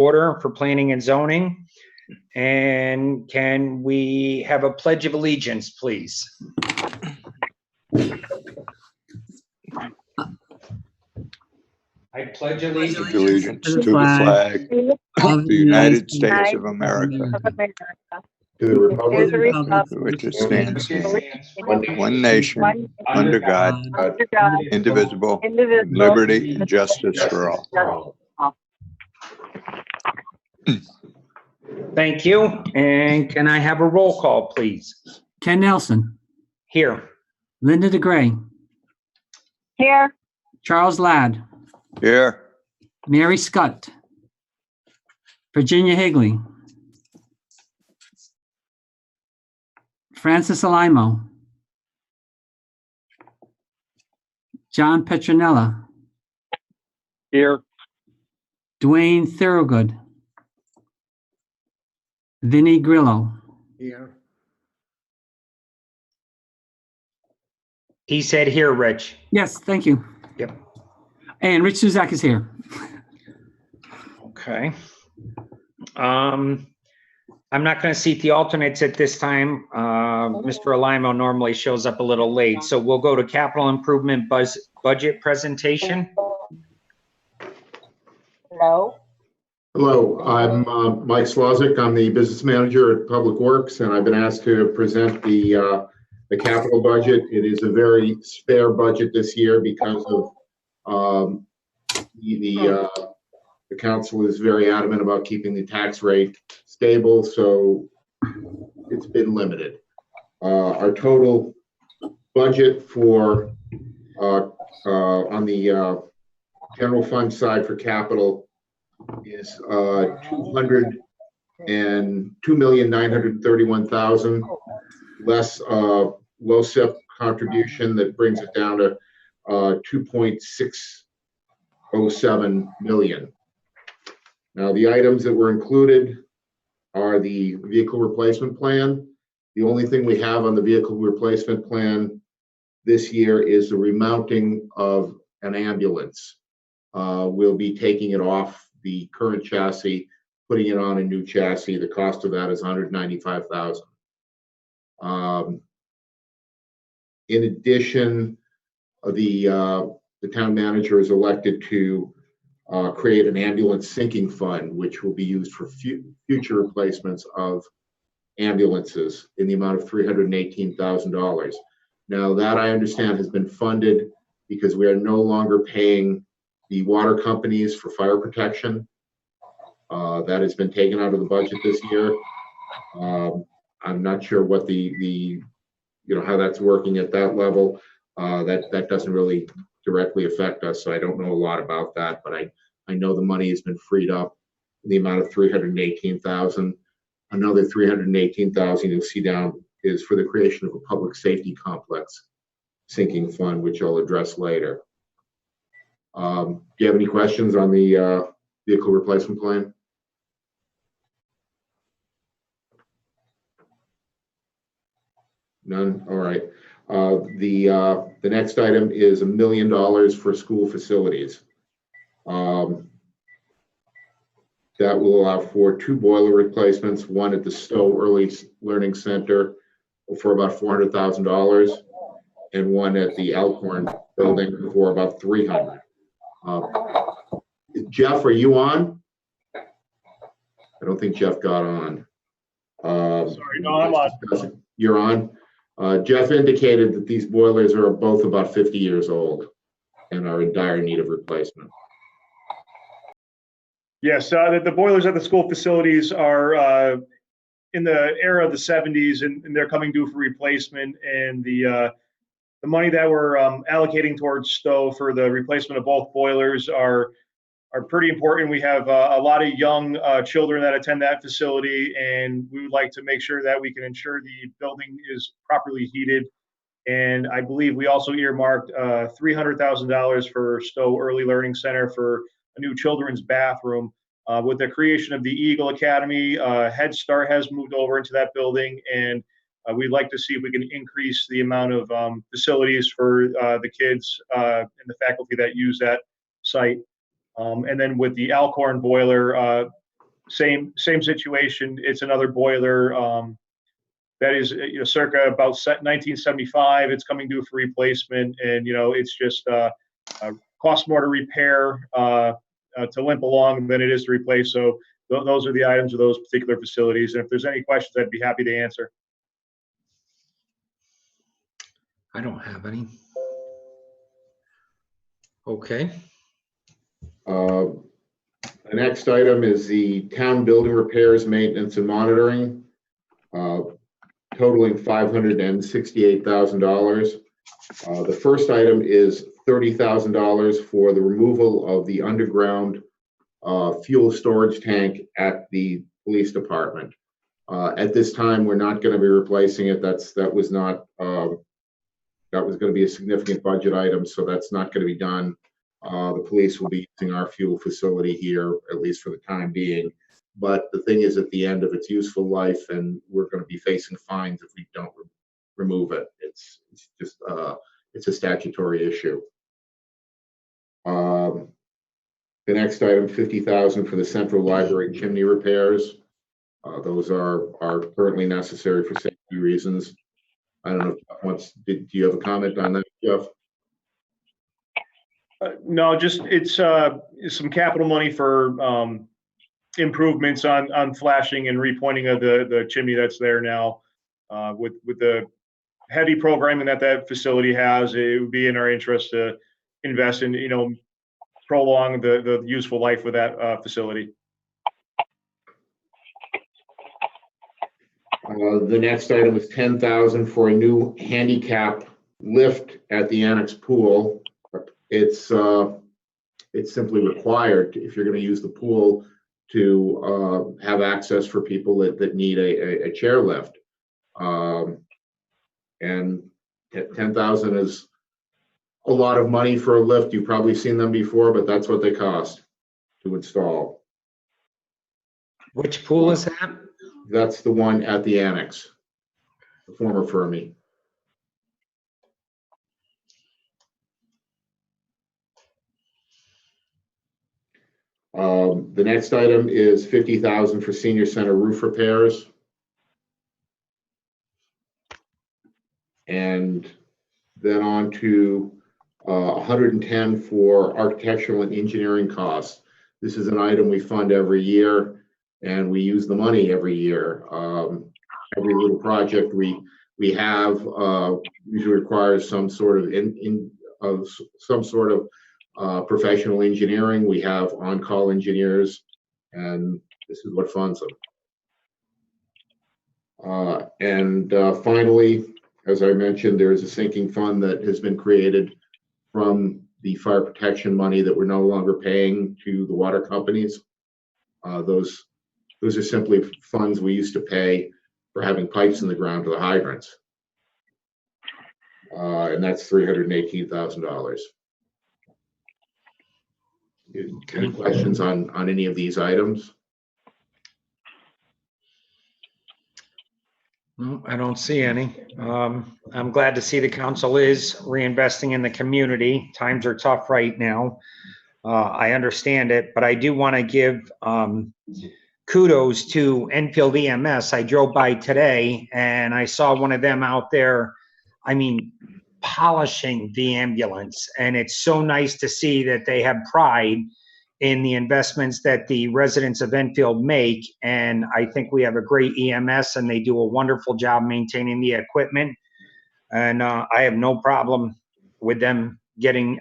order for planning and zoning. And can we have a pledge of allegiance, please? I pledge allegiance to the flag of the United States of America, to the republic for which it stands, one nation, under God, indivisible, with liberty and justice for all. Thank you. And can I have a roll call, please? Ken Nelson, Here. Linda DeGray, Here. Charles Ladd, Here, Mary Scott, Virginia Higley, Francis Alimo, John Petronella, Here. Dwayne Thorogood, Vinnie Grillo. here. He said here, Rich. Yes, thank you. Yep. And Rich Suzak is here. Okay. I'm not going to seat the alternates at this time. Mr. Alimo normally shows up a little late, so we'll go to capital improvement budget presentation. No. Hello, I'm Mike Slozak. I'm the business manager at Public Works, and I've been asked to present the capital budget. It is a very spare budget this year because of the council is very adamant about keeping the tax rate stable, so it's been limited. Our total budget for on the general fund side for capital is $2,931,000 less LoCIP contribution. That brings it down to 2.607 million. Now, the items that were included are the vehicle replacement plan. The only thing we have on the vehicle replacement plan this year is the remounting of an ambulance. We'll be taking it off the current chassis, putting it on a new chassis. The cost of that is $195,000. In addition, the town manager is elected to create an ambulance sinking fund, which will be used for future replacements of ambulances in the amount of $318,000. Now, that I understand has been funded because we are no longer paying the water companies for fire protection. That has been taken out of the budget this year. I'm not sure what how that's working at that level. That doesn't really directly affect us, so I don't know a lot about that, but I know the money has been freed up in the amount of $318,000. Another $318,000 you'll see down is for the creation of a public safety complex sinking fund, which I'll address later. Do you have any questions on the vehicle replacement plan? None? All right. The next item is $1 million for school facilities. That will allow for 2 boiler replacements, one at the Stowe Early Learning Center for about $400,000, and one at the Alcorn building for about $300,000. Jeff, are you on? I don't think Jeff got on. Sorry, no, I'm on. You're on? Jeff indicated that these boilers are both about 50 years old and are in dire need of replacement. Yes, the boilers at the school facilities are in the era of the 70s, and they're coming due for replacement. And the money that we're allocating towards Stowe for the replacement of both boilers are pretty important. We have a lot of young children that attend that facility, and we would like to make sure that we can ensure the building is properly heated. And I believe we also earmarked $300,000 for Stowe Early Learning Center for a new children's bathroom. With the creation of the Eagle Academy, Head Start has moved over into that building, and we'd like to see if we can increase the amount of facilities for the kids and the faculty that use that site. And then with the Alcorn boiler, same situation. It's another boiler that is circa about 1975. It's coming due for replacement, and it's just costs more to repair to limp along than it is to replace. So those are the items of those particular facilities. And if there's any questions, I'd be happy to answer. I don't have any. Okay. The next item is the town building repairs, maintenance, and monitoring, totaling $568,000. The first item is $30,000 for the removal of the underground fuel storage tank at the police department. At this time, we're not going to be replacing it. That was going to be a significant budget item, so that's not going to be done. The police will be using our fuel facility here, at least for the time being. But the thing is, at the end of its useful life, and we're going to be facing fines if we don't remove it. It's just it's a statutory issue. The next item, $50,000 for the central library chimney repairs. Those are currently necessary for safety reasons. I don't know. Do you have a comment on that, Jeff? No, just it's some capital money for improvements on flashing and repointing of the chimney that's there now. With the heavy programming that facility has, it would be in our interest to invest in, prolong the useful life of that facility. The next item is $10,000 for a new handicap lift at the annex pool. It's simply required if you're going to use the pool to have access for people that need a chair lift. And $10,000 is a lot of money for a lift. You've probably seen them before, but that's what they cost to install. Which pool is that? That's the one at the annex, the former Fermi. The next item is $50,000 for senior center roof repairs. And then on to $110 for architectural and engineering costs. This is an item we fund every year, and we use the money every year. Every little project we have usually requires some sort of professional engineering. We have on-call engineers, and this is what funds them. And finally, as I mentioned, there is a sinking fund that has been created from the fire protection money that we're no longer paying to the water companies. Those are simply funds we used to pay for having pipes in the ground to the hydrants. And that's $318,000. Any questions on any of these items? No, I don't see any. I'm glad to see the council is reinvesting in the community. Times are tough right now. I understand it, but I do want to give kudos to Enfield EMS. I drove by today and I saw one of them out there, polishing the ambulance. And it's so nice to see that they have pride in the investments that the residents of Enfield make. And I think we have a great EMS and they do a wonderful job maintaining the equipment. And I have no problem with them getting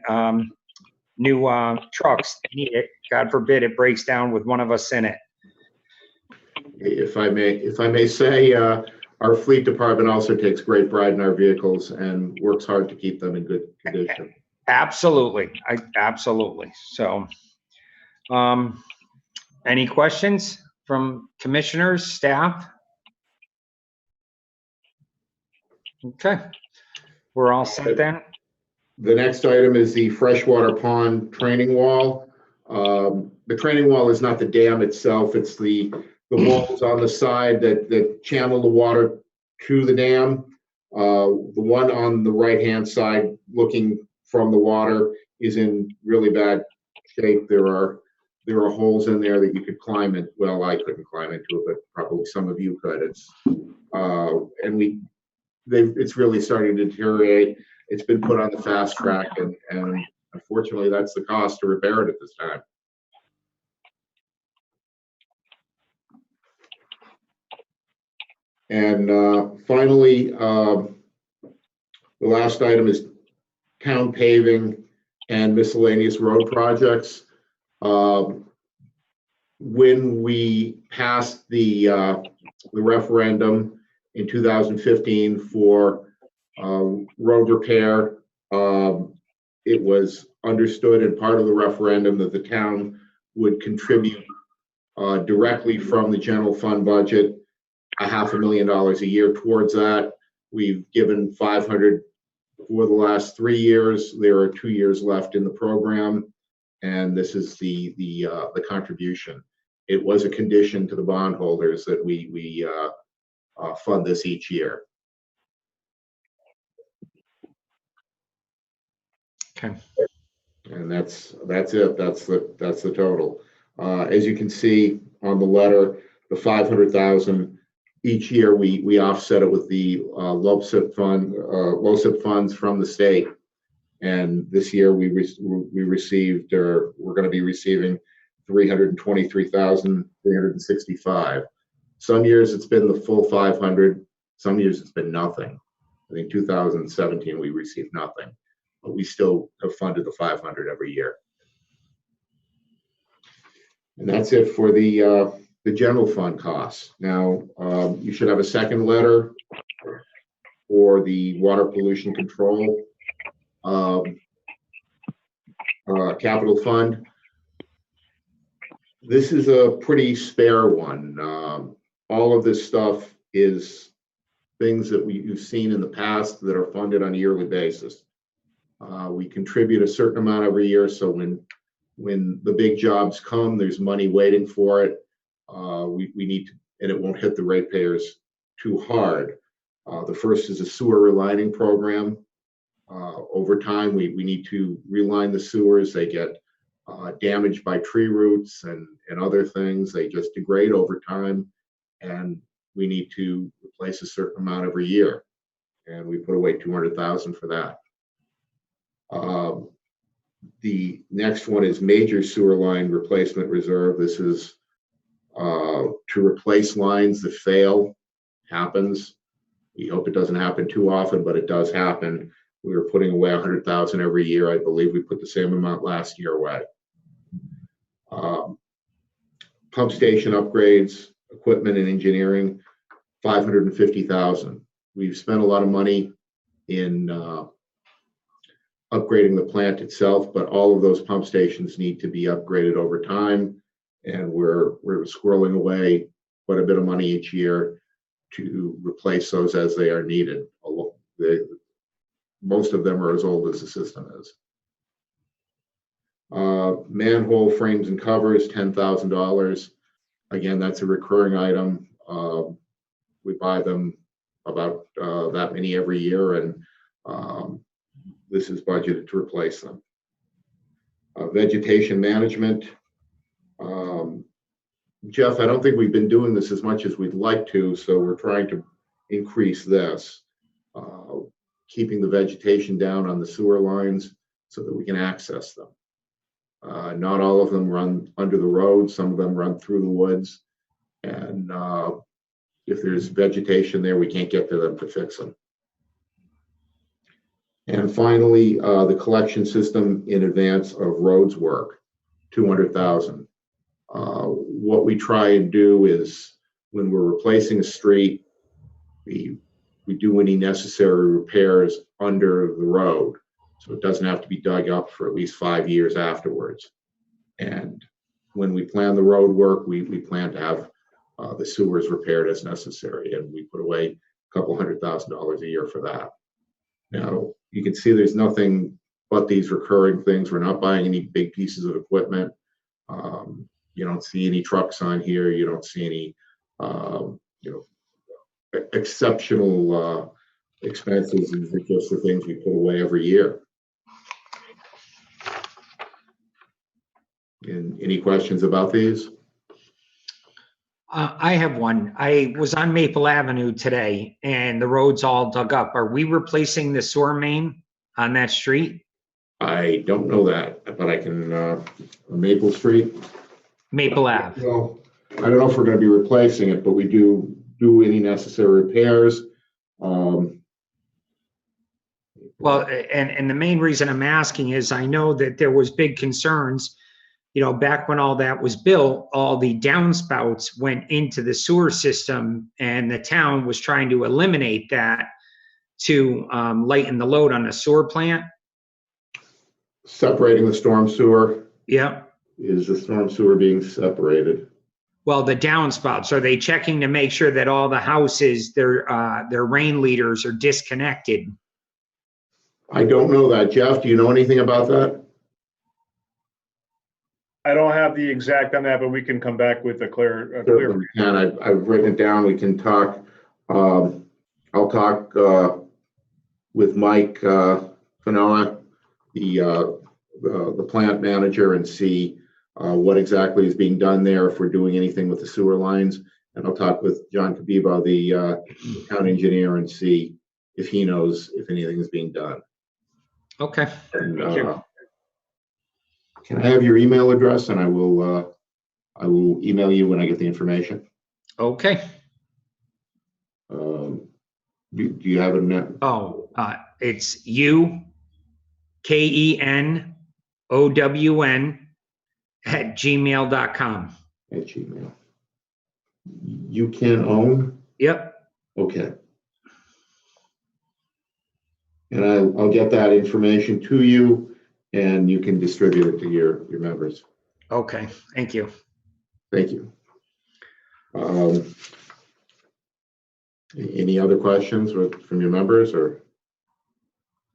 new trucks. They need it. God forbid it breaks down with one of us in it. If I may say, our fleet department also takes great pride in our vehicles and works hard to keep them in good condition. Absolutely. Absolutely. So, any questions from commissioners, staff? Okay. We're all set then. The next item is the freshwater pond training wall. The training wall is not the dam itself. It's the walls on the side that channel the water to the dam. The one on the right-hand side looking from the water is in really bad shape. There there are holes in there that you could climb it. Well, I couldn't climb into it, but probably some of you could. And it's really starting to deteriorate. It's been put on the fast track, and unfortunately, that's the cost to repair it at this time. And finally, the last item is town paving and miscellaneous road projects. When we passed the referendum in 2015 for road repair, it was understood in part of the referendum that the town would contribute directly from the general fund budget $500,000 a year towards that. We've given 500 for the last 3 years. There are 2 years left in the program, and this is the contribution. It was a condition to the bondholders that we fund this each year. Okay. And that's it. That's the total. As you can see on the letter, the 500,000 each year we offset it with the LoSiP funds from the state. And this year we received, or we're going to be receiving, 323,365. Some years it's been the full 500. Some years it's been nothing. I think 2017 we received nothing, but we still have funded the 500 every year. And that's it for the general fund costs. Now, you should have a second letter for the water pollution control capital fund. This is a pretty spare one. All of this stuff is things that you've seen in the past that are funded on a yearly basis. We contribute a certain amount every year, so when the big jobs come, there's money waiting for it. We need to, and it won't hit the ratepayers too hard. The first is a sewer relining program. Over time, we need to reline the sewers. They get damaged by tree roots and other things. They just degrade over time, and we need to replace a certain amount every year. And we put away 200,000 for that. The next one is major sewer line replacement reserve. This is to replace lines that fail. Happens. We hope it doesn't happen too often, but it does happen. We were putting away 100,000 every year. I believe we put the same amount last year away. Pump station upgrades, equipment and engineering, 550,000. We've spent a lot of money in upgrading the plant itself, but all of those pump stations need to be upgraded over time, and we're squirreling away quite a bit of money each year to replace those as they are needed. Most of them are as old as the system is. Manhole frames and covers, $10,000. Again, that's a recurring item. We buy them about that many every year, and this is budgeted to replace them. Vegetation management. Jeff, I don't think we've been doing this as much as we'd like to, so we're trying to increase this, keeping the vegetation down on the sewer lines so that we can access them. Not all of them run under the road. Some of them run through the woods, and if there's vegetation there, we can't get to them to fix them. And finally, the collection system in advance of roads work, 200,000. What we try and do is when we're replacing a street, we do any necessary repairs under the road, so it doesn't have to be dug up for at least 5 years afterwards. And when we plan the road work, we plan to have the sewers repaired as necessary, and we put away a couple $100,000 a year for that. Now, you can see there's nothing but these recurring things. We're not buying any big pieces of equipment. You don't see any trucks on here. You don't see any, exceptional expenses. These are just the things we put away every year. Any questions about these? I have one. I was on Maple Avenue today and the road's all dug up. Are we replacing the sewer main on that street? I don't know that, but I can, Maple Street. Maple Ave. Well, I don't know if we're gonna be replacing it, but we do any necessary repairs. Well, and the main reason I'm asking is I know that there was big concerns, you know, back when all that was built, all the downspouts went into the sewer system and the town was trying to eliminate that to lighten the load on the sewer plant. Separating the storm sewer, Yeah. is the storm sewer being separated? Well, the downspouts, are they checking to make sure that all the houses, their rain leaders are disconnected? I don't know that. Jeff, do you know anything about that? I don't have the exact on that, but we can come back with a clear. Certainly can. I've written it down. We can talk. I'll talk with Mike Fanoa, the plant manager, and see what exactly is being done there, if we're doing anything with the sewer lines. And I'll talk with John Kabiba, the town engineer, and see if he knows if anything is being done. Okay. And, Thank you. can I have your email address, and I will email you when I get the information. Okay. Do you have it? Oh, it's UKENOWN At Gmail. You can own? Yep. Okay. And I'll get that information to you, and you can distribute it to your members. Okay. Thank you. Thank you. Any other questions from your members, or?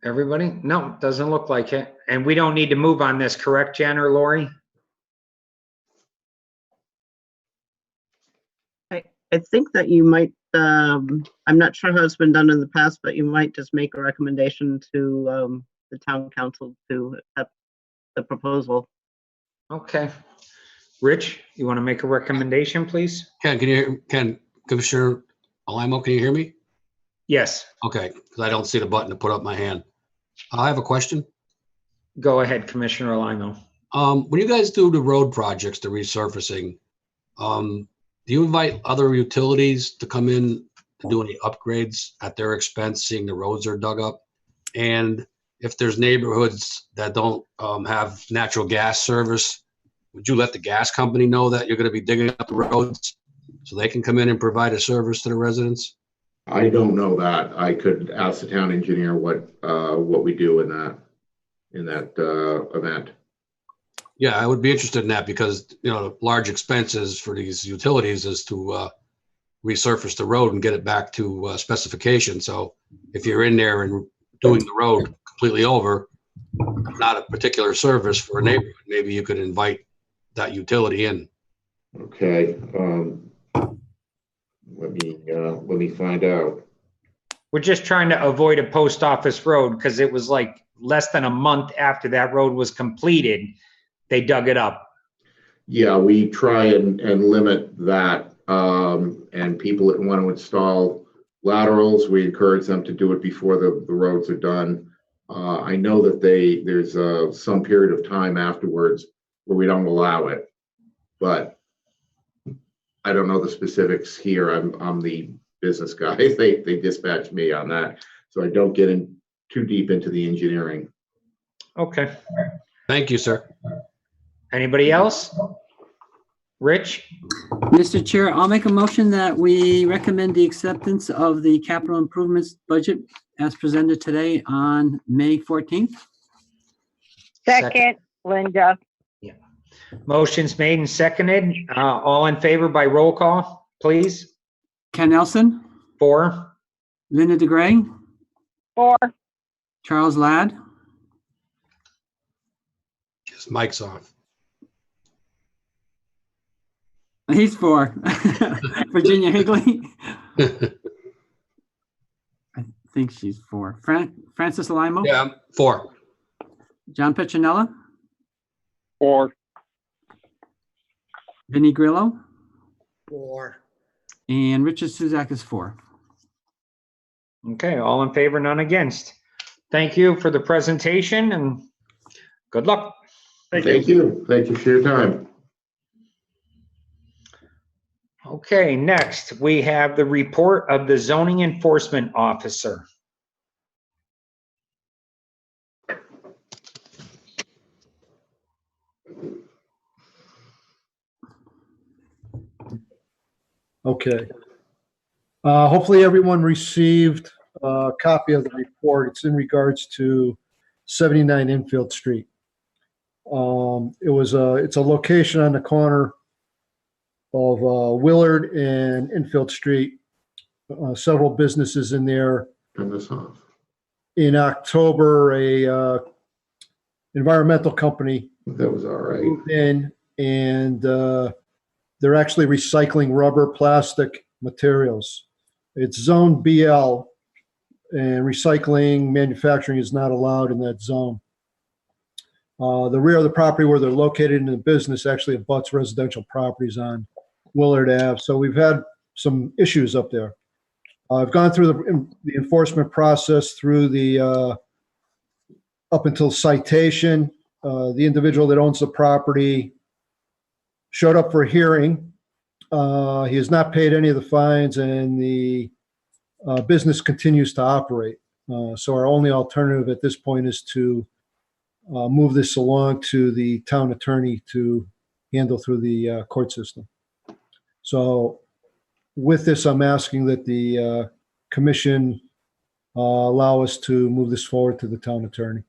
Everybody? No, doesn't look like it. And we don't need to move on this, correct, Jen or Lori? I think that you might, I'm not sure how it's been done in the past, but you might just make a recommendation to the town council to accept the proposal. Okay. Rich, you want to make a recommendation, please? Ken, Commissioner Alamo, can you hear me? Yes. Okay, because I don't see the button to put up my hand. I have a question. Go ahead, Commissioner Limo. When you guys do the road projects, the resurfacing, do you invite other utilities to come in to do any upgrades at their expense, seeing the roads are dug up? And if there's neighborhoods that don't have natural gas service, would you let the gas company know that you're going to be digging up the roads so they can come in and provide a service to the residents? I don't know that. I could ask the town engineer what we do in that event. Yeah, I would be interested in that because, you know, large expenses for these utilities is to resurface the road and get it back to specification. So if you're in there and doing the road completely over, not a particular service for a neighborhood, maybe you could invite that utility in. Okay. Let me find out. We're just trying to avoid a post office road because it was like less than a month after that road was completed, they dug it up. Yeah, we try and limit that. And people that want to install laterals, we encourage them to do it before the roads are done. I know that there's some period of time afterwards where we don't allow it, but I don't know the specifics here. I'm the business guy. They dispatch me on that, so I don't get in too deep into the engineering. Okay. Thank you, sir. Anybody else? Rich? Mr. Chair, I'll make a motion that we recommend the acceptance of the capital improvements budget as presented today on May 14th. Second, Linda. Motion's made and seconded. All in favor by roll call, please. Ken Nelson, 4. Linda DeGray, 4, Charles Ladd, His mic's off. he's 4. Virginia Higley, I think she's 4. Francis Alimo, Yeah, 4. John Petronella, 4, Vinnie Grillo, 4. and Richard Suzak is 4. Okay, all in favor, none against. Thank you for the presentation and good luck. Thank you. Thank you. Thank you for your time. Okay, next we have the report of the zoning enforcement officer. Okay. Hopefully everyone received a copy of the report. It's in regards to 79 Infield Street. It's a location on the corner of Willard and Infield Street. Several businesses in there. Turn this off. In October, a environmental company That was all right. moved in, and they're actually recycling rubber, plastic materials. It's zone BL, and recycling manufacturing is not allowed in that zone. The rear of the property where they're located in the business actually abuts residential properties on Willard Ave. So we've had some issues up there. I've gone through the enforcement process through the up until citation. The individual that owns the property showed up for a hearing. He has not paid any of the fines, and the business continues to operate. So our only alternative at this point is to move this along to the town attorney to handle through the court system. So with this, I'm asking that the commission allow us to move this forward to the town attorney.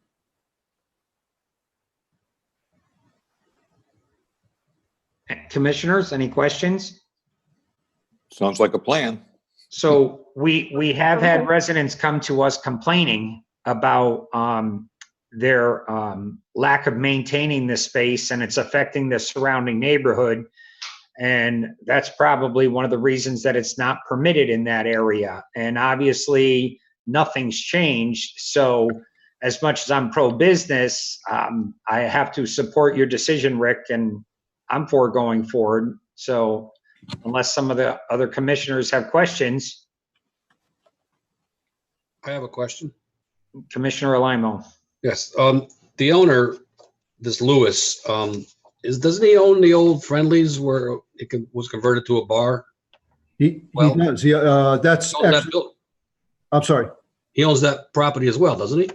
Commissioners, any questions? Sounds like a plan. So we have had residents come to us complaining about their lack of maintaining this space, and it's affecting the surrounding neighborhood. And that's probably one of the reasons that it's not permitted in that area. And obviously nothing's changed. So as much as I'm pro-business, I have to support your decision, Rick, and I'm for going forward. So unless some of the other commissioners have questions. I have a question. Commissioner Alimo. Yes, the owner, this Lewis, doesn't he own the old Friendlies where it was converted to a bar? He Well- does. That's Owns that actually, buil- I'm sorry. He owns that property as well, doesn't he?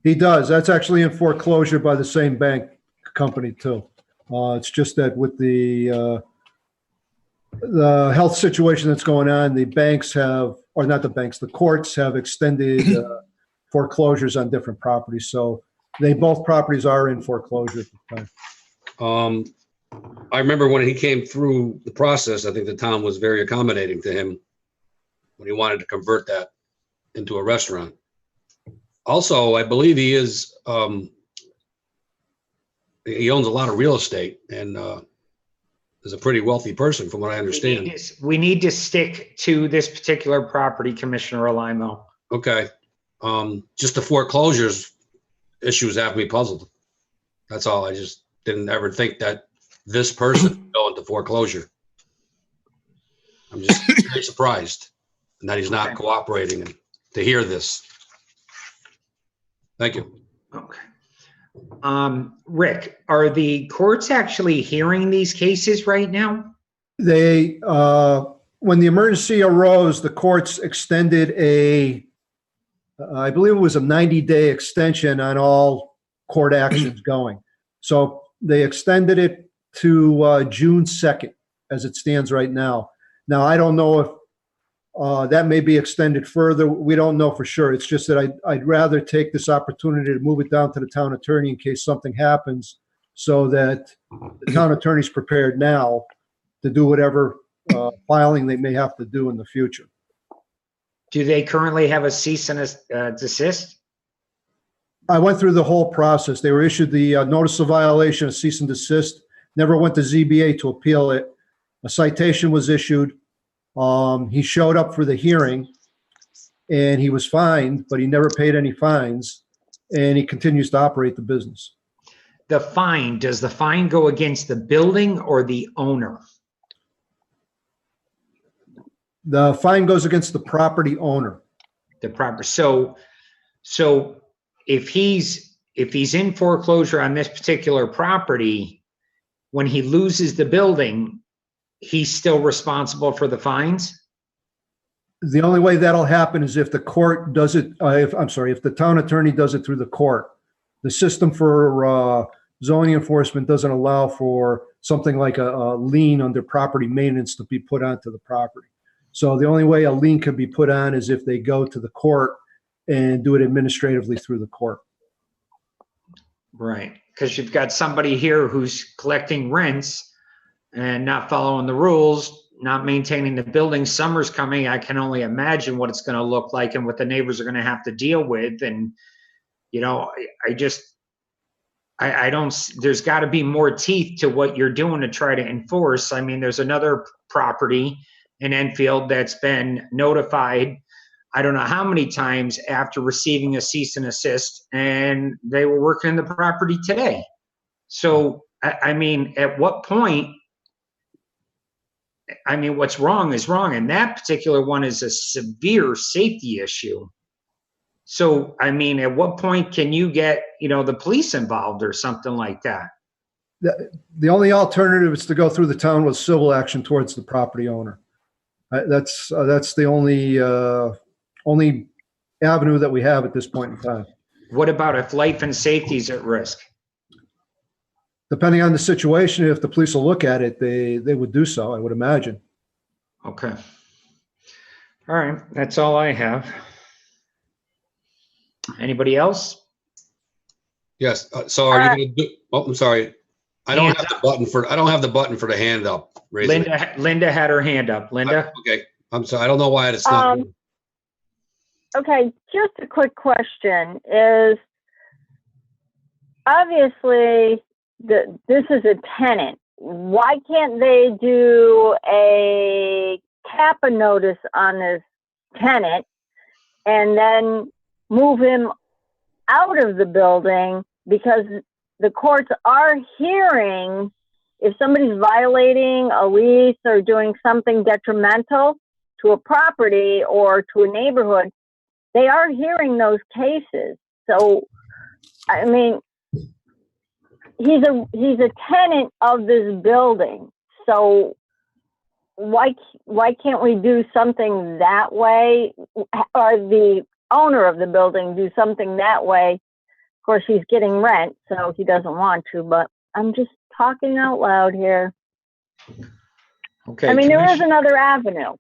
He does. That's actually in foreclosure by the same bank company too. It's just that with the health situation that's going on, the banks have, or not the banks, the courts have extended foreclosures on different properties. So both properties are in foreclosure at the time. I remember when he came through the process, I think the town was very accommodating to him when he wanted to convert that into a restaurant. Also, I believe he is, he owns a lot of real estate and is a pretty wealthy person from what I understand. We need to stick to this particular property, Commissioner Alimo. Okay. Just the foreclosures issues have me puzzled. That's all. I just didn't ever think that this person would go into foreclosure. I'm just very surprised and that he's not cooperating and to hear this. Thank you. Okay. Rick, are the courts actually hearing these cases right now? They, when the emergency arose, the courts extended I believe it was a 90-day extension on all court actions going. So they extended it to June 2nd as it stands right now. Now, I don't know if that may be extended further. We don't know for sure. It's just that I'd rather take this opportunity to move it down to the town attorney in case something happens so that the town attorney's prepared now to do whatever filing they may have to do in the future. Do they currently have a cease and desist? I went through the whole process. They were issued the notice of violation, a cease and desist, never went to ZBA to appeal it. A citation was issued. He showed up for the hearing and he was fined, but he never paid any fines and he continues to operate the business. the fine, does the fine go against the building or the owner? The fine goes against the property owner. The proper, so if he's in foreclosure on this particular property, when he loses the building, he's still responsible for the fines? The only way that'll happen is if the court does it, if the town attorney does it through the court. The system for zoning enforcement doesn't allow for something like a lien under property maintenance to be put onto the property. So the only way a lien can be put on is if they go to the court and do it administratively through the court. Right, because you've got somebody here who's collecting rents and not following the rules, not maintaining the building. Summer's coming. I can only imagine what it's going to look like and what the neighbors are going to have to deal with. And, you know, I don't, there's got to be more teeth to what you're doing to try to enforce. I mean, there's another property in Enfield that's been notified, I don't know how many times after receiving a cease and assist, and they were working the property today. So, I mean, at what point, I mean, what's wrong is wrong. And that particular one is a severe safety issue. So, I mean, at what point can you get, you know, the police involved or something like that? The only alternative is to go through the town with civil action towards the property owner. That's the only avenue that we have at this point in time. What about if life and safety is at risk? Depending on the situation, if the police will look at it, they would do so, I would imagine. Okay. All right, that's all I have. Anybody else? Yes, so are you gonna do, oh, I'm sorry. I don't have the button for the hand up. raising it. Linda had her hand up. Linda? Okay, I'm sorry. I don't know why it's not. Okay, just a quick question is, obviously, this is a tenant. Why can't they do a CAPA notice on this tenant and then move him out of the building? Because the courts are hearing if somebody's violating a lease or doing something detrimental to a property or to a neighborhood, they are hearing those cases. So, I mean, he's a tenant of this building. So why can't we do something that way, or the owner of the building do something that way? Of course, he's getting rent, so he doesn't want to, but I'm just talking out loud here. Okay. I mean, there is another avenue.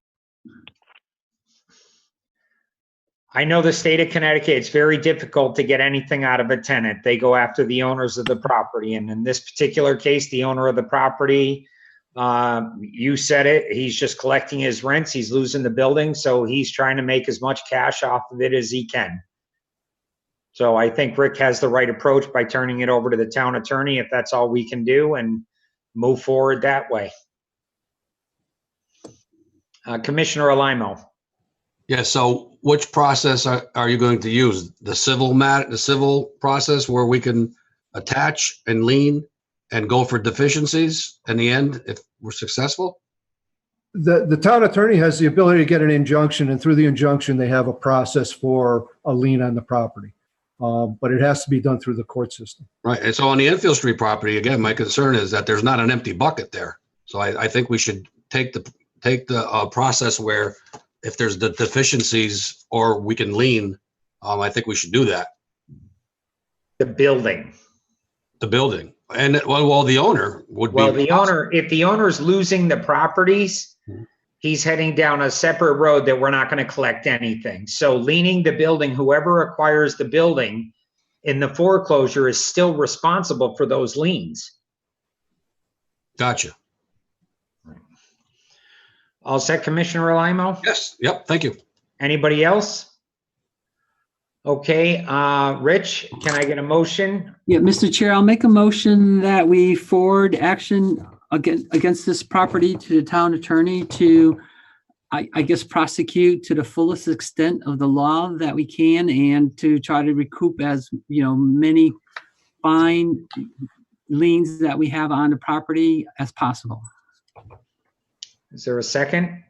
I know the state of Connecticut, it's very difficult to get anything out of a tenant. They go after the owners of the property. And in this particular case, the owner of the property, you said it, he's just collecting his rents. He's losing the building. So he's trying to make as much cash off of it as he can. So I think Rick has the right approach by turning it over to the town attorney, if that's all we can do, and move forward that way. Commissioner Alaimo. Yeah, so which process are you going to use? The civil process where we can attach and lien and go for deficiencies in the end if we're successful? The town attorney has the ability to get an injunction, and through the injunction, they have a process for a lien on the property. But it has to be done through the court system. Right, and so on the Enfield Street property, again, my concern is that there's not an empty bucket there. So I think we should take the process where if there's the deficiencies or we can lien, I think we should do that. The building. The building. And well, the owner would be. Well, the owner, if the owner's losing the properties, he's heading down a separate road that we're not going to collect anything. So liening the building, whoever acquires the building in the foreclosure is still responsible for those liens. Gotcha. All set, Commissioner Alaimo? Yes. Yep. Thank you. Anybody else? Okay, Rich, can I get a motion? Yeah, Mr. Chair, I'll make a motion that we forward action against this property to the town attorney to, I guess, prosecute to the fullest extent of the law that we can, and to try to recoup as, many fine liens that we have on the property as possible. Is there a second?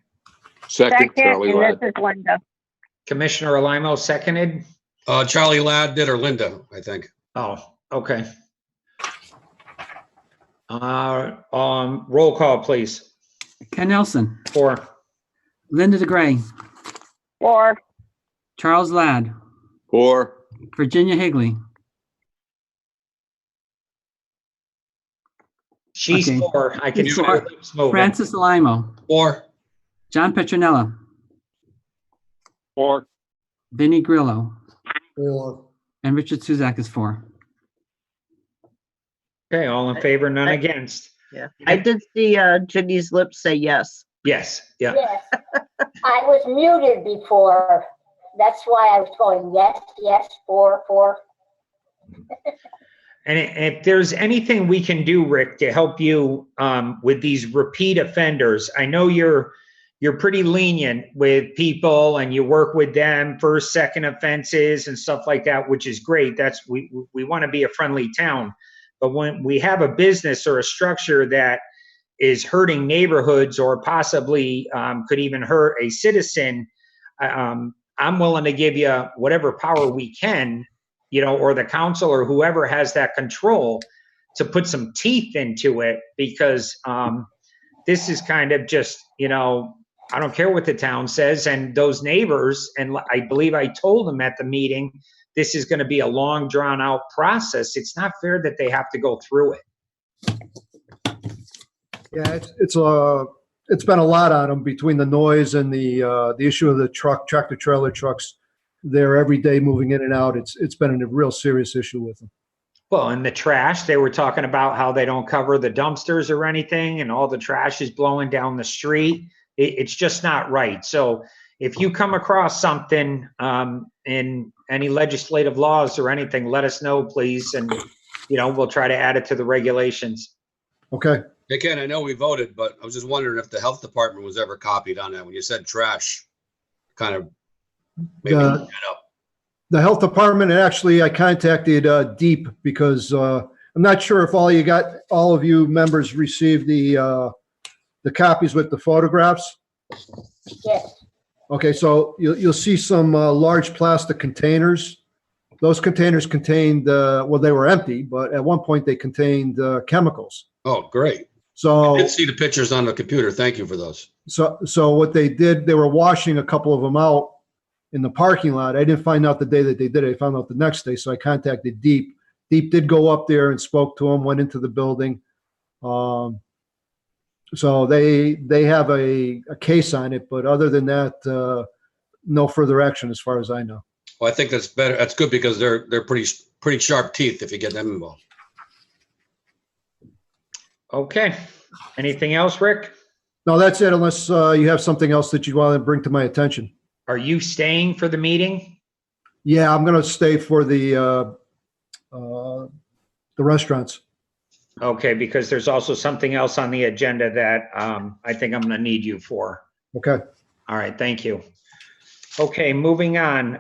Second, Charlie and Ladd. this is Linda. Commissioner Alamo seconded? Charlie Ladd did, or Linda, I think. Oh, okay. Roll call, please. Ken Nelson, 4. Linda DeGray, 4, Charles Ladd, 4, Virginia Higley, She's Okay. 4. I can see her lips moving. Francis Alamo, 4. John Petronella, 4. Vinnie Grillo, 4. and Richard Suzak is 4. Okay, all in favor, none against. Yeah, I did see Ginny's lips say yes. Yes, yeah. Yes. I was muted before. That's why I was going, yes, yes, 4, 4. And if there's anything we can do, Rick, to help you with these repeat offenders, I know you're pretty lenient with people and you work with them first, second offenses and stuff like that, which is great. That's we want to be a friendly town. But when we have a business or a structure that is hurting neighborhoods or possibly could even hurt a citizen, I'm willing to give you whatever power we can, or the council or whoever has that control to put some teeth into it, because this is kind of just, I don't care what the town says, and those neighbors, and I believe I told them at the meeting, this is going to be a long drawn out process. It's not fair that they have to go through it. Yeah, it's been a lot on them between the noise and the issue of the tractor trailer trucks. They're every day moving in and out. It's been a real serious issue with them. Well, and the trash, they were talking about how they don't cover the dumpsters or anything, and all the trash is blowing down the street. It's just not right. So if you come across something in any legislative laws or anything, let us know, please. And, we'll try to add it to the regulations. Okay. Hey, Ken, I know we voted, but I was just wondering if the health department was ever copied on that. When you said trash, kind of maybe look that up. The health department, actually, I contacted Deep because I'm not sure if all of you members received the copies with the photographs. Yes. Okay, so you'll see some large plastic containers. Those containers contained, they were empty, but at one point they contained chemicals. Oh, great. So I did see the pictures on the computer. Thank you for those. So what they did, they were washing a couple of them out in the parking lot. I didn't find out the day that they did it. I found out the next day. So I contacted Deep. Deep did go up there and spoke to him, went into the building. So they have a case on it, but other than that, no further action as far as I know. Well, I think that's better. That's good because they're pretty sharp teeth if you get them involved. Okay. Anything else, Rick? No, that's it, unless you have something else that you want to bring to my attention. Are you staying for the meeting? Yeah, I'm going to stay for the restaurants. Okay, because there's also something else on the agenda that I think I'm going to need you for. Okay. All right, thank you. Okay, moving on.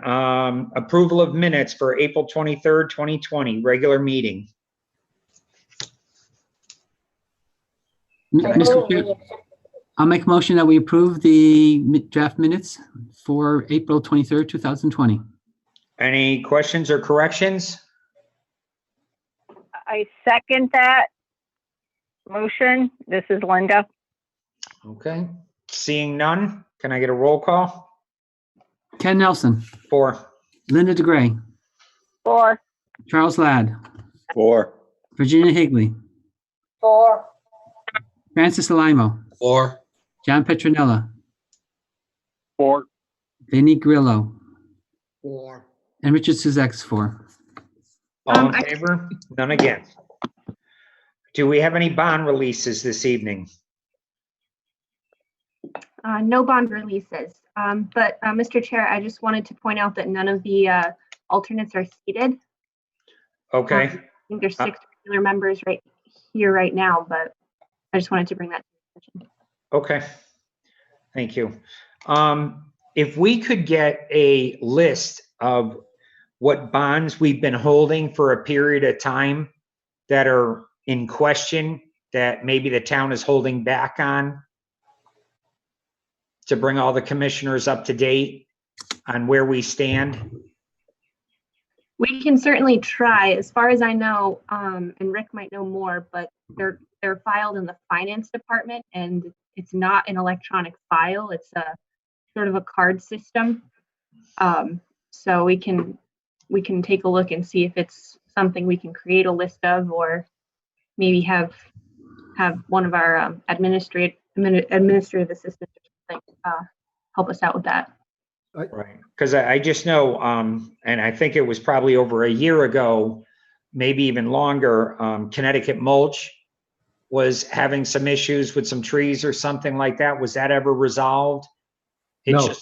Approval of minutes for April 23rd, 2020, regular meeting. Mr. Chair, I'll make a motion that we approve the draft minutes for April 23rd, 2020. Any questions or corrections? I second that motion. This is Linda. Okay, seeing none, can I get a roll call? Ken Nelson, 4. Linda DeGray, 4, Charles Ladd, 4, Virginia Higley, 4, Francis Alamo, 4. John Petronella, 4. Vinnie Grillo, 4. and Richard Suzak is 4. All in favor? None against. Do we have any bond releases this evening? No bond releases. But Mr. Chair, I just wanted to point out that none of the alternates are seated. Okay, I think there's 6 regular members right here right now, but I just wanted to bring that to your attention. okay. Thank you. If we could get a list of what bonds we've been holding for a period of time that are, in question that maybe the town is holding back on to bring all the commissioners up to date on where we stand? We can certainly try. As far as I know, and Rick might know more, but they're filed in the finance department, and it's not an electronic file. It's a sort of a card system. So we can take a look and see if it's something we can create a list of, or maybe have one of our administrative assistants or something help us out with that. Right, because I just know, and I think it was probably over a year ago, maybe even longer, Connecticut Mulch was having some issues with some trees or something like that. Was that ever resolved? No.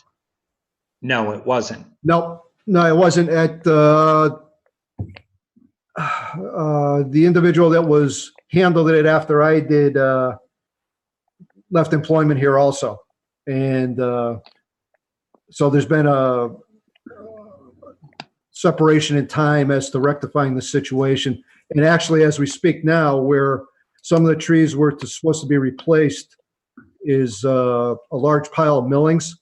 No, it wasn't. No, it wasn't. At the individual that was handled it after I did left employment here also, and so there's been a separation in time as to rectifying the situation. And actually, as we speak now, where some of the trees were supposed to be replaced is a large pile of millings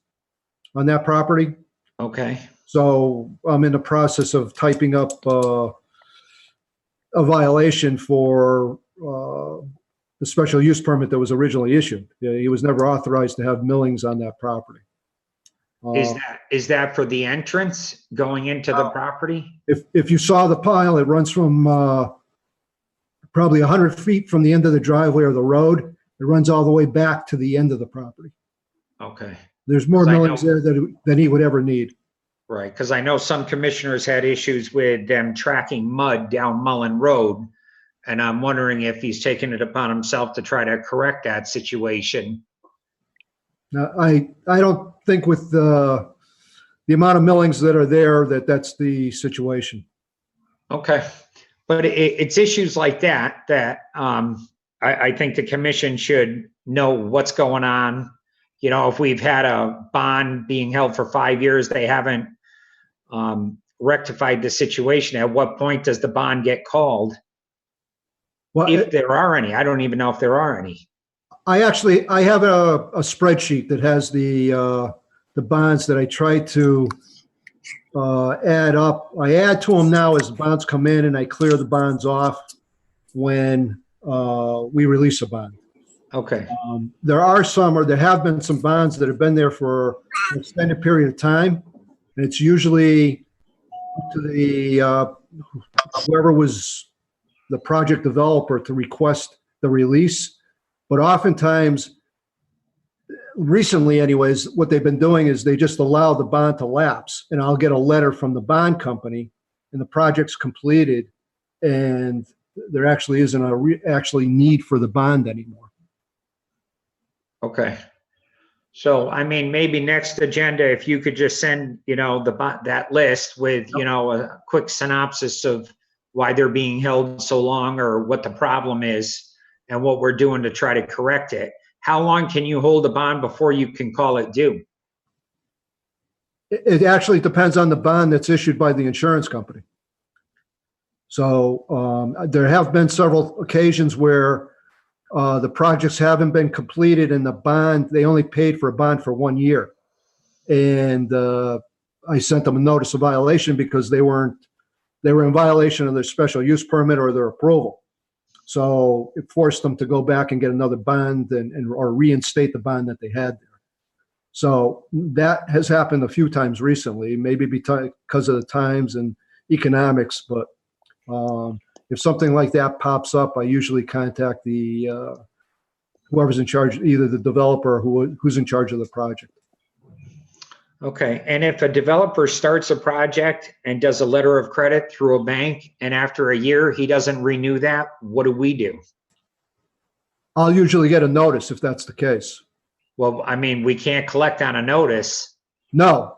on that property. Okay. So I'm in the process of typing up a violation for the special use permit that was originally issued. He was never authorized to have millings on that property. Is that for the entrance going into the property? If you saw the pile, it runs from probably 100 feet from the end of the driveway or the road. It runs all the way back to the end of the property. Okay. There's more 'Cause I millings there than he would ever need. Right, because I know some commissioners had issues with them tracking mud down Mullen Road. And I'm wondering if he's taken it upon himself to try to correct that situation. Now, I don't think with the amount of millings that are there that's the situation. Okay, but it's issues like that I think the commission should know what's going on. You know, if we've had a bond being held for 5 years, they haven't rectified the situation. At what point does the bond get called? Well, If there are any, I don't even know if there are any. I have a spreadsheet that has the bonds that I try to add up. I add to them now as bonds come in, and I clear the bonds off when we release a bond. Okay. There have been some bonds that have been there for an extended period of time. And it's usually up to the whoever was the project developer to request the release. But oftentimes, recently anyways, what they've been doing is they just allow the bond to lapse, and I'll get a letter from the bond company and the project's completed, and there actually isn't actually need for the bond anymore. Okay. So, I mean, maybe next agenda, if you could just send, that list with, a quick synopsis of why they're being held so long or what the problem is and what we're doing to try to correct it. How long can you hold a bond before you can call it due? It actually depends on the bond that's issued by the insurance company. So there have been several occasions where the projects haven't been completed and the bond, they only paid for a bond for 1 year. And I sent them a notice of violation because they were in violation of their special use permit or their approval. So it forced them to go back and get another bond or reinstate the bond that they had there. So that has happened a few times recently, maybe because of the times and economics. But if something like that pops up, I usually contact the whoever's in charge, either the developer or who's in charge of the project. Okay. And if a developer starts a project and does a letter of credit through a bank, and after a year he doesn't renew that, what do we do? I'll usually get a notice if that's the case. Well, I mean, we can't collect on a notice. No,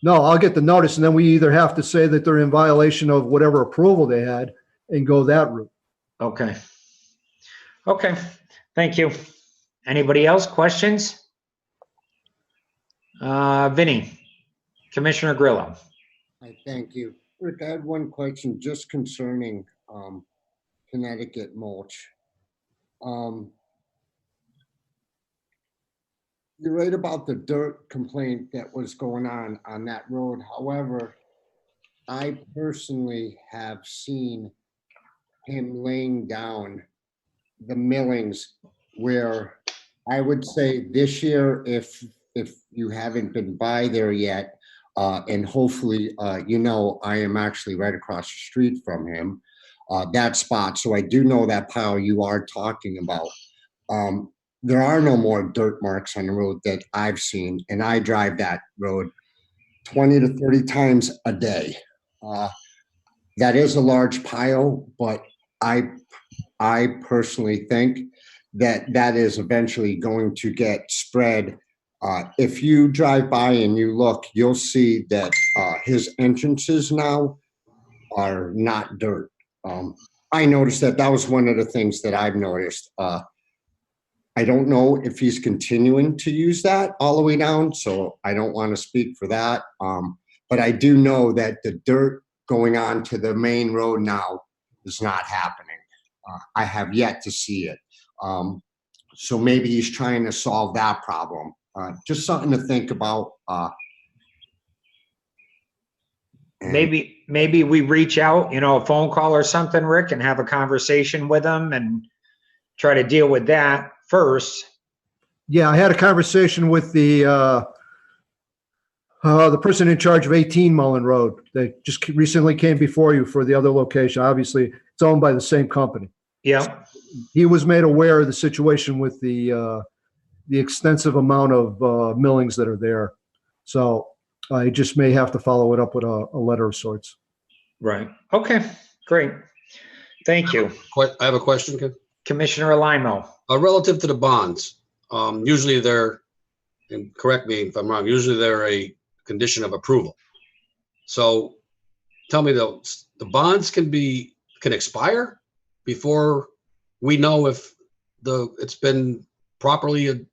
I'll get the notice, and then we either have to say that they're in violation of whatever approval they had and go that route. Okay. Thank you. Anybody else? Questions? Vinny, Commissioner Grillo. Thank you. Rick, I had one question just concerning Connecticut mulch. You're right about the dirt complaint that was going on that road. However, I personally have seen him laying down the millings where I would say this year, if you haven't been by there yet, and hopefully, you know, I am actually right across the street from him, that spot. So I do know that pile you are talking about. There are no more dirt marks on the road that I've seen, and I drive that road 20 to 30 times a day. That is a large pile, but I personally think that is eventually going to get spread. If you drive by and you look, you'll see that his entrances now are not dirt. I noticed that was one of the things that I've noticed. I don't know if he's continuing to use that all the way down, so I don't want to speak for that. But I do know that the dirt going on to the main road now is not happening. I have yet to see it. So maybe he's trying to solve that problem. Just something to think about. Maybe we reach out, you know, a phone call or something, Rick, and have a conversation with them and try to deal with that first. Yeah, I had a conversation with the person in charge of 18 Mullen Road. They just recently came before you for the other location. Obviously, it's owned by the same company. Yeah. He was made aware of the situation with the extensive amount of millings that are there. So I just may have to follow it up with a letter of sorts. Right. Okay, great. Thank you. I have a question, Ken. Commissioner Alimo. Relative to the bonds, usually they're, and correct me if I'm wrong, usually they're a condition of approval. So tell me though, the bonds can expire before we know if it's been properly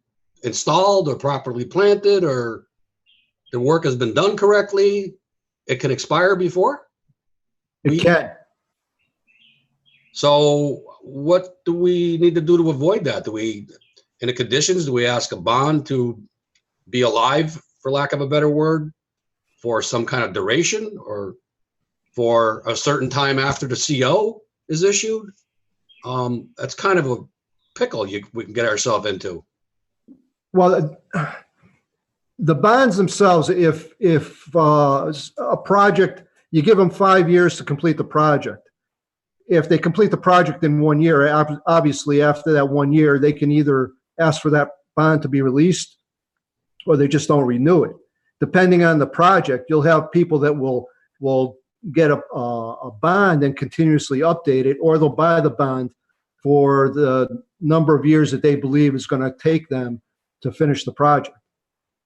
installed or properly planted or the work has been done correctly. It can expire before? It can. So what do we need to do to avoid that? In the conditions, do we ask a bond to be alive, for lack of a better word, for some kind of duration or for a certain time after the CO is issued? That's kind of a pickle we can get ourselves into. Well, the bonds themselves, if a project, you give them 5 years to complete the project. If they complete the project in 1 year, obviously after that 1 year, they can either ask for that bond to be released or they just don't renew it. Depending on the project, you'll have people that will get a bond and continuously update it, or they'll buy the bond for the number of years that they believe is going to take them to finish the project.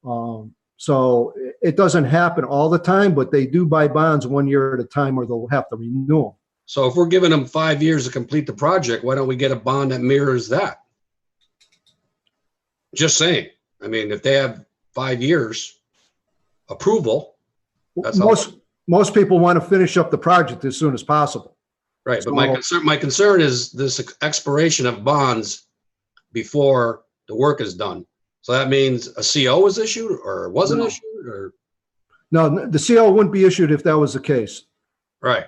So it doesn't happen all the time, but they do buy bonds 1 year at a time or they'll have to renew them. So if we're giving them 5 years to complete the project, why don't we get a bond that mirrors that? Just saying. I mean, if they have 5 years approval, that's most people want to finish up the project as soon as possible. Right, but my concern is this expiration of bonds before the work is done. So that means a CO was issued or wasn't issued, or? No, the CO wouldn't be issued if that was the case. Right.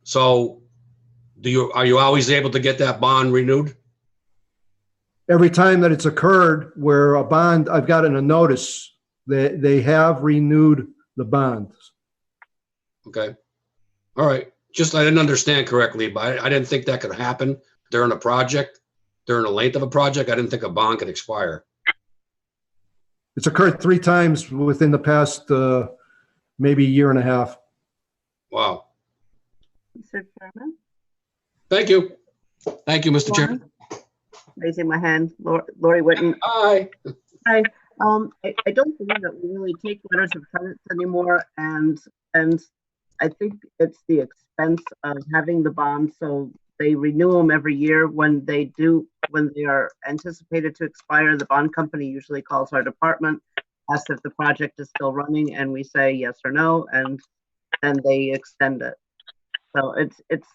So are you always able to get that bond renewed? Every time that it's occurred where a bond, I've gotten a notice that they have renewed the bond. Okay. All right. Just, I didn't understand correctly, but I didn't think that could happen during a project, during the length of a project. I didn't think a bond could expire. It's occurred 3 times within the past, maybe year and a half. Wow. Mr. Chairman? Thank you. Thank you, Mr. Chairman. Raising my hand, Lori Whitten. Hi. Hi. I don't believe that we really take letters of credit anymore, and I think it's the expense of having the bonds. So they renew them every year. When they are anticipated to expire, the bond company usually calls our department, asks if the project is still running, and we say yes or no, and then they extend it. So it's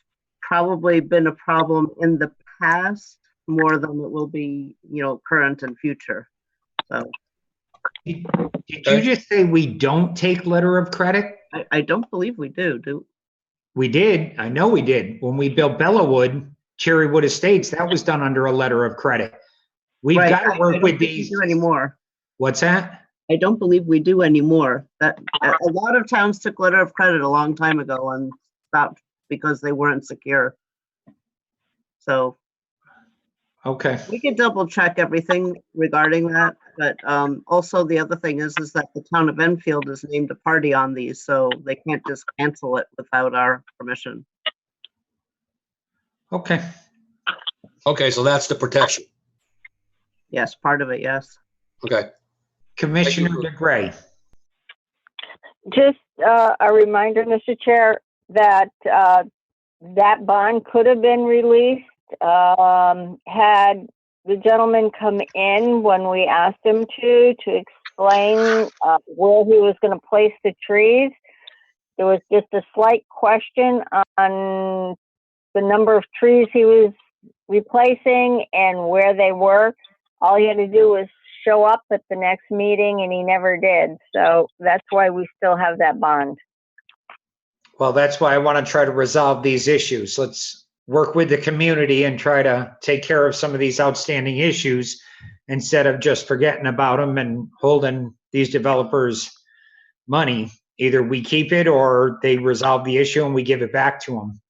probably been a problem in the past more than it will be, current and future. So Did you just say we don't take letter of credit? I don't believe we do. We did. I know we did. When we built Bellawood, Cherrywood Estates, that was done under a letter of credit. We've Right. got to I work don't with think we these. do anymore. What's that? I don't believe we do anymore. That a lot of towns took letter of credit a long time ago and stopped because they weren't secure. So Okay. we could double check everything regarding that, but also the other thing is that the town of Enfield is named a party on these, so they can't just cancel it without our permission. Okay. Okay, so that's the protection. Yes, part of it, yes. Okay. Commissioner Thank you. DeGray. Just a reminder, Mr. Chair, that that bond could have been released had the gentleman come in when we asked him to explain where he was going to place the trees. There was just a slight question on the number of trees he was replacing and where they were. All he had to do was show up at the next meeting, and he never did. So that's why we still have that bond. Well, that's why I want to try to resolve these issues. Let's work with the community and try to take care of some of these outstanding issues instead of just forgetting about them and holding these developers money. Either we keep it or they resolve the issue and we give it back to them.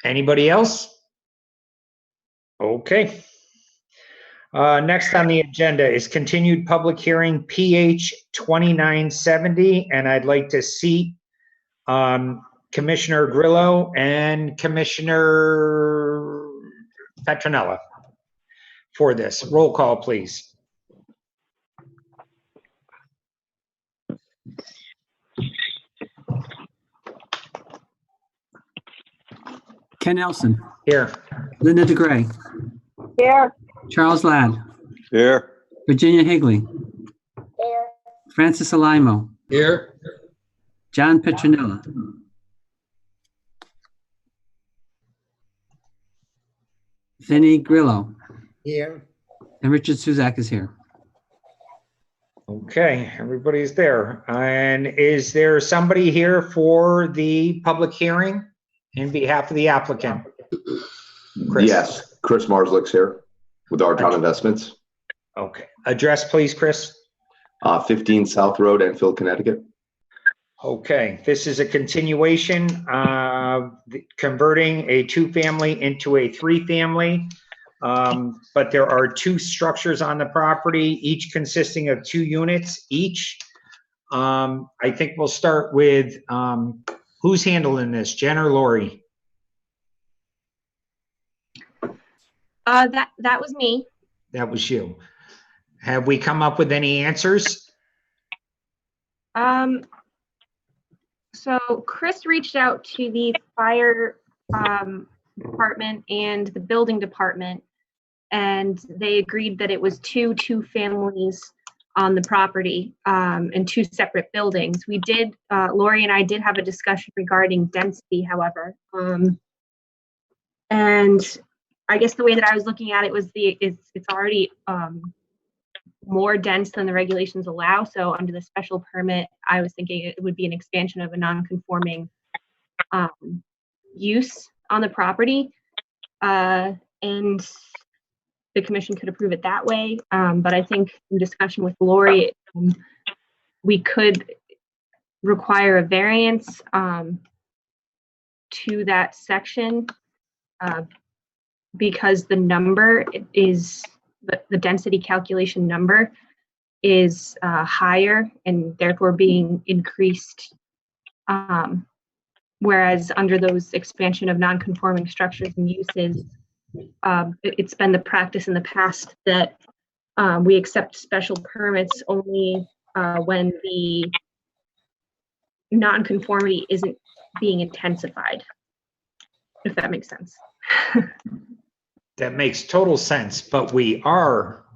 Anybody else? Okay. Next on the agenda is continued public hearing PH 2970, and I'd like to seat Commissioner Grillo and Commissioner Petronella for this. Roll call, please. Ken Nelson, Here. Linda DeGray, Here. Charles Ladd, Here. Virginia Higley, There. Francis Alimo, Here. John Petronella, Vinnie Grillo, Here. and Richard Suzak is here. Okay, everybody's there. And is there somebody here for the public hearing in behalf of the applicant? Chris. Yes, Chris Marslick's here with Our Town Investments, Okay. Address, please, Chris. 15 South Road, Enfield, Connecticut. Okay, this is a continuation of converting a two-family into a three-family. But there are two structures on the property, each consisting of 2 units each. I think we'll start with, who's handling this, Jen or Lori? That was me. That was you. Have we come up with any answers? So Chris reached out to the fire department and the building department, and they agreed that it was two families on the property and 2 separate buildings. We did, Lori and I did have a discussion regarding density, however. And I guess the way that I was looking at it was it's already more dense than the regulations allow. So under the special permit, I was thinking it would be an expansion of a non-conforming use on the property. And the commission could approve it that way. But I think in discussion with Lori, we could require a variance to that section because the number is, the density calculation number is higher and therefore being increased. Whereas under those expansion of non-conforming structures and uses, it's been the practice in the past that we accept special permits only when the non-conformity isn't being intensified, if that makes sense. That makes total sense, but we are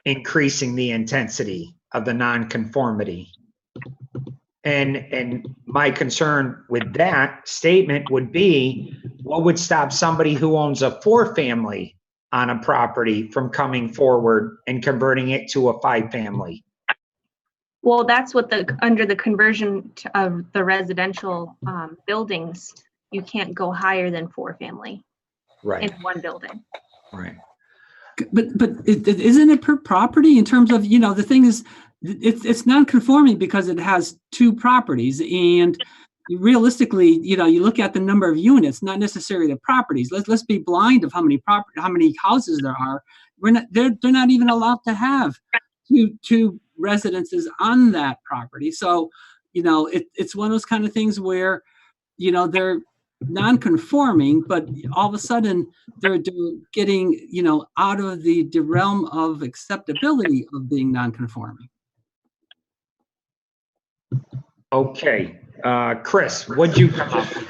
increasing the intensity of the nonconformity. And my concern with that statement would be, what would stop somebody who owns a 4-family on a property from coming forward and converting it to a 5-family? Well, that's what under the conversion of the residential buildings, you can't go higher than 4-family Right. in one building. Right. But isn't it per property in terms of, the thing is, it's non-conforming because it has 2 properties, and realistically, you look at the number of units, not necessarily the properties. Let's be blind of how many houses there are. They're not even allowed to have two residences on that property. So, it's one of those kind of things where, they're non-conforming, but all of a sudden they're getting, out of the realm of acceptability of being non-conforming. Okay, Chris, what'd you come up with?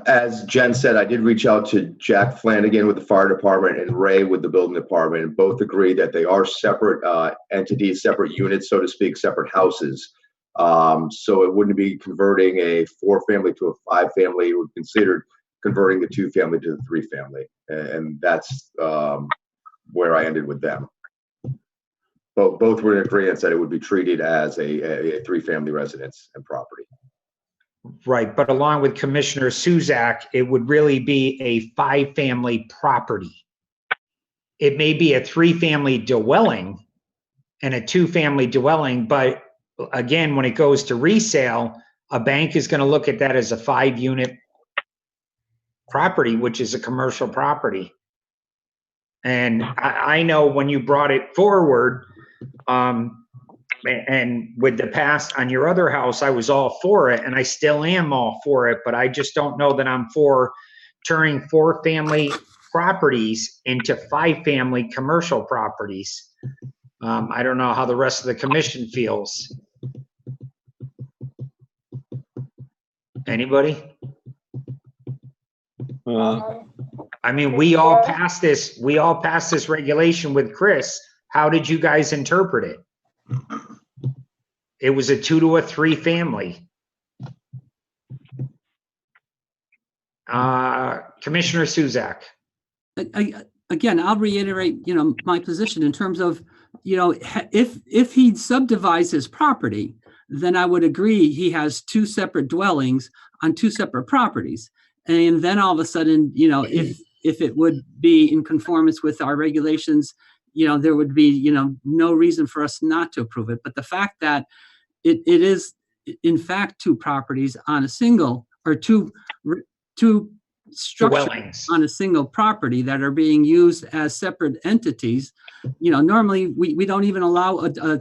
As Jen said, I did reach out to Jack Flanagan with the fire department and Ray with the building department, and both agree that they are separate entities, separate units, so to speak, separate houses. So it wouldn't be converting a 4-family to a 5-family. It would consider converting the 2-family to the 3-family, and that's where I ended with them. Both were in agreement that it would be treated as a 3-family residence and property. Right, but along with Commissioner Suzak, it would really be a 5-family property. It may be a 3-family dwelling and a 2-family dwelling, but again, when it goes to resale, a bank is going to look at that as a 5-unit property, which is a commercial property. And I know when you brought it forward, and with the past on your other house, I was all for it, and I still am all for it, but I just don't know that I'm for turning 4-family properties into 5-family commercial properties. I don't know how the rest of the commission feels. Anybody? I mean, we all passed this regulation with Chris. How did you guys interpret it? It was a 2 to a 3 family. Commissioner Suzak. Again, I'll reiterate, my position in terms of, if he subdivides his property, then I would agree he has 2 separate dwellings on 2 separate properties. And then all of a sudden, if it would be in conformance with our regulations, there would be, no reason for us not to approve it. But the fact that it is, in fact, 2 properties on a single, or two structures Dwellings on a single property that are being used as separate entities, normally we don't even allow an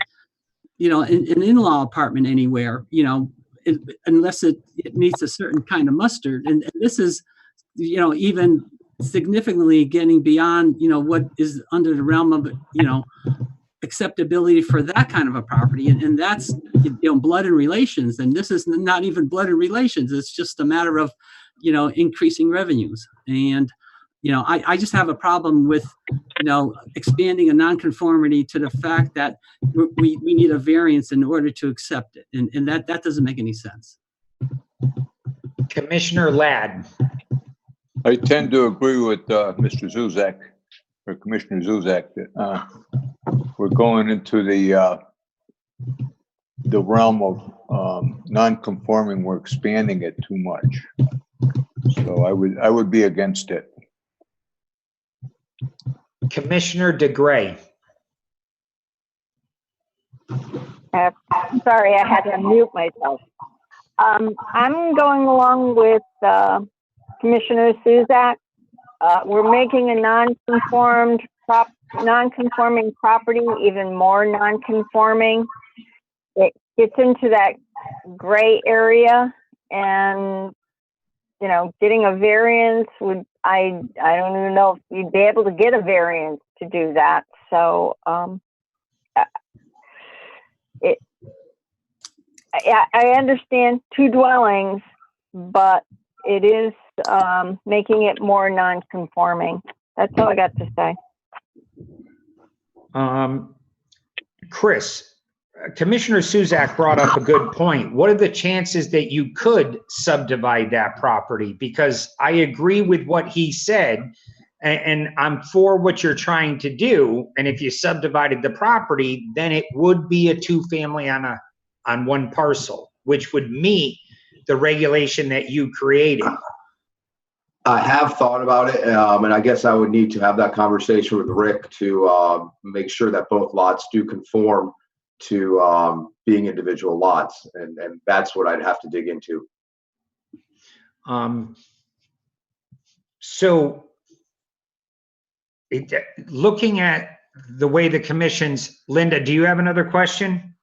in-law apartment anywhere, unless it meets a certain kind of muster. And this is, even significantly getting beyond, what is under the realm of, acceptability for that kind of a property. And that's, blood and relations. And this is not even blood and relations. It's just a matter of, increasing revenues. And, I just have a problem with, expanding a nonconformity to the fact that we need a variance in order to accept it. And that doesn't make any sense. Commissioner Ladd. I tend to agree with Mr. Zuzak, or Commissioner Zuzak, that we're going into the realm of non-conforming. We're expanding it too much. So I would be against it. Commissioner DeGray. Sorry, I had to unmute myself. I'm going along with Commissioner Suzak. We're making a non-conforming property even more non-conforming. It gets into that gray area, and getting a variance would, I don't even know if you'd be able to get a variance to do that. So I understand 2 dwellings, but it is making it more non-conforming. That's all I got to say. Chris, Commissioner Suzak brought up a good point. What are the chances that you could subdivide that property? Because I agree with what he said, and I'm for what you're trying to do. And if you subdivided the property, then it would be a two-family on one parcel, which would meet the regulation that you created. I have thought about it, and I guess I would need to have that conversation with Rick to make sure that both lots do conform to being individual lots, and that's what I'd have to dig into. So looking at the way the commission's, Linda, do you have another question?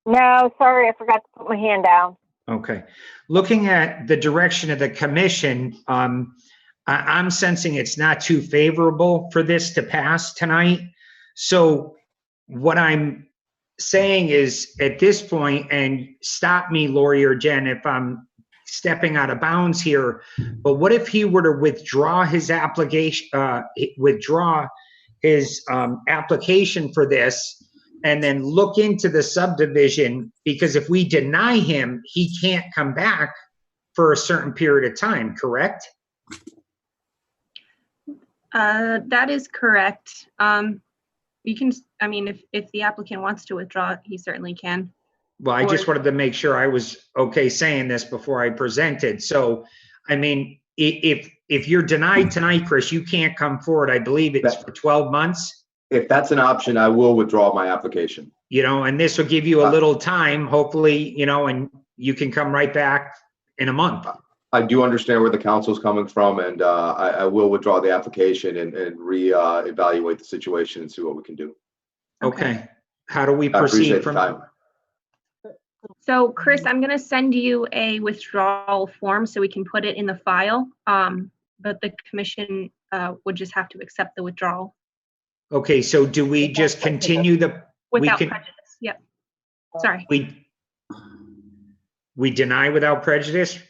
No, sorry, I forgot to put my hand down. Okay. Looking at the direction of the commission, I'm sensing it's not too favorable for this to pass tonight. So what I'm saying is, at this point, and stop me, Lori or Jen, if I'm stepping out of bounds here, but what if he were to withdraw his application, application for this, and then look into the subdivision? Because if we deny him, he can't come back for a certain period of time, correct? That is correct. You can, I mean, if the applicant wants to withdraw, he certainly can. Well, I just wanted to make sure I was okay saying this before I presented. So, I mean, if you're denied tonight, Chris, you can't come forward. I believe it's for 12 months. If that's an option, I will withdraw my application. You know, and this will give you a little time, hopefully, you know, and you can come right back in a month. I do understand where the council's coming from, and I will withdraw the application and evaluate the situation and see what we can do. Okay. How do we I proceed appreciate the from? time. So Chris, I'm going to send you a withdrawal form so we can put it in the file. But the commission would just have to accept the withdrawal. Okay, so do we just continue the? Without prejudice, yep. Sorry. We deny without prejudice?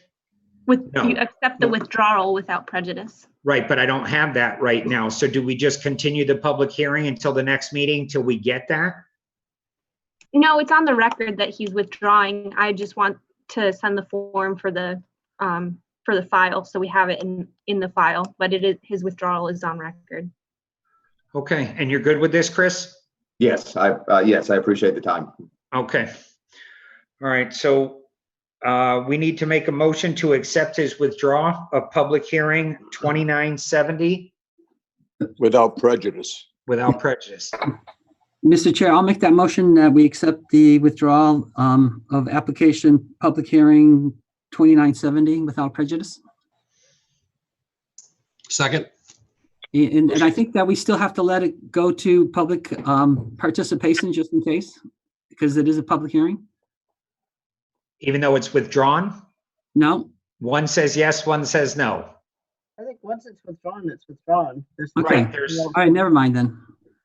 No. You accept the withdrawal without prejudice. Right, but I don't have that right now. So do we just continue the public hearing until the next meeting till we get that? No, it's on the record that he's withdrawing. I just want to send the form for the file, so we have it in the file, but his withdrawal is on record. Okay, and you're good with this, Chris? Yes, I appreciate the time. Okay. All right, so we need to make a motion to accept his withdrawal of public hearing 2970 Without prejudice. without prejudice. Mr. Chair, I'll make that motion that we accept the withdrawal of application public hearing 2970 without prejudice. Second. And I think that we still have to let it go to public participation just in case, because it is a public hearing. Even though it's withdrawn? No. One says yes, one says no. I think once it's withdrawn, it's withdrawn. Okay. All right, never mind then.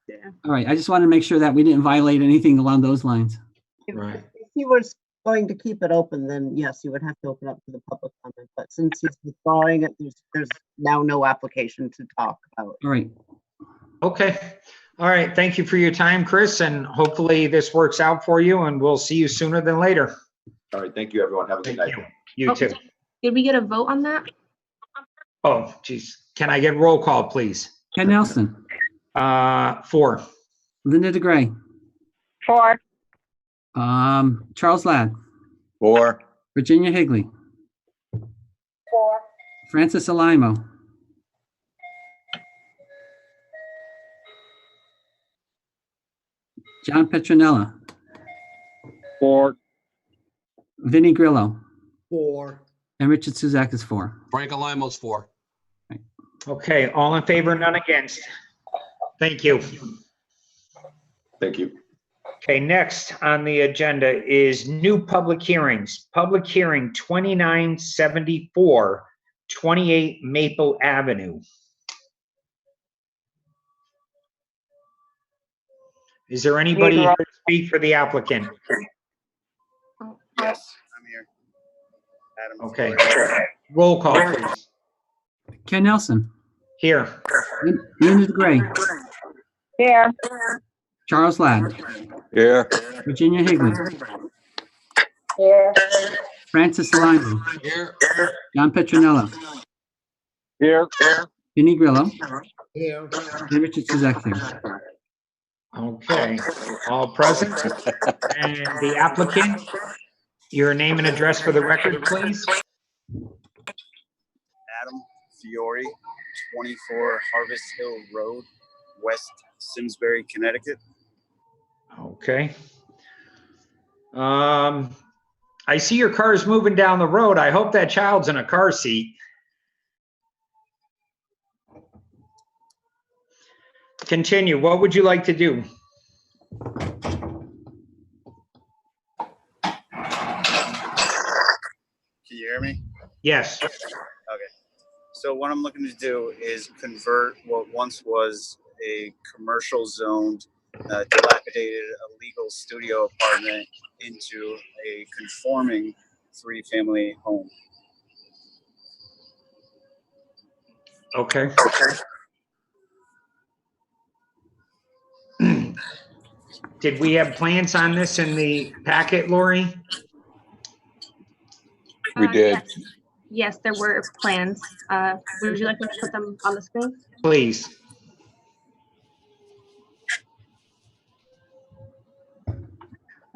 Yeah. All right, I just wanted to make sure that we didn't violate anything along those lines. Right. If he was going to keep it open, then yes, you would have to open up to the public comment. But since he's withdrawing it, there's now no application to talk about. All right. Okay. All right. Thank you for your time, Chris, and hopefully this works out for you, and we'll see you sooner than later. All right, thank you, everyone. Have a good night. You too. Did we get a vote on that? Oh, geez. Can I get roll call, please? Ken Nelson. 4. Linda DeGray. 4. Charles Ladd. 4. Virginia Higley. 4. Francis Alimo. John Petronella. 4. Vinnie Grillo. 4. And Richard Suzak is 4. Frank Alimo's 4. Okay. All in favor, none against. Thank you. Thank you. Okay, next on the agenda is new public hearings. Public hearing 2974, 28 Maple Avenue. Is there anybody here to speak for the applicant? Yes, I'm here. Adam. Okay, roll call, please. Ken Nelson. Here. Linda DeGray. Here. Charles Ladd, Here. Virginia Higley, Here. Francis Alamo, Here. John Petronella, Here. Vinnie Grillo, Here. and Richard Sezak. Okay, all present. And the applicant, your name and address for the record, please. Adam Fiore, 24 Harvest Hill Road, West Simsbury, Connecticut. Okay. I see your car's moving down the road. I hope that child's in a car seat. Continue. What would you like to do? Can you hear me? Yes. Okay. So what I'm looking to do is convert what once was a commercial zoned, dilapidated, illegal studio apartment into a conforming 3-family home. Okay. Did we have plans on this in the packet, Lori? We did. Yes, there were plans. Would you like me to put them on the screen? Please.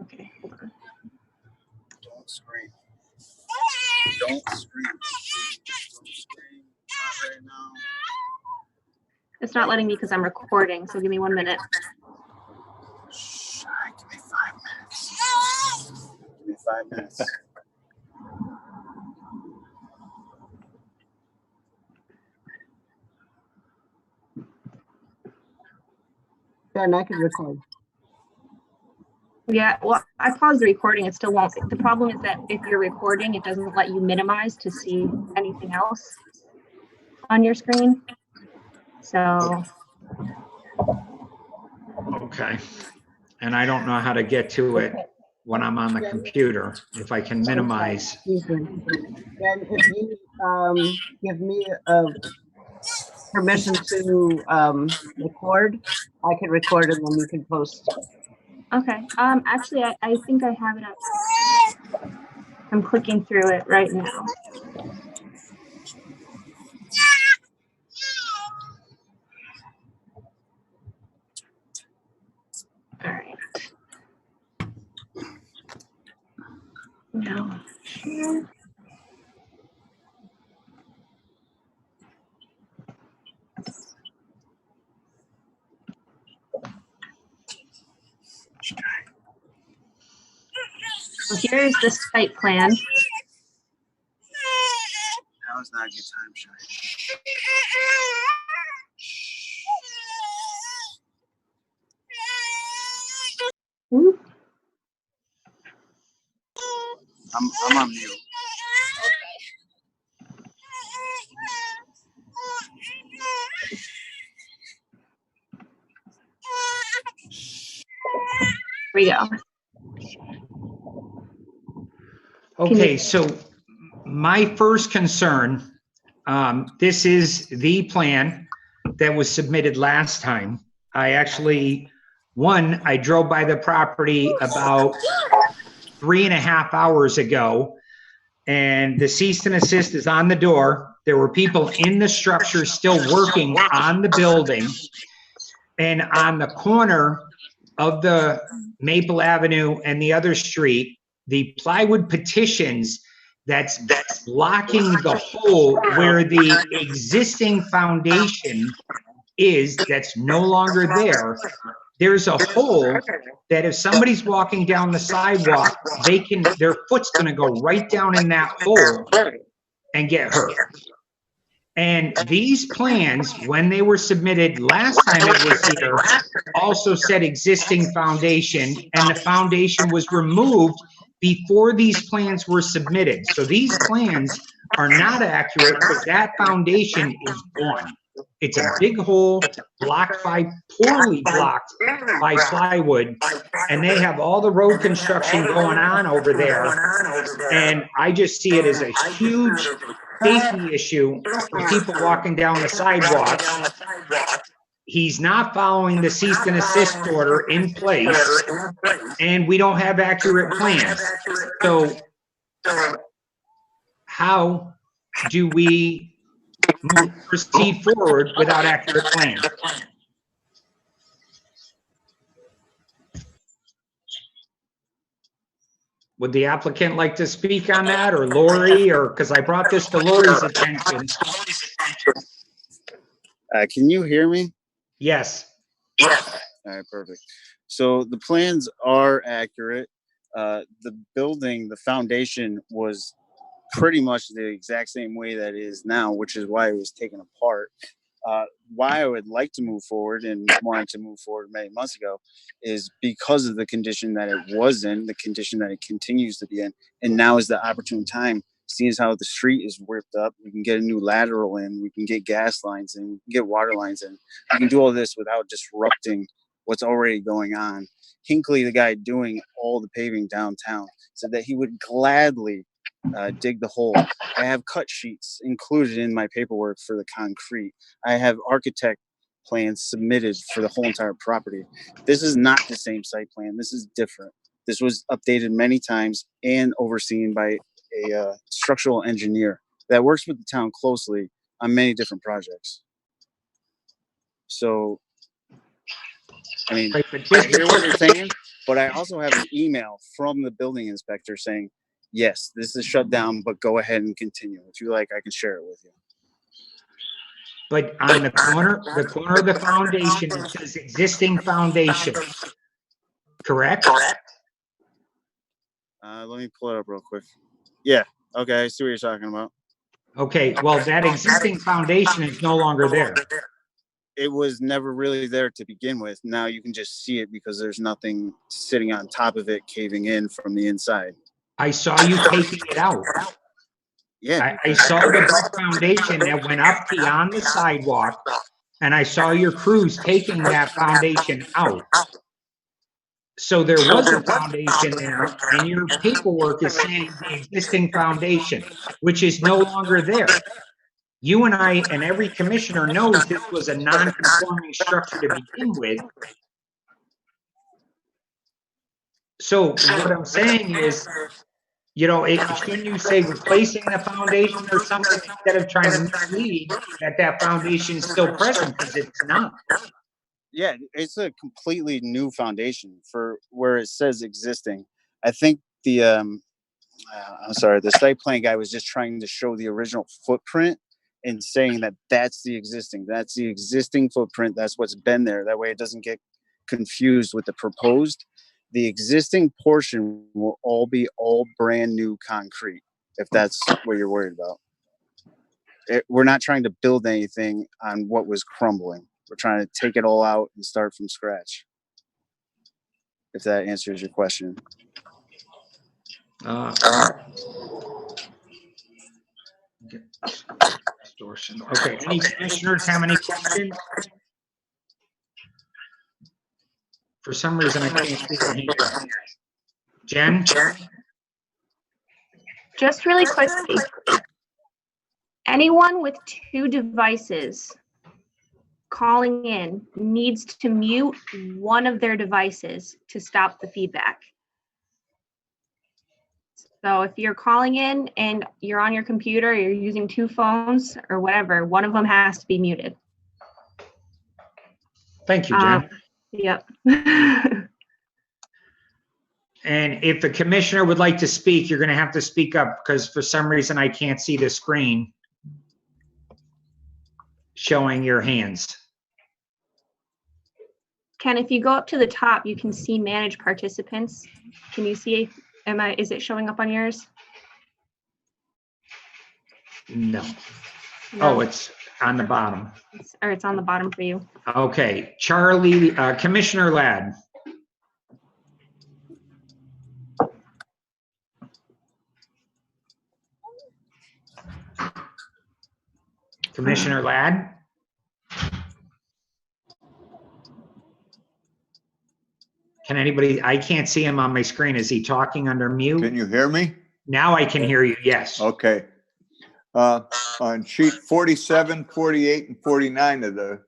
Okay, hold on. Don't scream. Don't scream. Don't scream. Not right now. It's not letting me because I'm recording, so give me 1 minute. Shh, give me 5 minutes. Give me 5 minutes. Ben, I can record. Yeah, well, I paused the recording. It still won't. The problem is that if you're recording, it doesn't let you minimize to see anything else on your screen. So. Okay. And I don't know how to get to it when I'm on the computer, if I can minimize. Excuse me. Ben, if you give me permission to record, I can record and then you can post. Okay. Actually, I think I have it up. I'm clicking through it right now. All right. No. Share. So here's the site plan. Now is not a good time, Shy. Ooh. I'm on mute. Here we go. Okay, so my first concern, this is the plan that was submitted last time. I actually, I drove by the property about 3.5 hours ago, and the cease and desist is on the door. There were people in the structure still working on the building. And on the corner of the Maple Avenue and the other street, the plywood partitions that's blocking the hole where the existing foundation is, that's no longer there. There's a hole that if somebody's walking down the sidewalk, their foot's gonna go right down in that hole and get hurt. And these plans, when they were submitted last time it was here, also said existing foundation, and the foundation was removed before these plans were submitted. So these plans are not accurate because that foundation is gone. It's a big hole poorly blocked by plywood, and they have all the road construction going on over there. And I just see it as a huge safety issue for people walking down the sidewalk. he's not following the cease and desist order in place, and we don't have accurate plans. So how do we proceed forward without accurate plans? Would the applicant like to speak on that, or Lori, or, because I brought this to Lori's attention? Can you hear me? Yes. All right, perfect. So the plans are accurate. The building, the foundation was pretty much the exact same way that it is now, which is why it was taken apart. Why I would like to move forward and wanted to move forward many months ago is because of the condition that it was in, the condition that it continues to be in. And now is the opportune time, seeing as how the street is ripped up. We can get a new lateral in, we can get gas lines in, we can get water lines in. We can do all this without disrupting what's already going on. Hinckley, the guy doing all the paving downtown, said that he would gladly dig the hole. I have cut sheets included in my paperwork for the concrete. I have architect plans submitted for the whole entire property. This is not the same site plan. This is different. This was updated many times and overseen by a structural engineer that works with the town closely on many different projects. So, I mean, I hear what you're saying, but I also have an email from the building inspector saying, yes, this is shut down, but go ahead and continue. If you like, I can share it with you. But on the corner of the foundation, it says existing foundation. Correct? Let me pull it up real quick. Yeah. Okay. I see what you're talking about. Okay. Well, that existing foundation is no longer there. It was never really there to begin with. Now you can just see it because there's nothing sitting on top of it caving in from the inside. I saw you taking it out. Yeah. I saw the brick foundation that went up beyond the sidewalk, and I saw your crews taking that foundation out. So there was a foundation there, and your paperwork is saying the existing foundation, which is no longer there. You and I and every commissioner knows this was a non-conforming structure to begin with. So what I'm saying is, you know, shouldn't you say replacing the foundation or something instead of trying to mislead that foundation is still present, because it's not. Yeah, it's a completely new foundation for where it says existing. I think the I'm sorry, the site plan guy was just trying to show the original footprint and saying that that's the existing footprint. That's what's been there. That way it doesn't get confused with the proposed. The existing portion will all be brand new concrete, if that's what you're worried about. We're not trying to build anything on what was crumbling. We're trying to take it all out and start from scratch. If that answers your question. Okay, any commissioners have any questions? For some reason, I can't see the hand. Jen? Just really quickly, anyone with 2 devices calling in needs to mute one of their devices to stop the feedback. So if you're calling in and you're on your computer, you're using 2 phones or whatever, one of them has to be muted. Thank you, Jen. Yep. And if a commissioner would like to speak, you're going to have to speak up, because for some reason I can't see the screen showing your hands. Ken, if you go up to the top, you can see manage participants. Can you see, is it showing up on yours? No. No. Oh, it's on the bottom. It's on the bottom for you. Okay, Charlie, Commissioner Ladd. Commissioner Ladd? Can anybody, I can't see him on my screen. Is he talking under mute? Can you hear me? Now I can hear you, yes. Okay. On sheet 47, 48, and 49 of the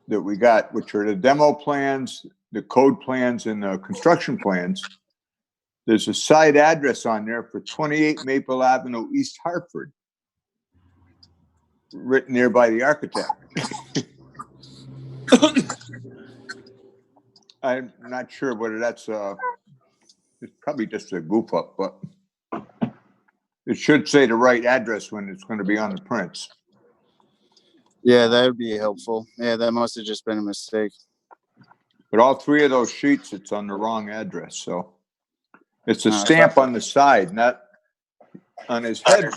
that we got, which are the demo plans, the code plans, and the construction plans, there's a side address on there for 28 Maple Avenue, East Hartford, written there by the architect. I'm not sure whether that's it's probably just a goof up, but it should say the right address when it's going to be on the prints. Yeah, that would be helpful. Yeah, that must have just been a mistake. But all three of those sheets, it's on the wrong address. So it's a stamp on the side, not on his head.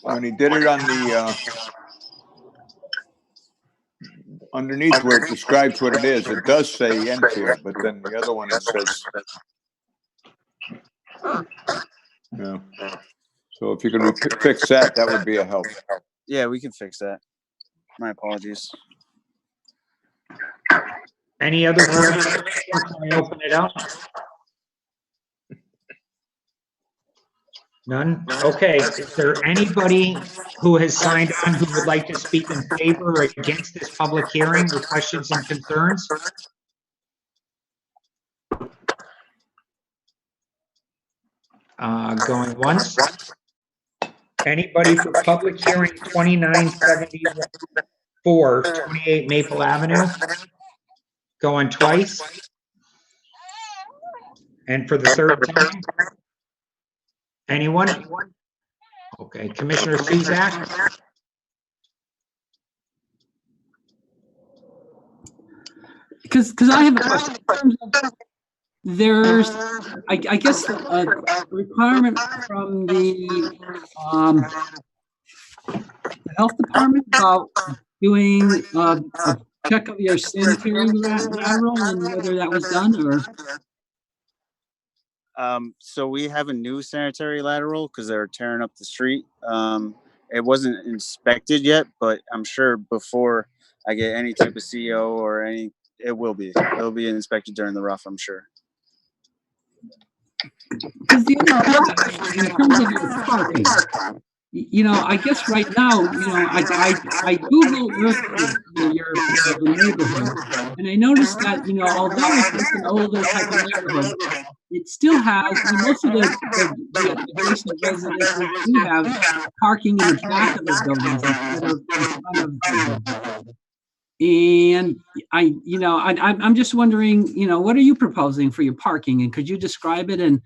When he did it on the underneath where it describes what it is, it does say Enfield, but then the other one it says. Yeah. So if you can fix that, that would be a help. Yeah, we can fix that. My apologies. Any other questions before I open it up? None? Okay. Is there anybody who has signed on who would like to speak in favor or against this public hearing with questions and concerns? Going once. Anybody for public hearing 2974, 28 Maple Avenue? Going twice? And for the third time? Anyone? Okay, Commissioner Suzak? Because I have a question. There's, I guess, a requirement from the health department about doing a check of your sanitary lateral and whether that was done or. So we have a new sanitary lateral because they're tearing up the street. It wasn't inspected yet, but I'm sure before I get any type of CO or any, it'll be inspected during the rough, I'm sure. Because in terms of your parking, I guess right now, I Google Earth your neighborhood, and I noticed that, although it's an older type of neighborhood, it still has, most of the adjacent residences do have parking in the back of the buildings instead of in front of them. And I'm just wondering, what are you proposing for your parking, and could you describe it and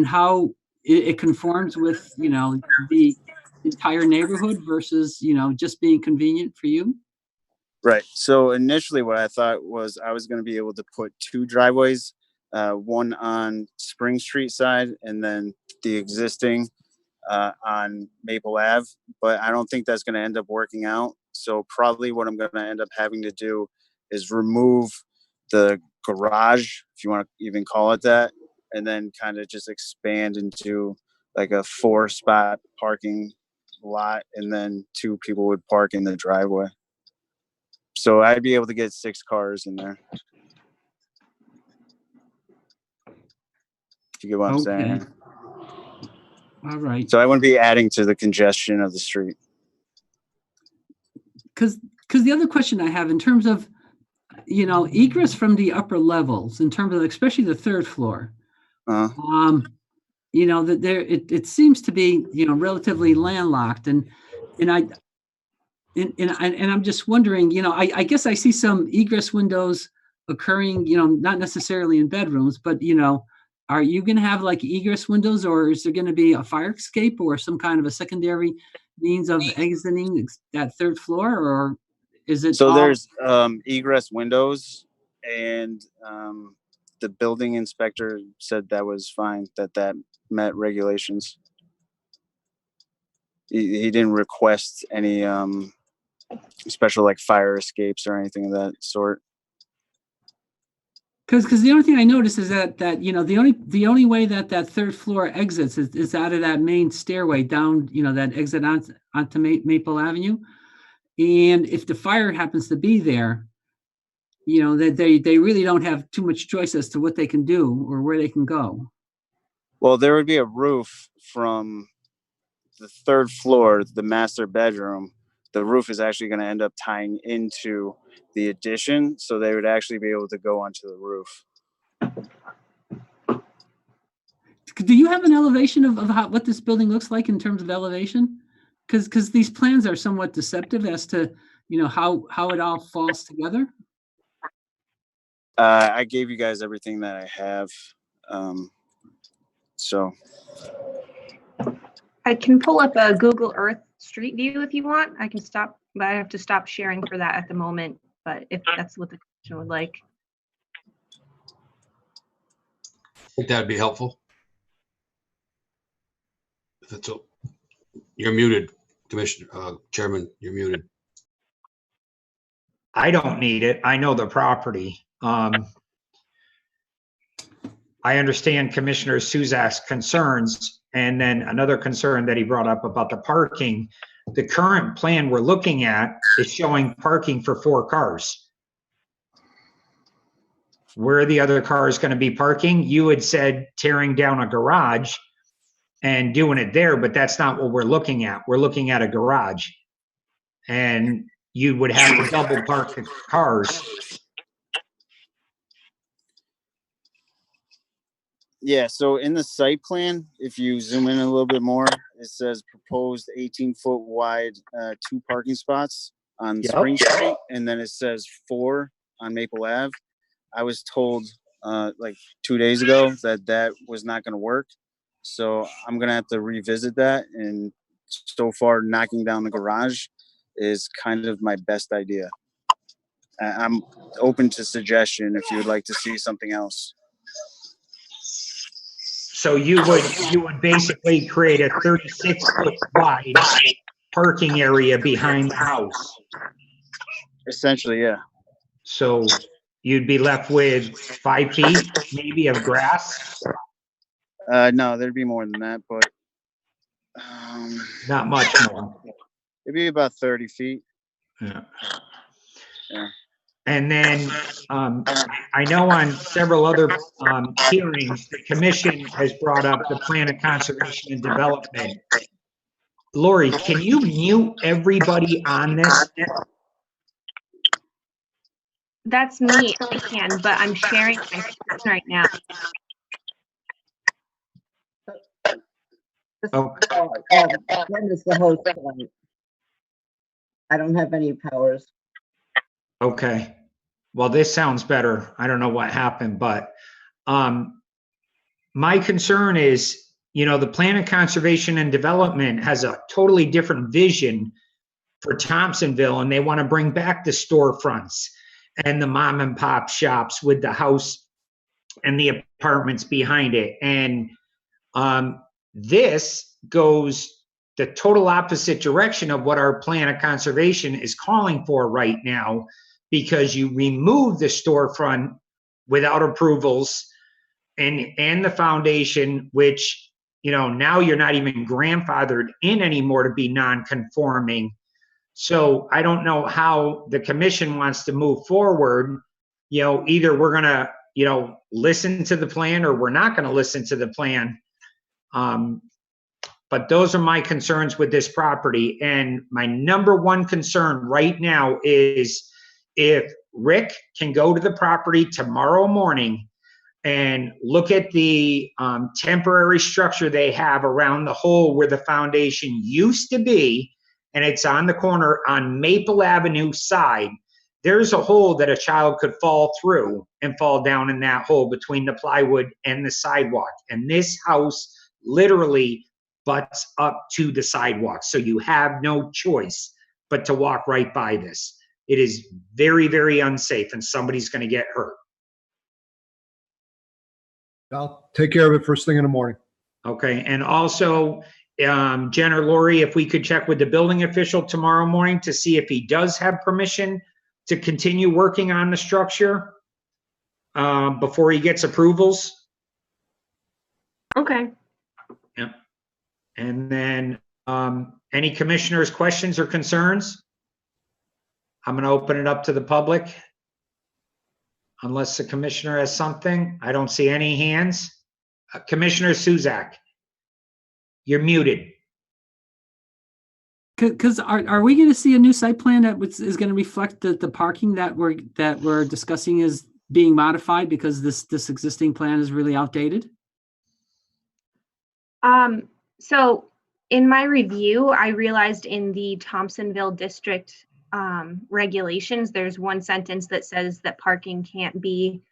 how it conforms with, the entire neighborhood versus, just being convenient for you? Right. So initially what I thought was I was going to be able to put two driveways, one on Spring Street side and then the existing on Maple Ave, but I don't think that's going to end up working out. So probably what I'm going to end up having to do is remove the garage, if you want to even call it that, and then kind of just expand into like a 4-spot parking lot, and then 2 people would park in the driveway. So I'd be able to get 6 cars in there. If you get what I'm saying. All right. So I wouldn't be adding to the congestion of the street. Because the other question I have in terms of, egress from the upper levels, in terms of especially the 3rd floor, that there it seems to be relatively landlocked, and I'm just wondering, I guess I see some egress windows occurring, not necessarily in bedrooms, but are you going to have like egress windows, or is there going to be a fire escape or some kind of a secondary means of exiting that 3rd floor, or is it? So there's egress windows, and the building inspector said that was fine, that met regulations. He didn't request any special like fire escapes or anything of that sort. Because the only thing I noticed is that the only way that 3rd floor exits is out of that main stairway down, that exit onto Maple Avenue. And if the fire happens to be there, that they really don't have too much choice as to what they can do or where they can go. Well, there would be a roof from the 3rd floor, the master bedroom, the roof is actually going to end up tying into the addition, so they would actually be able to go onto the roof. Do you have an elevation of what this building looks like in terms of elevation? Because these plans are somewhat deceptive as to, how it all falls together. I gave you guys everything that I have. So I can pull up a Google Earth Street View if you want. I can stop, but I have to stop sharing for that at the moment. But if that's what the commission would like. I think that'd be helpful. If it's you're muted, Commissioner, Chairman, you're muted. I don't need it. I know the property. I understand Commissioner Suzak's concerns, and then another concern that he brought up about the parking. The current plan we're looking at is showing parking for 4 cars. Where are the other cars going to be parking? You had said tearing down a garage and doing it there, but that's not what we're looking at. We're looking at a garage, and you would have to double park the cars. yeah, so in the site plan, if you zoom in a little bit more, it says proposed 18-foot wide 2 parking spots on Spring Street, and then it says 4 on Maple Ave. I was told like 2 days ago that was not going to work. So I'm going to have to revisit that. And so far, knocking down the garage is kind of my best idea. I'm open to suggestion if you would like to see something else. So you would basically create a 36-foot wide parking area behind the house. Essentially, yeah. So you'd be left with 5 feet maybe of grass? No, there'd be more than that, but not much more. It'd be about 30 feet. Yeah. Yeah. And then I know on several other hearings, the commission has brought up the plan of conservation and development. Lori, can you mute everybody on this? That's me. I can, but I'm sharing my screen right now. When is the host on? I don't have any powers. Okay. Well, this sounds better. I don't know what happened, but my concern is, the plan of conservation and development has a totally different vision for Thompsonville, and they want to bring back the storefronts and the mom and pop shops with the house and the apartments behind it. And this goes the total opposite direction of what our plan of conservation is calling for right now, because you remove the storefront without approvals and the foundation, which, now you're not even grandfathered in anymore to be non-conforming. So I don't know how the commission wants to move forward. Either we're going to, listen to the plan, or we're not going to listen to the plan. But those are my concerns with this property. And my number one concern right now is if Rick can go to the property tomorrow morning and look at the temporary structure they have around the hole where the foundation used to be, and it's on the corner on Maple Avenue side, there's a hole that a child could fall through and fall down in that hole between the plywood and the sidewalk. And this house literally butts up to the sidewalk. So you have no choice but to walk right by this. It is very, very unsafe, and somebody's going to get hurt. I'll take care of it first thing in the morning. Okay. And also, Jen or Lori, if we could check with the building official tomorrow morning to see if he does have permission to continue working on the structure before he gets approvals. Okay. Yep. And then any commissioners' questions or concerns? I'm going to open it up to the public. Unless the commissioner has something. I don't see any hands. Commissioner Suzak, you're muted. Because are we going to see a new site plan is going to reflect the parking that we're discussing is being modified because this existing plan is really outdated? So in my review, I realized in the Thompsonville district regulations, there's one sentence that says that parking can't be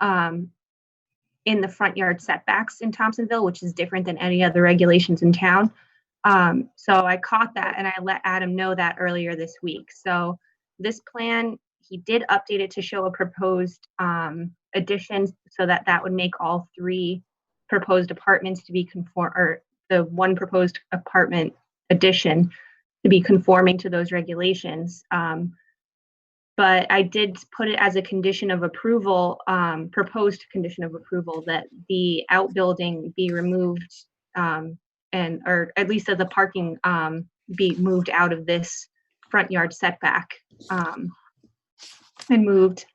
in the front yard setbacks in Thompsonville, which is different than any other regulations in town. So I caught that and I let Adam know that earlier this week. So this plan, he did update it to show a proposed addition so that would make all 3 proposed apartments to be or the 1 proposed apartment addition to be conforming to those regulations. But I did put it as a condition of approval, proposed condition of approval, that the outbuilding be removed or at least that the parking be moved out of this front yard setback and moved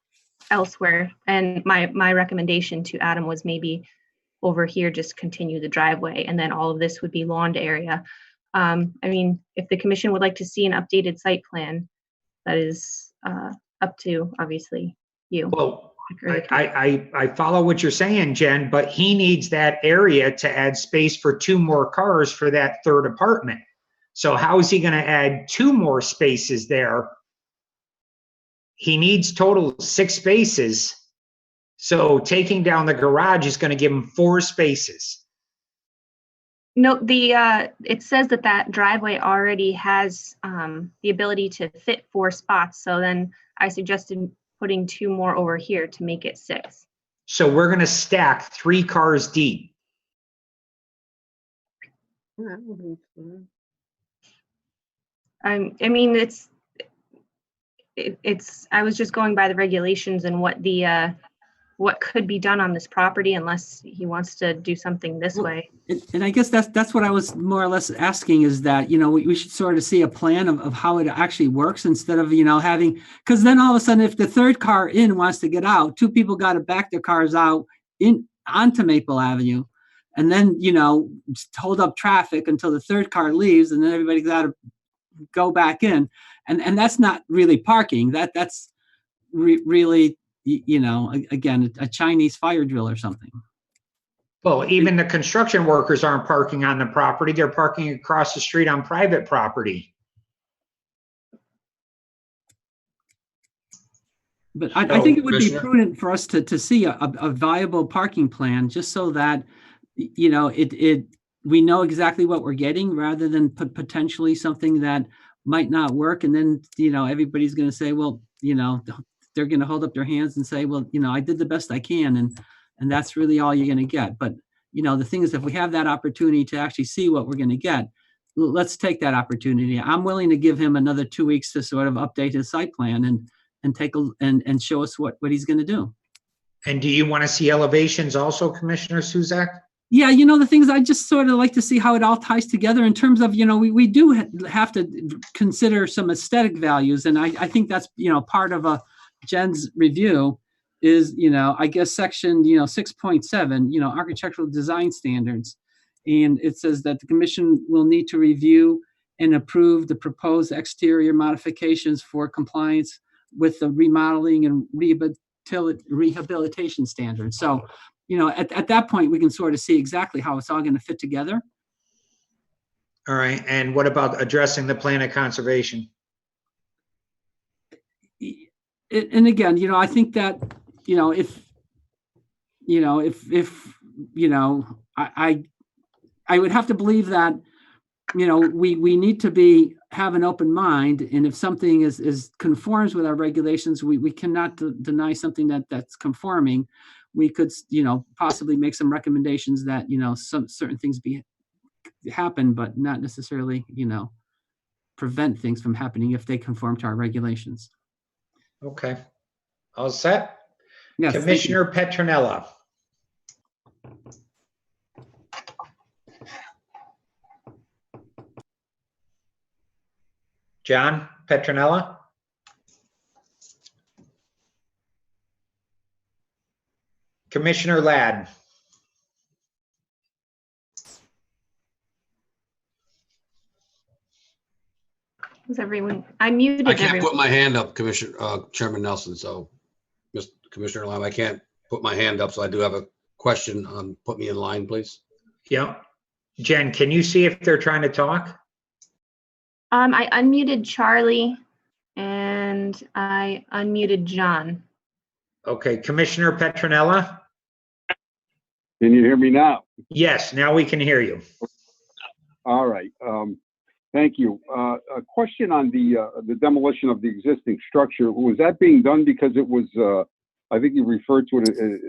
elsewhere. And my recommendation to Adam was maybe over here, just continue the driveway, and then all of this would be lawned area. I mean, if the commission would like to see an updated site plan, that is up to obviously you. Well, I follow what you're saying, Jen, but he needs that area to add space for 2 more cars for that 3rd apartment. So how is he going to add 2 more spaces there? He needs total 6 spaces. So taking down the garage is going to give him 4 spaces. No, it says that driveway already has the ability to fit 4 spots. So then I suggested putting 2 more over here to make it 6. So we're going to stack 3 cars deep. I mean, it's I was just going by the regulations and what could be done on this property unless he wants to do something this way. And I guess that's what I was more or less asking, is that, we should sort of see a plan of how it actually works instead of, having, because then all of a sudden, if the 3rd car in wants to get out, 2 people got to back their cars out onto Maple Avenue, and then, hold up traffic until the 3rd car leaves, and then everybody got to go back in. And that's not really parking. That's really, again, a Chinese fire drill or something. Well, even the construction workers aren't parking on the property. They're parking across the street on private property. But I think it would be prudent for us to see a viable parking plan, just so that, we know exactly what we're getting, rather than potentially something that might not work. And then, everybody's going to say, well, they're going to hold up their hands and say, well, I did the best I can. And that's really all you're going to get. But, the thing is, if we have that opportunity to actually see what we're going to get, let's take that opportunity. I'm willing to give him another 2 weeks to sort of update his site plan and take and show us what he's going to do. And do you want to see elevations also, Commissioner Suzak? Yeah, the things I just sort of like to see how it all ties together in terms of, we do have to consider some aesthetic values. And I think that's, part of Jen's review is, I guess section, 6.7, architectural design standards. And it says that the commission will need to review and approve the proposed exterior modifications for compliance with the remodeling and rehabilitation standards. So, at that point, we can sort of see exactly how it's all going to fit together. All right. And what about addressing the plan of conservation? And again, I think that, I would have to believe that, we need to have an open mind. And if something is conforms with our regulations, we cannot deny something that's conforming. We could, possibly make some recommendations that, some certain things happen, but not necessarily, prevent things from happening if they conform to our regulations. Okay. All set? Yes, Commissioner Petronella. John Petronella? Commissioner Ladd? Was everyone, I muted I can't everyone. put my hand up, Chairman Nelson, so, Mr. Commissioner Lime, I can't put my hand up, so I do have a question. Put me in line, please. Yeah. Jen, can you see if they're trying to talk? I unmuted Charlie and I unmuted John. Okay, Commissioner Petronella? Can you hear me now? Yes, now we can hear you. All right. Thank you. A question on the demolition of the existing structure. Was that being done because it was, I think you referred to it,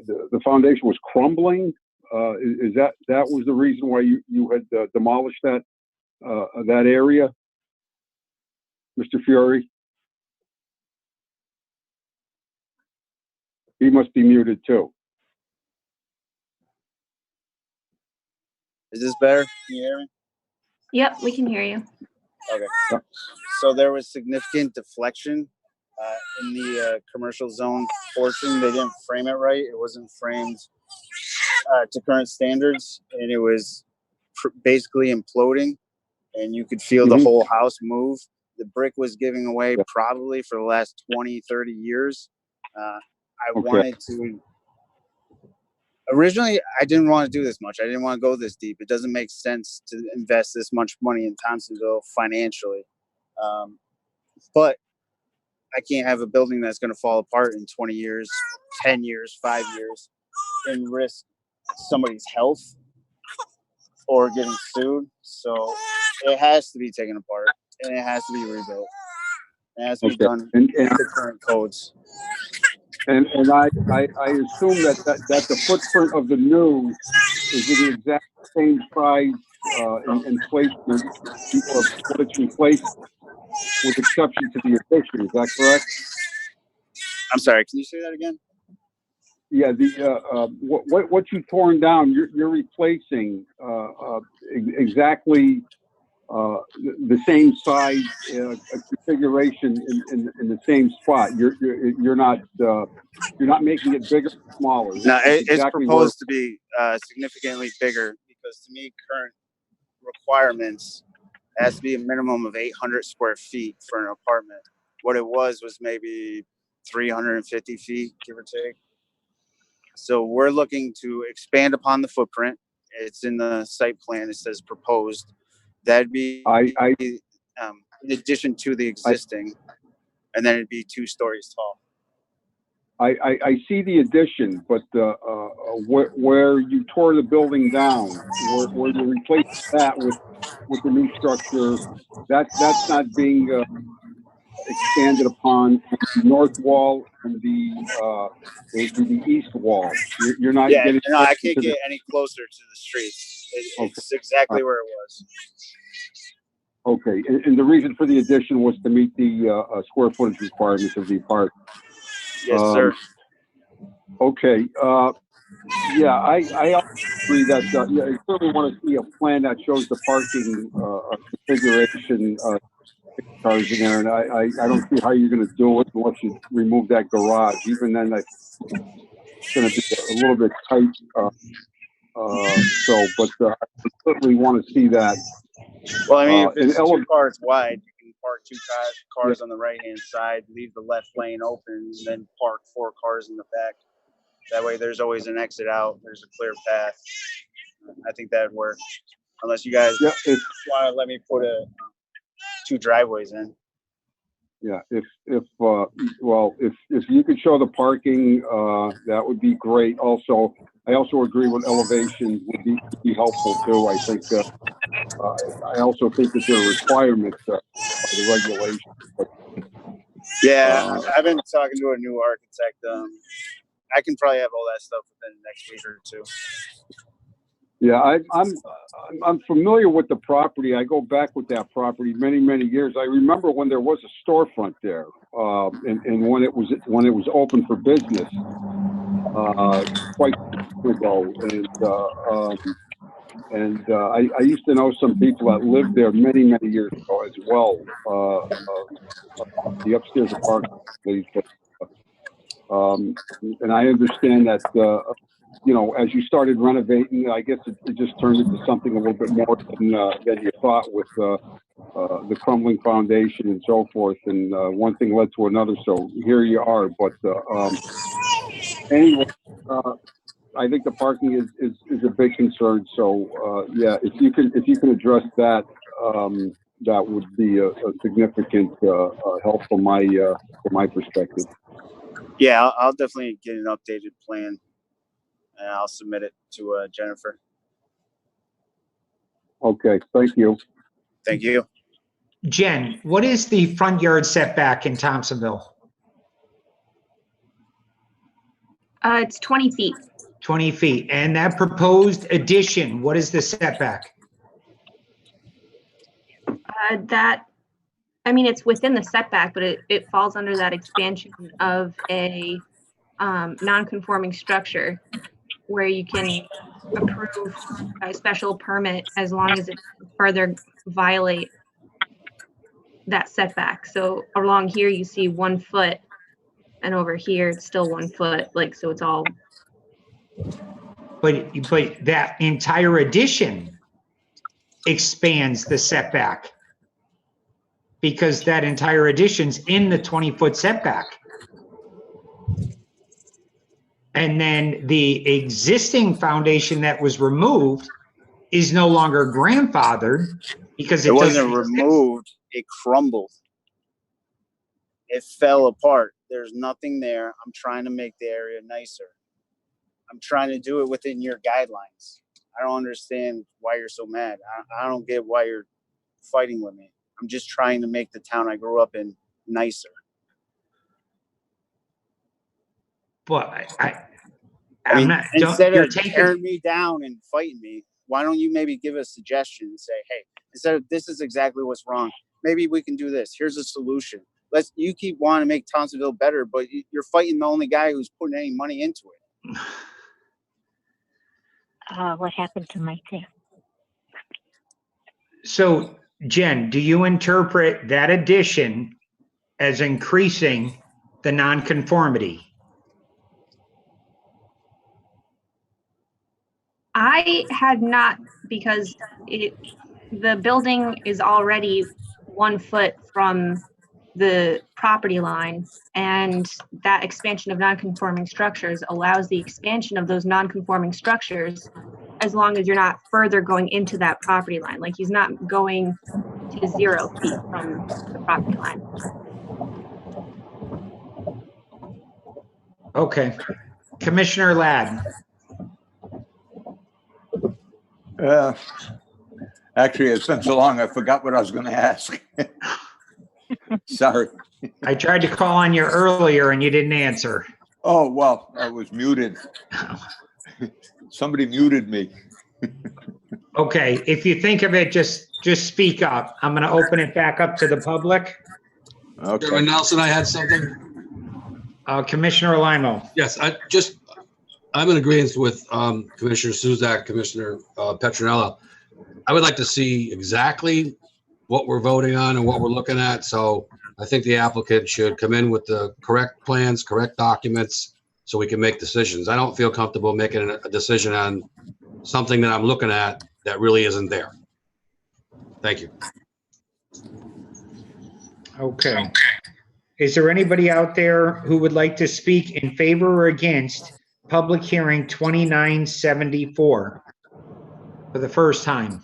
the foundation was crumbling? Is that was the reason why you had demolished that area? Mr. Fiore? He must be muted too. Is this better? Can you hear me? Yep, we can hear you. Okay. So there was significant deflection in the commercial zone portion. They didn't frame it right. It wasn't framed to current standards, and it was basically imploding, and you could feel the whole house move. The brick was giving away probably for the last 20, 30 years. I wanted to... Originally, I didn't want to do this much. I didn't want to go this deep. It doesn't make sense to invest this much money in Thompsonville financially. But I can't have a building that's going to fall apart in 20 years, 10 years, 5 years, and risk somebody's health or getting sued. So it has to be taken apart, and it has to be rebuilt. It has to be done in the current codes. And I assume that the footprint of the new is the exact same size and placement of what it's replaced, with exception to the addition. Is that correct? I'm sorry. Can you say that again? Yeah. What you torn down, you're replacing exactly the same size configuration in the same spot. You're not making it bigger or smaller. No, it's proposed to be significantly bigger, because to me, current requirements has to be a minimum of 800 square feet for an apartment. What it was maybe 350 feet, give or take. So we're looking to expand upon the footprint. It's in the site plan. It says proposed. That'd be in addition to the existing, and then it'd be 2 stories tall. I see the addition, but where you tore the building down, where you replaced that with the new structure, that's not being expanded upon. The north wall and the east wall. You're not getting. No, I can't get any closer to the street. It's exactly where it was. Okay, and the reason for the addition was to meet the square footage requirements of the apartment. Yes, sir. Okay. Yeah, I also agree that I certainly want to see a plan that shows the parking configuration cars in there, and I don't see how you're going to do it unless you remove that garage. Even then, it's going to be a little bit tight. But I certainly want to see that. Well, I mean, if it's 2 cars wide, you can park 2 cars on the right-hand side, leave the left lane open, and then park 4 cars in the back. That way, there's always an exit out. There's a clear path. I think that would work, unless you guys want to let me put 2 driveways in. Yeah, if you could show the parking, that would be great. Also, I also agree with elevation would be helpful too. I think I also think that there are requirements by the regulations. Yeah, I've been talking to a new architect. I can probably have all that stuff within the next week or 2. Yeah, I'm familiar with the property. I go back with that property many years. I remember when there was a storefront there, and when it was open for business quite ago. And I used to know some people that lived there many years ago as well. The upstairs apartment, please. And I understand that as you started renovating, I guess it just turned into something a little bit more than you thought with the crumbling foundation and so forth. And one thing led to another. So here you are. But anyway, I think the parking is a big concern. So yeah, if you can address that, that would be a significant help from my perspective. Yeah, I'll definitely get an updated plan and I'll submit it to Jennifer. Okay, thank you. Thank you. Jen, what is the front yard setback in Thompsonville? It's 20 feet. 20 feet. And that proposed addition, what is the setback? It's within the setback, but it falls under that expansion of a non-conforming structure where you can approve a special permit as long as it further violate that setback. So along here, you see 1 foot, and over here, it's still 1 foot, so it's all. But that entire addition expands the setback because that entire addition's in the 20-foot setback. And then the existing foundation that was removed is no longer grandfathered because it wasn't removed, it crumbled. It fell apart. There's nothing there. I'm trying to make the area nicer. I'm trying to do it within your guidelines. I don't understand why you're so mad. I don't get why you're fighting with me. I'm just trying to make the town I grew up in nicer. But instead of tearing me down and fighting me, why don't you maybe give a suggestion and say, hey, instead of this is exactly what's wrong, maybe we can do this. Here's a solution. You keep wanting to make Thompsonville better, but you're fighting the only guy who's putting any money into it. What happened to my thing? So, Jen, do you interpret that addition as increasing the nonconformity? I had not, because the building is already 1 foot from the property line, and that expansion of non-conforming structures allows the expansion of those non-conforming structures as long as you're not further going into that property line. Like he's not going to 0 feet from the property line. Okay. Commissioner Ladd. Actually, it's been so long, I forgot what I was going to ask. Sorry. I tried to call on you earlier and you didn't answer. Oh, well, I was muted. Somebody muted me. Okay, if you think of it, just speak up. I'm going to open it back up to the public. Okay. Chairman Nelson, I had something. Commissioner Limo. Yes, I'm in agreement with Commissioner Suzak, Commissioner Petronella. I would like to see exactly what we're voting on and what we're looking at. So I think the applicant should come in with the correct plans, correct documents, so we can make decisions. I don't feel comfortable making a decision on something that I'm looking at that really isn't there. Thank you. Okay. Is there anybody out there who would like to speak in favor or against public hearing 2974 for the first time?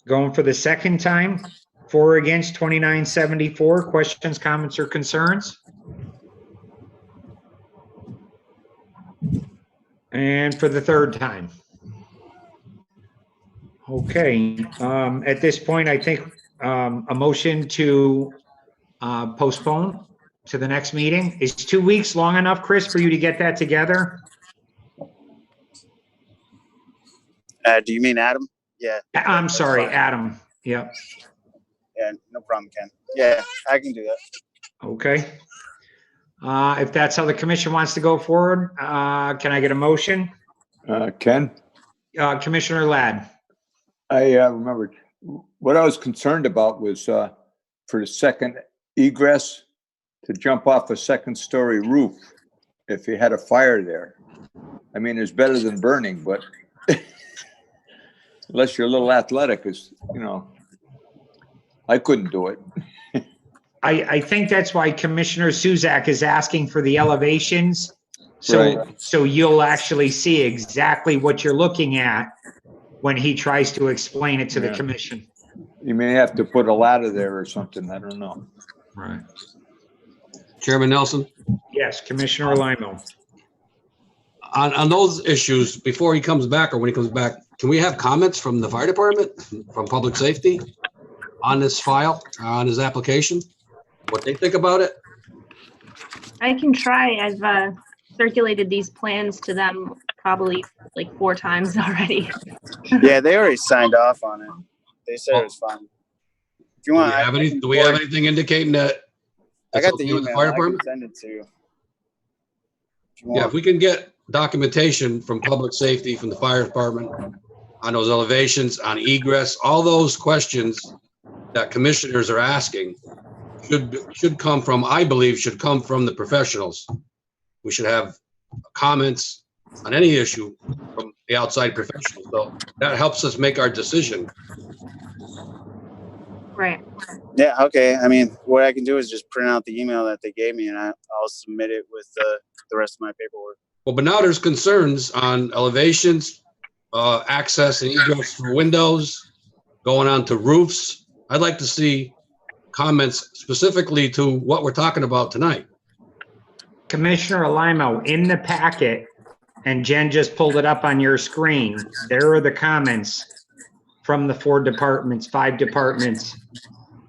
Going for the second time, for or against 2974, questions, comments, or concerns? And for the third time. Okay, at this point, I think a motion to postpone to the next meeting. Is 2 weeks long enough, Chris, for you to get that together? Do you mean Adam? Yeah. I'm sorry, Adam. Yep. Yeah, no problem, Ken. Yeah, I can do that. Okay. If that's how the commission wants to go forward, can I get a motion? Ken? Commissioner Ladd. I remembered what I was concerned about was for the second egress, to jump off a second-story roof if you had a fire there. I mean, it's better than burning, but unless you're a little athletic, it's, you know, I couldn't do it. I think that's why Commissioner Suzak is asking for the elevations. So you'll actually see exactly what you're looking at when he tries to explain it to the commission. You may have to put a ladder there or something. I don't know. Right. Chairman Nelson, Yes, Commissioner Limo. on those issues, before he comes back or when he comes back, can we have comments from the fire department, from public safety on this file, on his application? What they think about it? I can try. I've circulated these plans to them probably like 4 times already. Yeah, they already signed off on it. They said it was fine. If you Do we want, have do we have anything indicating that? I it's got the okay with email. fire I can department? send it to you. If you Yeah, want. if we can get documentation from public safety, from the fire department on those elevations, on egress, all those questions that commissioners are asking should come from, I believe, should come from the professionals. We should have comments on any issue from the outside professionals. So that helps us make our decision. Right. Yeah, okay. I mean, what I can do is just print out the email that they gave me and I'll submit it with the rest of my paperwork. Well, but now there's concerns on elevations, access and egress for windows, going on to roofs. I'd like to see comments specifically to what we're talking about tonight. Commissioner Limo, in the packet, and Jen just pulled it up on your screen, there are the comments from the 4 departments, 5 departments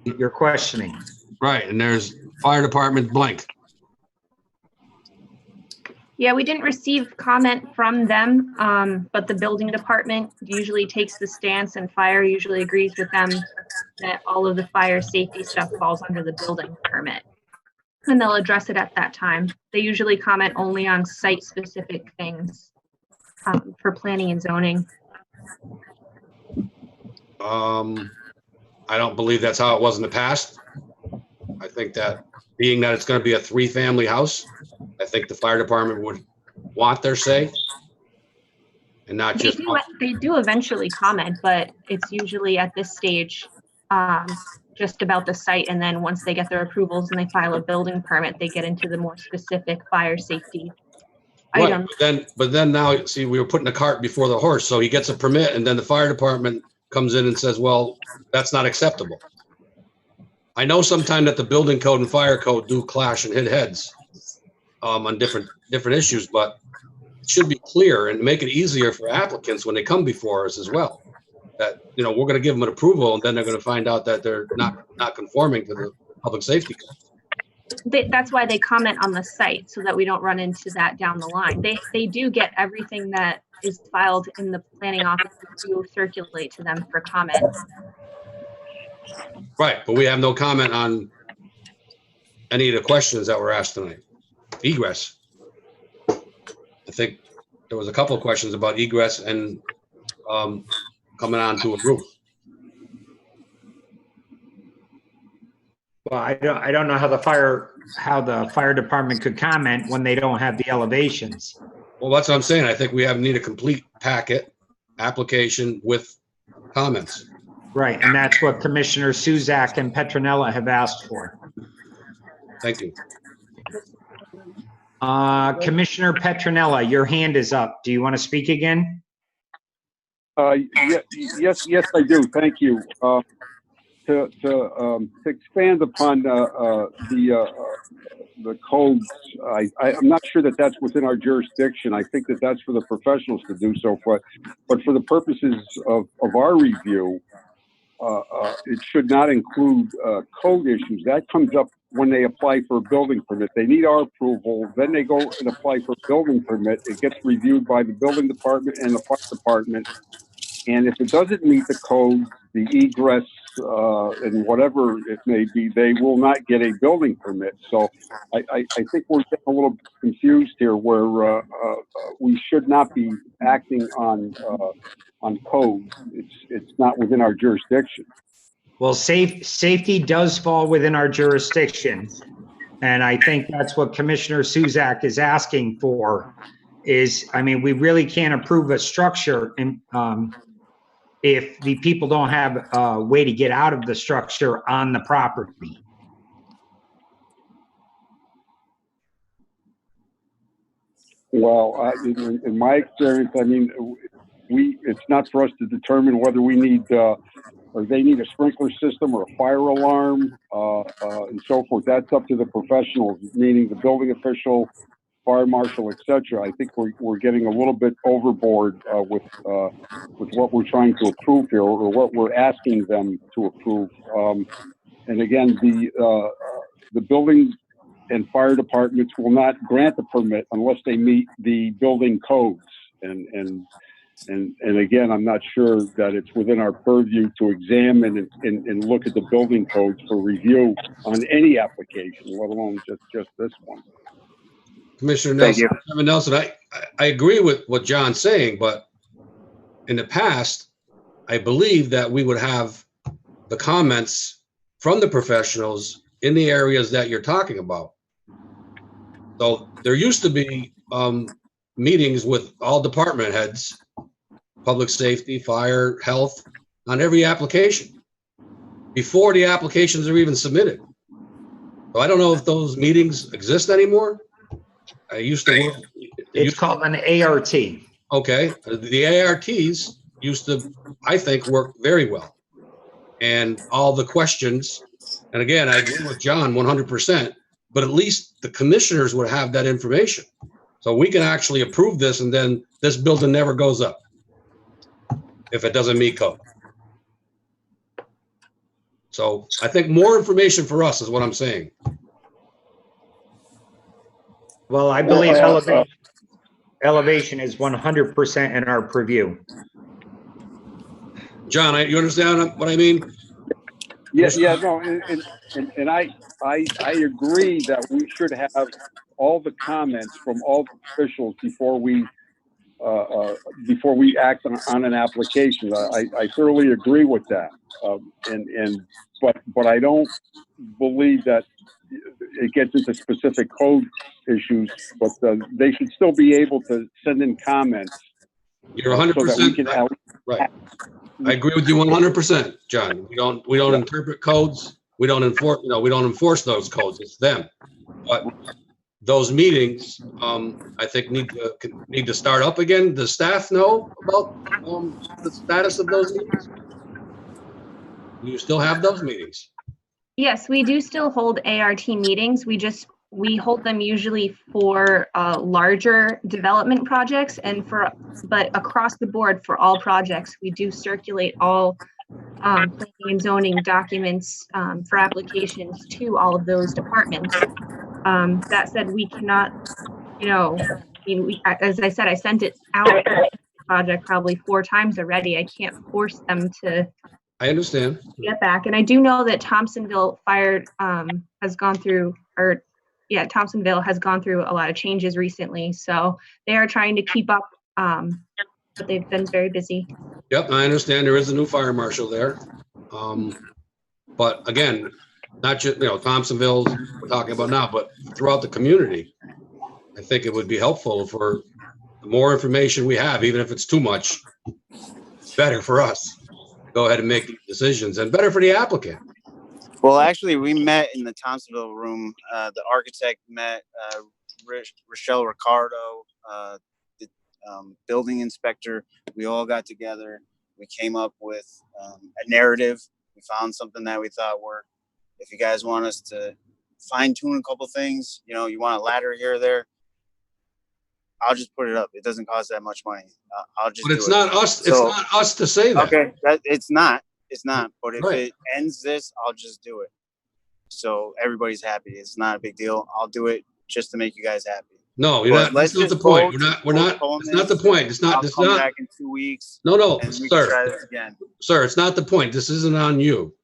you're questioning. Right, and there's fire department blank. Yeah, we didn't receive comment from them, but the building department usually takes the stance, and fire usually agrees with them that all of the fire safety stuff falls under the building permit. And they'll address it at that time. They usually comment only on site-specific things for planning and zoning. I don't believe that's how it was in the past. I think that being that it's going to be a 3-family house, I think the fire department would want their say and not just. They do eventually comment, but it's usually at this stage just about the site. And then once they get their approvals and they file a building permit, they get into the more specific fire safety Right, items. but then now, see, we were putting the cart before the horse. So he gets a permit and then the fire department comes in and says, well, that's not acceptable. I know sometimes that the building code and fire code do clash and hit heads on different issues, but it should be clear and make it easier for applicants when they come before us as well. That, you know, we're going to give them an approval and then they're going to find out that they're not conforming to the public safety code. That's why they comment on the site, so that we don't run into that down the line. They do get everything that is filed in the planning office to circulate to them for comment. Right, but we have no comment on any of the questions that were asked tonight. Egress. I think there was a couple of questions about egress and coming onto a roof. Well, I don't know how the fire department could comment when they don't have the elevations. Well, that's what I'm saying. I think we need a complete packet application with comments. Right, and that's what Commissioner Suzak and Petronella have asked for. Thank you. Commissioner Petronella, your hand is up. Do you want to speak again? Yes, I do. Thank you. To expand upon the codes, I'm not sure that that's within our jurisdiction. I think that that's for the professionals to do so. But for the purposes of our review, it should not include code issues. That comes up when they apply for a building permit. They need our approval, then they go and apply for a building permit. It gets reviewed by the building department and the fire department. And if it doesn't meet the code, the egress, and whatever it may be, they will not get a building permit. So I think we're getting a little confused here where we should not be acting on code. It's not within our jurisdiction. Well, safety does fall within our jurisdiction. And I think that's what Commissioner Suzak is asking for is, I mean, we really can't approve a structure and, if the people don't have a way to get out of the structure on the property. Well, in my experience, I mean, it's not for us to determine whether we need, or they need a sprinkler system or a fire alarm, and so forth. That's up to the professionals, meaning the building official, fire marshal, et cetera. I think we're getting a little bit overboard with what we're trying to approve here, or what we're asking them to approve. And again, the building and fire departments will not grant the permit unless they meet the building codes. And again, I'm not sure that it's within our purview to examine and look at the building codes for review on any application, let alone just this one. Commissioner Thank Nelson, Chairman Nelson, I agree with what John's saying, but in the past, I believe that we would have the comments from the professionals in the areas that you're talking about. So there used to be meetings with all department heads, public safety, fire, health, on every application before the applications are even submitted. So I don't know if those meetings exist anymore. I used to work. It's called an ART. Okay, the ARTs used to, I think, work very well. And all the questions, and again, I agree with John 100%, but at least the commissioners would have that information. So we can actually approve this and then this building never goes up if it doesn't meet code. So I think more information for us is what I'm saying. Well, I believe elevation is 100% in our purview. John, you understand what I mean? Yes, yeah, no, and I agree that we should have all the comments from all the officials before we act on an application. I thoroughly agree with that, but I don't believe that it gets into specific code issues. But they should still be able to send in comments. You're 100% right. I agree with you 100%, John. We don't interpret codes. We don't enforce. We don't enforce those codes. It's them. But those meetings, I think need to start up again. Does staff know about the status of those meetings? Do you still have those meetings? Yes, we do still hold ART meetings. We hold them usually for larger development projects but across the board for all projects, we do circulate all planning and zoning documents for applications to all of those departments. That said, we cannot, as I said, I sent it out for the project probably 4 times already. I can't force them to. I understand. Get back. And I do know that Thompsonville Fire has gone through, Thompsonville has gone through a lot of changes recently. So they are trying to keep up, but they've been very busy. Yep, I understand. There is a new fire marshal there. But again, not just, Thompsonville we're talking about now, but throughout the community, I think it would be helpful for the more information we have, even if it's too much, better for us. Go ahead and make decisions, and better for the applicant. Well, actually, we met in the Thompsonville room. The architect met, Rochelle Ricardo, the building inspector. We all got together. We came up with a narrative. We found something that we thought worked. If you guys want us to fine tune a couple things, you want a ladder here or there, I'll just put it up. It doesn't cost that much money. I'll just. But it's not us. It's not us to say that. Okay, it's not. But if it ends this, I'll just do it. So everybody's happy. It's not a big deal. I'll do it just to make you guys happy. No, that's not the point. We're not. It's not the point. It's not. I'll come back in 2 weeks. No, and we can try this again. Sir, it's not the point. This isn't on you.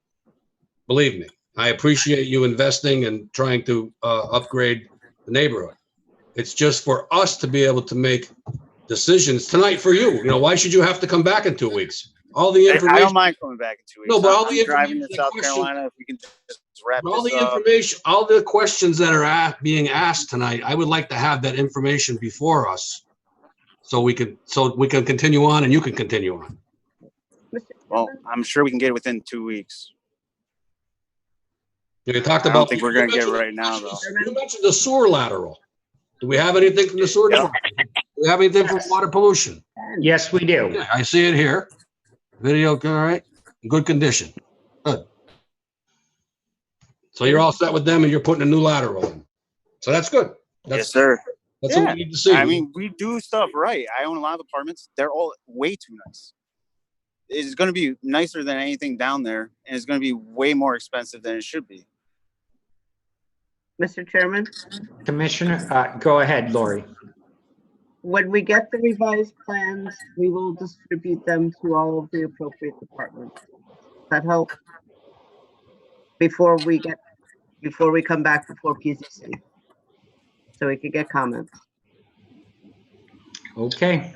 Believe me, I appreciate you investing and trying to upgrade the neighborhood. It's just for us to be able to make decisions tonight for you. Why should you have to come back in 2 weeks? All the information. I don't mind coming back in 2 weeks. No, but all the driving information. to South Carolina. If we can just wrap All this the up. information, all the questions that are being asked tonight, I would like to have that information before us. So we can continue on and you can continue on. Well, I'm sure we can get it within 2 weeks. You talked I about. don't think we're gonna get it right now, though. You mentioned the sewer lateral. Do we have anything from the sewer? Do we have anything from water pollution? Yes, we do. Yeah, I see it here. Video, all right, good condition. Good. So you're all set with them and you're putting a new lateral in. So that's good. Yes, sir. That's what we need to see. I mean, we do stuff right. I own a lot of apartments. They're all way too nice. It's going to be nicer than anything down there, and it's going to be way more expensive than it should be. Mr. Chairman, Commissioner, go ahead, Lori. when we get the revised plans, we will distribute them to all of the appropriate departments. Does that help? Before we come back before PZC, so we can get comments. Okay.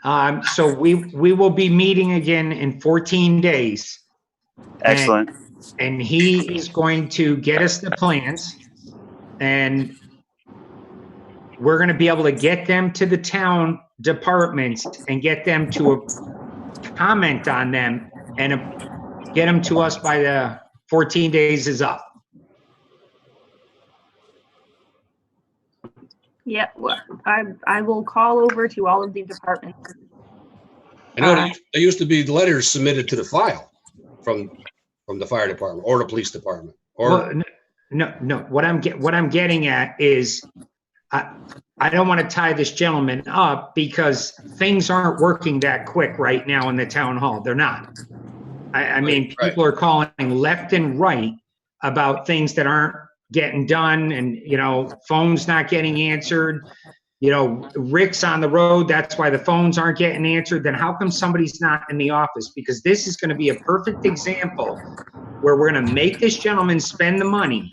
So we will be meeting again in 14 days. Excellent. And he is going to get us the plans, and we're going to be able to get them to the town departments and get them to comment on them and get them to us by the 14 days is up. Yeah, well, I will call over to all of the departments. I know there used to be letters submitted to the file from the fire department or the police department. Or Well, no. What I'm getting at is, I don't want to tie this gentleman up because things aren't working that quick right now in the town hall. They're not. I mean, people are calling left and right about things that aren't getting done, and phones not getting answered. Rick's on the road. That's why the phones aren't getting answered. Then how come somebody's not in the office? Because this is going to be a perfect example where we're going to make this gentleman spend the money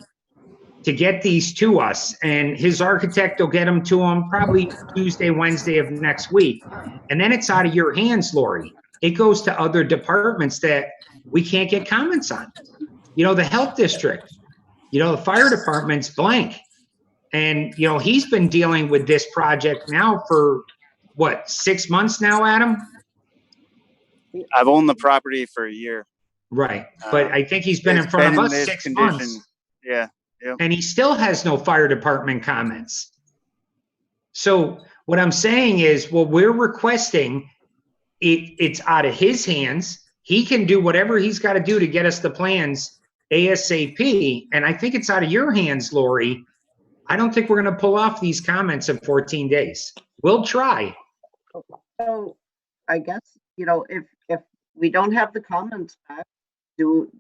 to get these to us, and his architect will get them to him probably Tuesday, Wednesday of next week. And then it's out of your hands, Lori. It goes to other departments that we can't get comments on. The health district, the fire department's blank. And, he's been dealing with this project now for what, 6 months now, Adam? I've owned the property for a year. Right. But I think he's been in front of us 6 months. Yeah. Yep. And he still has no fire department comments. So what I'm saying is, well, we're requesting it's out of his hands. He can do whatever he's got to do to get us the plans ASAP. And I think it's out of your hands, Lori. I don't think we're going to pull off these comments in 14 days. We'll try. So I guess, if we don't have the comments back,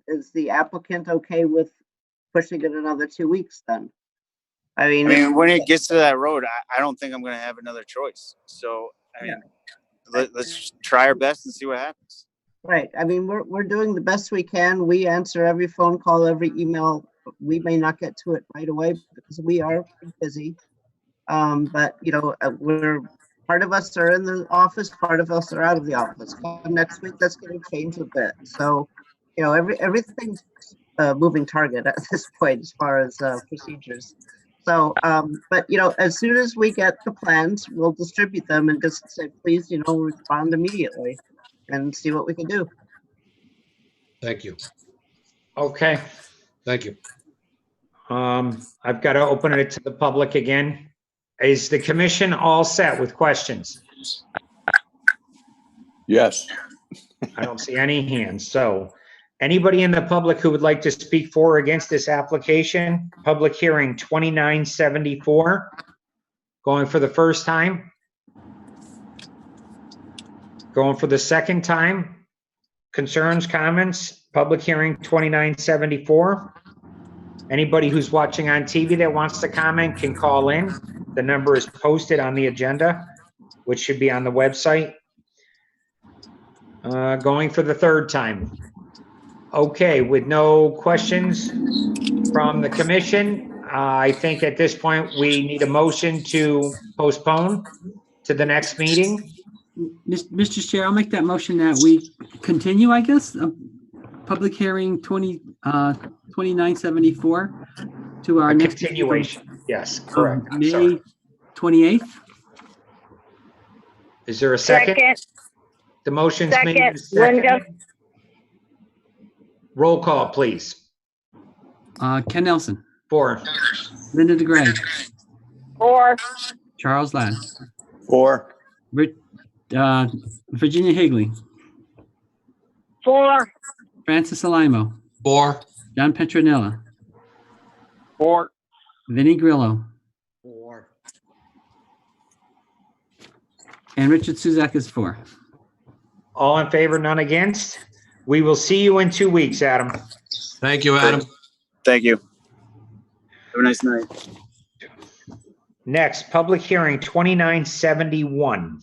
is the applicant okay with pushing it another 2 weeks then? I mean, when it gets to that road, I don't think I'm going to have another choice. So, let's try our best and see what happens. Right. I mean, we're doing the best we can. We answer every phone call, every email. We may not get to it right away because we are busy. But we're part of us are in the office, part of us are out of the office. Next week, that's going to change a bit. So, everything's a moving target at this point as far as procedures. So, but as soon as we get the plans, we'll distribute them and just say, please, respond immediately and see what we can do. thank you. Okay. Thank you. I've got to open it to the public again. Is the commission all set with questions? Yes. I don't see any hands. So anybody in the public who would like to speak for or against this application, public hearing 2974, going for the first time? Going for the second time? Concerns, comments, public hearing 2974. Anybody who's watching on TV that wants to comment can call in. The number is posted on the agenda, which should be on the website. Going for the third time. Okay, with no questions from the commission, I think at this point we need a motion to postpone to the next meeting. Mr. Chair, I'll make that motion that we continue, I guess. public hearing 2974 to our A next continuation. Yes, of correct. I'm sorry. May 28th. Is there a second? Second, The motion's made and Linda. seconded. Roll call, please. Ken Nelson, 4. Linda DeGray, 4, Charles Ladd, 4, Virginia Higley, 4, Francis Alimo, 4. John Petronella, 4. Vinnie Grillo, 4. and Richard Suzak is 4. All in favor, none against? We will see you in 2 weeks, Adam. Thank you, Adam. Thank you. Have a nice night. Next, public hearing 2971.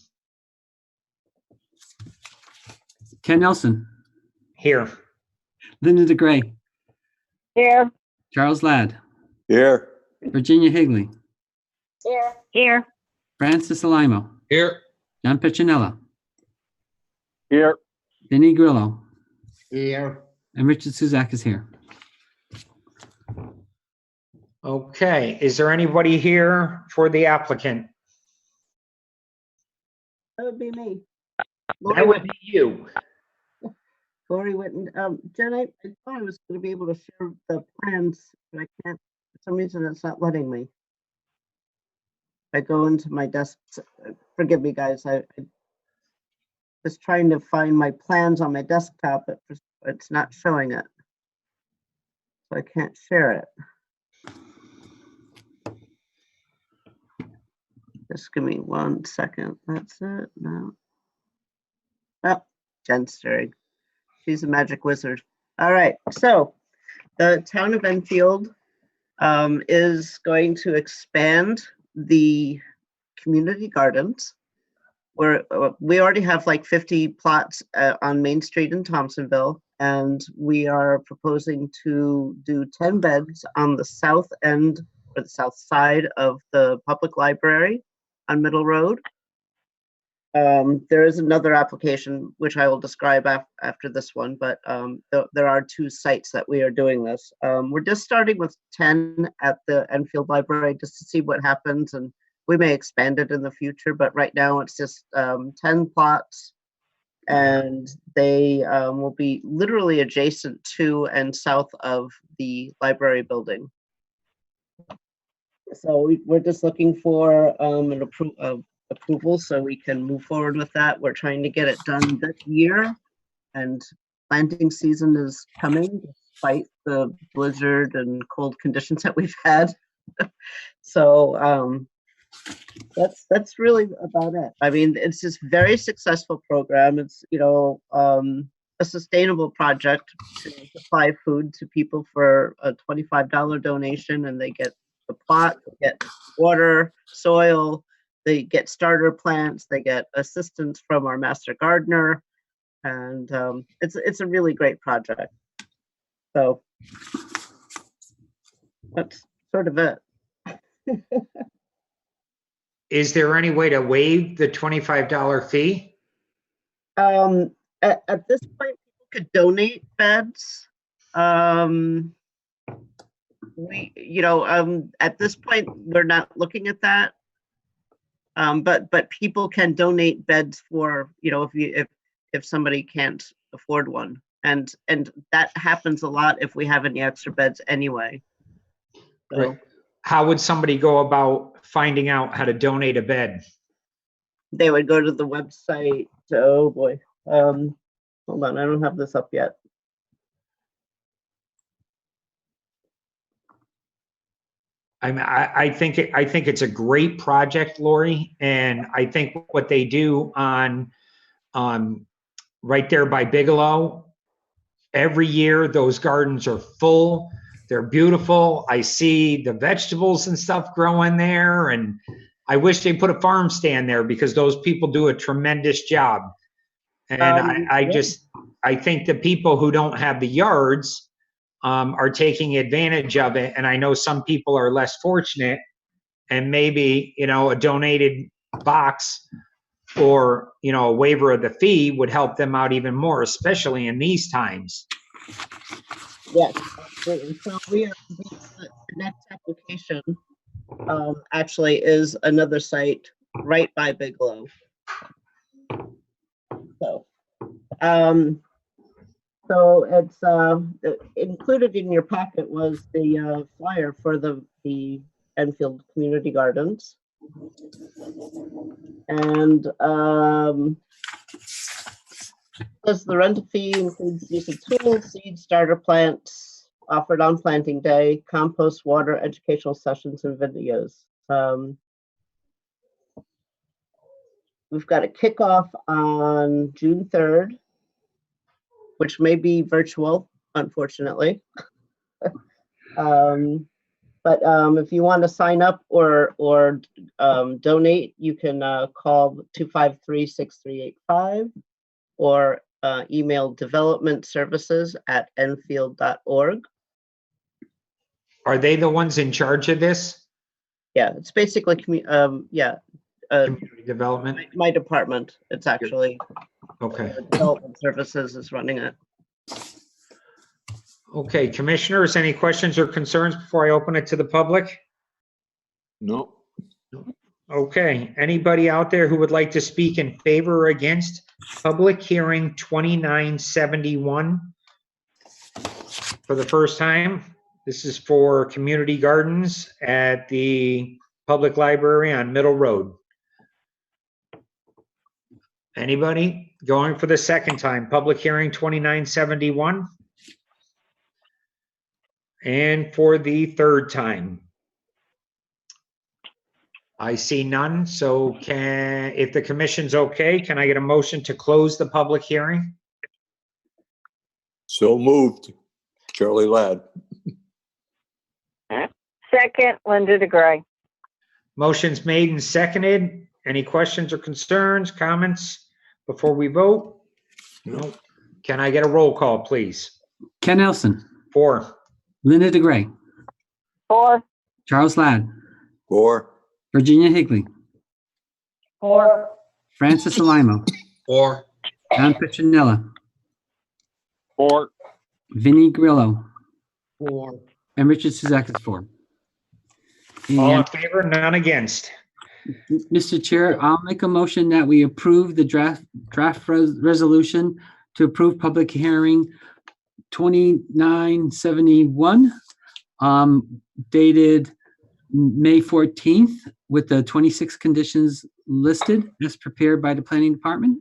Ken Nelson, Here. Linda DeGray, here, Charles Ladd, here, Virginia Higley, here, Francis Alimo, Here. John Petronella, Here. Vinnie Grillo, Here. and Richard Suzak is here. Okay, is there anybody here for the applicant? That would be me. That would be you. Lori Witten. Jen, I thought I was going to be able to share the plans, but I can't. For some reason, it's not letting me. I go into my desk. Forgive me, guys. I was trying to find my plans on my desktop, but it's not showing it. So I can't share it. Just give me 1 second. That's it. No. Oh, Jen's staring. She's a magic wizard. All right. So the town of Enfield is going to expand the community gardens. We already have like 50 plots on Main Street in Thompsonville, and we are proposing to do 10 beds on the south end or the south side of the public library on Middle Road. There is another application which I will describe after this one, but there are 2 sites that we are doing this. We're just starting with 10 at the Enfield Library just to see what happens, and we may expand it in the future, but right now it's just 10 plots, and they will be literally adjacent to and south of the library building. So we're just looking for an approval so we can move forward with that. We're trying to get it done this year, and planting season is coming despite the blizzard and cold conditions that we've had. So that's really about it. I mean, it's this very successful program. It's, you know, a sustainable project to supply food to people for a $25 donation, and they get the plot, they get water, soil, they get starter plants, they get assistance from our master gardener, and it's a really great project. So that's sort of it. Is there any way to waive the $25 fee? At this point, people could donate beds. At this point, we're not looking at that. But people can donate beds for, you know, if somebody can't afford one, and that happens a lot if we have any extra beds anyway. So, Right. How would somebody go about finding out how to donate a bed? they would go to the website. Oh boy. Hold on, I don't have this up yet. I think it's a great project, Lori, and I think what they do on right there by Bigelow, every year those gardens are full. They're beautiful. I see the vegetables and stuff growing there, and I wish they put a farm stand there because those people do a tremendous job. And I think the people who don't have the yards are taking advantage of it. And I know some people are less fortunate, and maybe, you know, a donated box or, you know, a waiver of the fee would help them out even more, especially in these times. Yes, absolutely. So the next application actually is another site right by Bigelow. So it's included in your packet was the flyer for the Enfield Community Gardens. And says the rental fee includes use of tools, seed starter plants offered on planting day, compost, water, educational sessions, and videos. We've got a kickoff on June 3rd, which may be virtual, unfortunately. But if you want to sign up or donate, you can call 253-6385 or email developmentservices@enfield.org. Are they the ones in charge of this? Yeah, it's basically Community development? My department. It's actually Okay. Development Services is running it. Okay, commissioners, any questions or concerns before I open it to the public? No. Okay, anybody out there who would like to speak in favor or against public hearing 2971 for the first time? This is for community gardens at the public library on Middle Road. Anybody going for the second time? Public hearing 2971? And for the third time? I see none, so if the commission's okay, can I get a motion to close the public hearing? So moved. Charlie Ladd. Second, Linda DeGray. Motion's made and seconded. Any questions or concerns, comments before we vote? No. Can I get a roll call, please? Ken Nelson, 4. Linda DeGray, 4. Charles Ladd, 4. Virginia Higley, 4. Francis Alimo, 4. John Piccinella, 4. Vinnie Grillo, 4. and Richard Suzak is 4. All in And favor, none against. Mr. Chair, I'll make a motion that we approve the draft resolution to approve public hearing 2971, dated May 14th, with the 26 conditions listed as prepared by the planning department.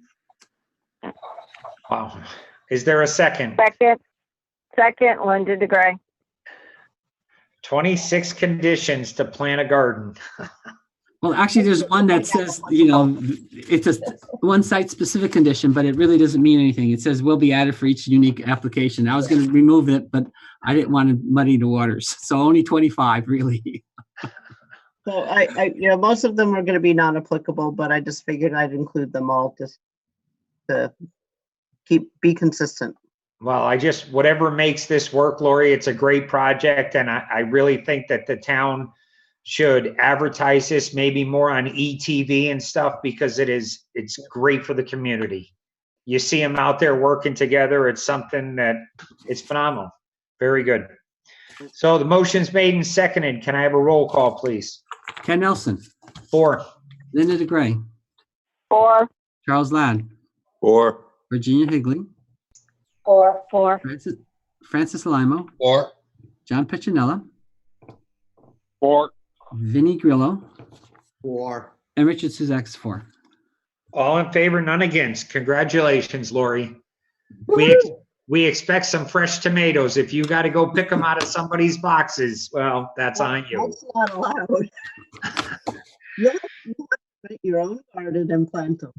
Wow. Is there a second? Second, Linda DeGray. 26 conditions to plant a garden. Well, actually, there's one that says, it's a one site specific condition, but it really doesn't mean anything. It says will be added for each unique application. I was going to remove it, but I didn't want to muddy the waters. So only 25, really. So I most of them are going to be non-applicable, but I just figured I'd include them all just to be consistent. Well, whatever makes this work, Lori, it's a great project. And I really think that the town should advertise this maybe more on ETV and stuff, because it's great for the community. You see them out there working together. It's something that it's phenomenal. Very good. So the motion's made and seconded. Can I have a roll call, please? Ken Nelson, 4. Linda DeGray, 4. Charles Ladd, 4. Virginia Higley, 4. Francis Alimo, 4. John Piccinella, 4. Vinnie Grillo, 4. and Richard Suzak is 4. All in favor, none against. Congratulations, Lori. We expect some fresh tomatoes. If you got to go pick them out of somebody's boxes, well, that's on you. That's not allowed. You have to plant your own garden and plant them.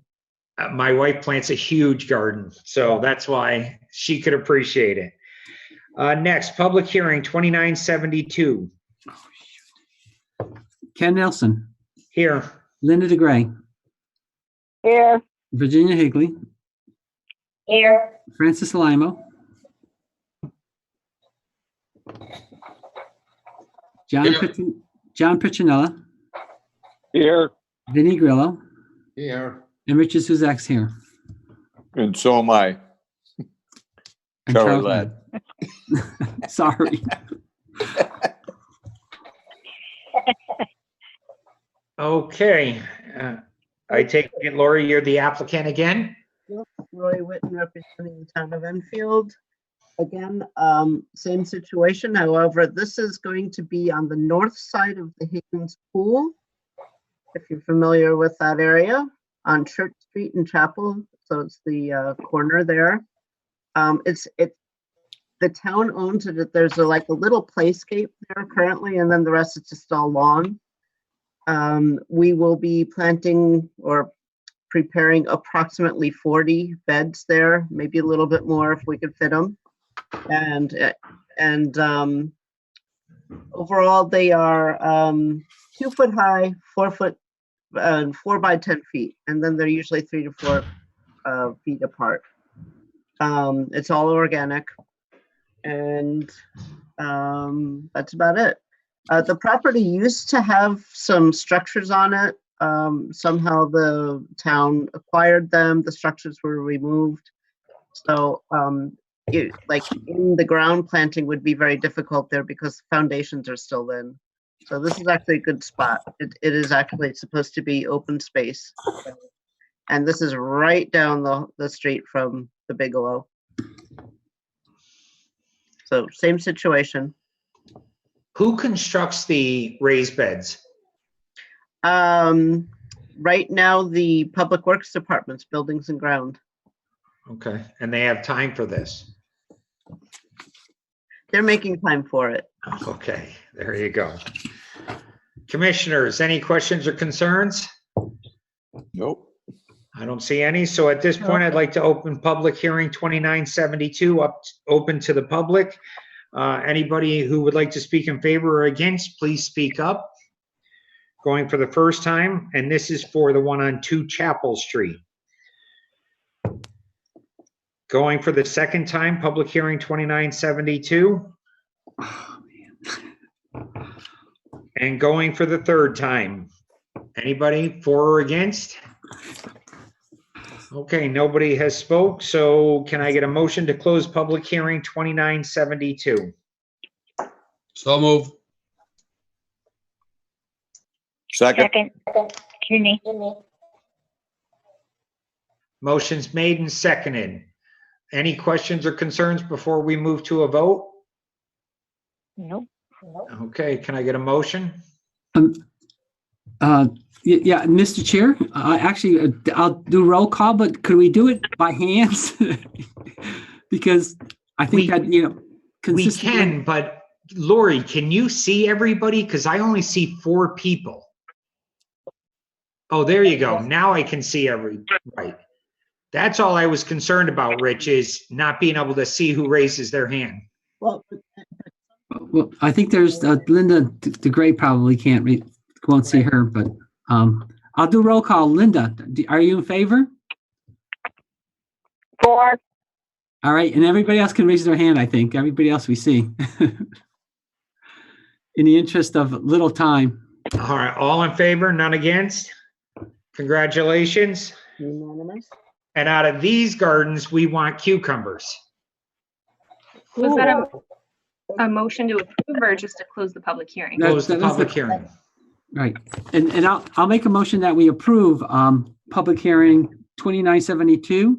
My wife plants a huge garden, so that's why she could appreciate it. Next, public hearing 2972. Ken Nelson, Here. Linda DeGray, Here. Virginia Higley, Here. Francis Alimo, John Piccinella, Here. Vinnie Grillo, Here. and Richard Suzak's here. And so am I. And Charlie Charles Ladd. Sorry. Okay. I take it, Lori, you're the applicant again? Yep, Roy Witten representing the town of Enfield. Again, same situation. However, this is going to be on the north side of the Higgins Pool. If you're familiar with that area, on Church Street and Chapel. So it's the corner there. The town owns it. There's like a little playscape there currently, and then the rest is just all lawn. We will be planting or preparing approximately 40 beds there, maybe a little bit more if we could fit them. And overall, they are 2 foot high, 4 foot, 4 by 10 feet, and then they're usually 3 to 4 feet apart. It's all organic, and that's about it. The property used to have some structures on it. Somehow the town acquired them. The structures were removed. So like in the ground planting would be very difficult there because foundations are still in. So this is actually a good spot. It is actually supposed to be open space. And this is right down the street from the Bigelow. So same situation. Who constructs the raised beds? Right now, the Public Works Department's buildings and ground. Okay, and they have time for this? They're making time for it. Okay, there you go. Commissioners, any questions or concerns? Nope. I don't see any. So at this point, I'd like to open public hearing 2972 open to the public. Anybody who would like to speak in favor or against, please speak up. Going for the first time, and this is for the one on 2 Chapel Street. Going for the second time, public hearing 2972. And going for the third time. Anybody for or against? Okay, nobody has spoke, so can I get a motion to close public hearing 2972? So move. Second. Ginny. Motion's made and seconded. Any questions or concerns before we move to a vote? Nope. Okay, can I get a motion? Yeah, Mr. Chair, actually, I'll do roll call, but could we do it by hands? Because I think that, We consistently. can, but Lori, can you see everybody? Because I only see 4 people. Oh, there you go. Now I can see right. That's all I was concerned about, Rich, is not being able to see who raises their hand. Well, I think there's Linda DeGray probably won't see her, but I'll do roll call. Linda, are you in favor? For. All right, and everybody else can raise their hand, I think. Everybody else we see. In the interest of little time. All right, all in favor, none against? Congratulations. unanimous. And out of these gardens, we want cucumbers. Was that a motion to approve or just to close the public hearing? Close the That was public hearing. Right, and I'll make a motion that we approve public hearing 2972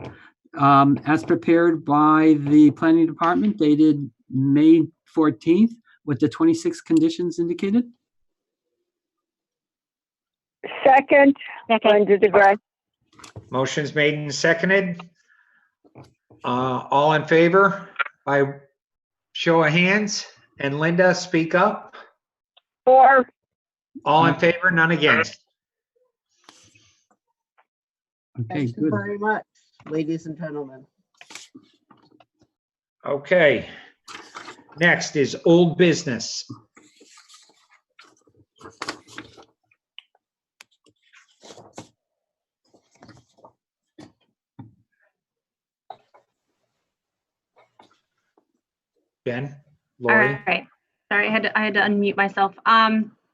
as prepared by the planning department dated May 14th with the 26 conditions indicated. Second, Linda DeGray. Motion's made and seconded. All in favor by show of hands? And Linda, speak up. For. All in favor, none against. Okay, Thank you good. very much, ladies and gentlemen. Okay. Next is old business. Ben, All Lori, right. Sorry, I had to unmute myself.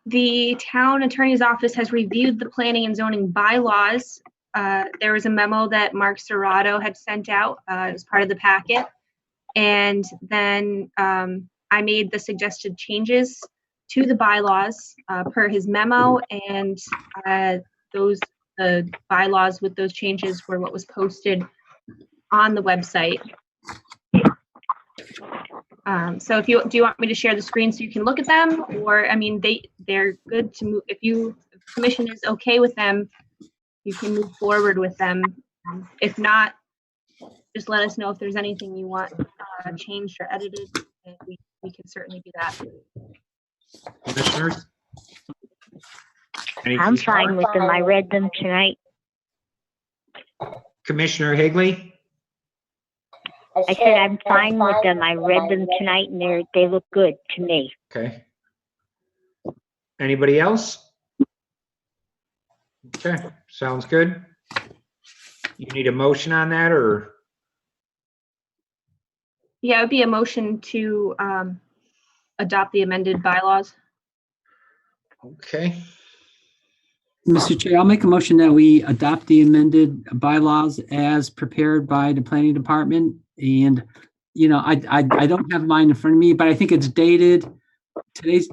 The town attorney's office has reviewed the planning and zoning bylaws. There was a memo that Mark Serrato had sent out as part of the packet. And then I made the suggested changes to the bylaws per his memo, and the bylaws with those changes were what was posted on the website. So do you want me to share the screen so you can look at them? Or, I mean, they're good to move. If the commission is okay with them, you can move forward with them. If not, just let us know if there's anything you want changed or edited, and we can certainly do that. Commissioners? I'm fine with them. I read them tonight. Commissioner Higley? I said I'm fine with them. I read them tonight and they look good to me. Okay. Anybody else? Okay, sounds good. You need a motion on that, or? Yeah, it would be a motion to adopt the amended bylaws. Okay. Mr. Chair, I'll make a motion that we adopt the amended bylaws as prepared by the planning department. And, you know, I don't have mine in front of me, but I think it's dated today's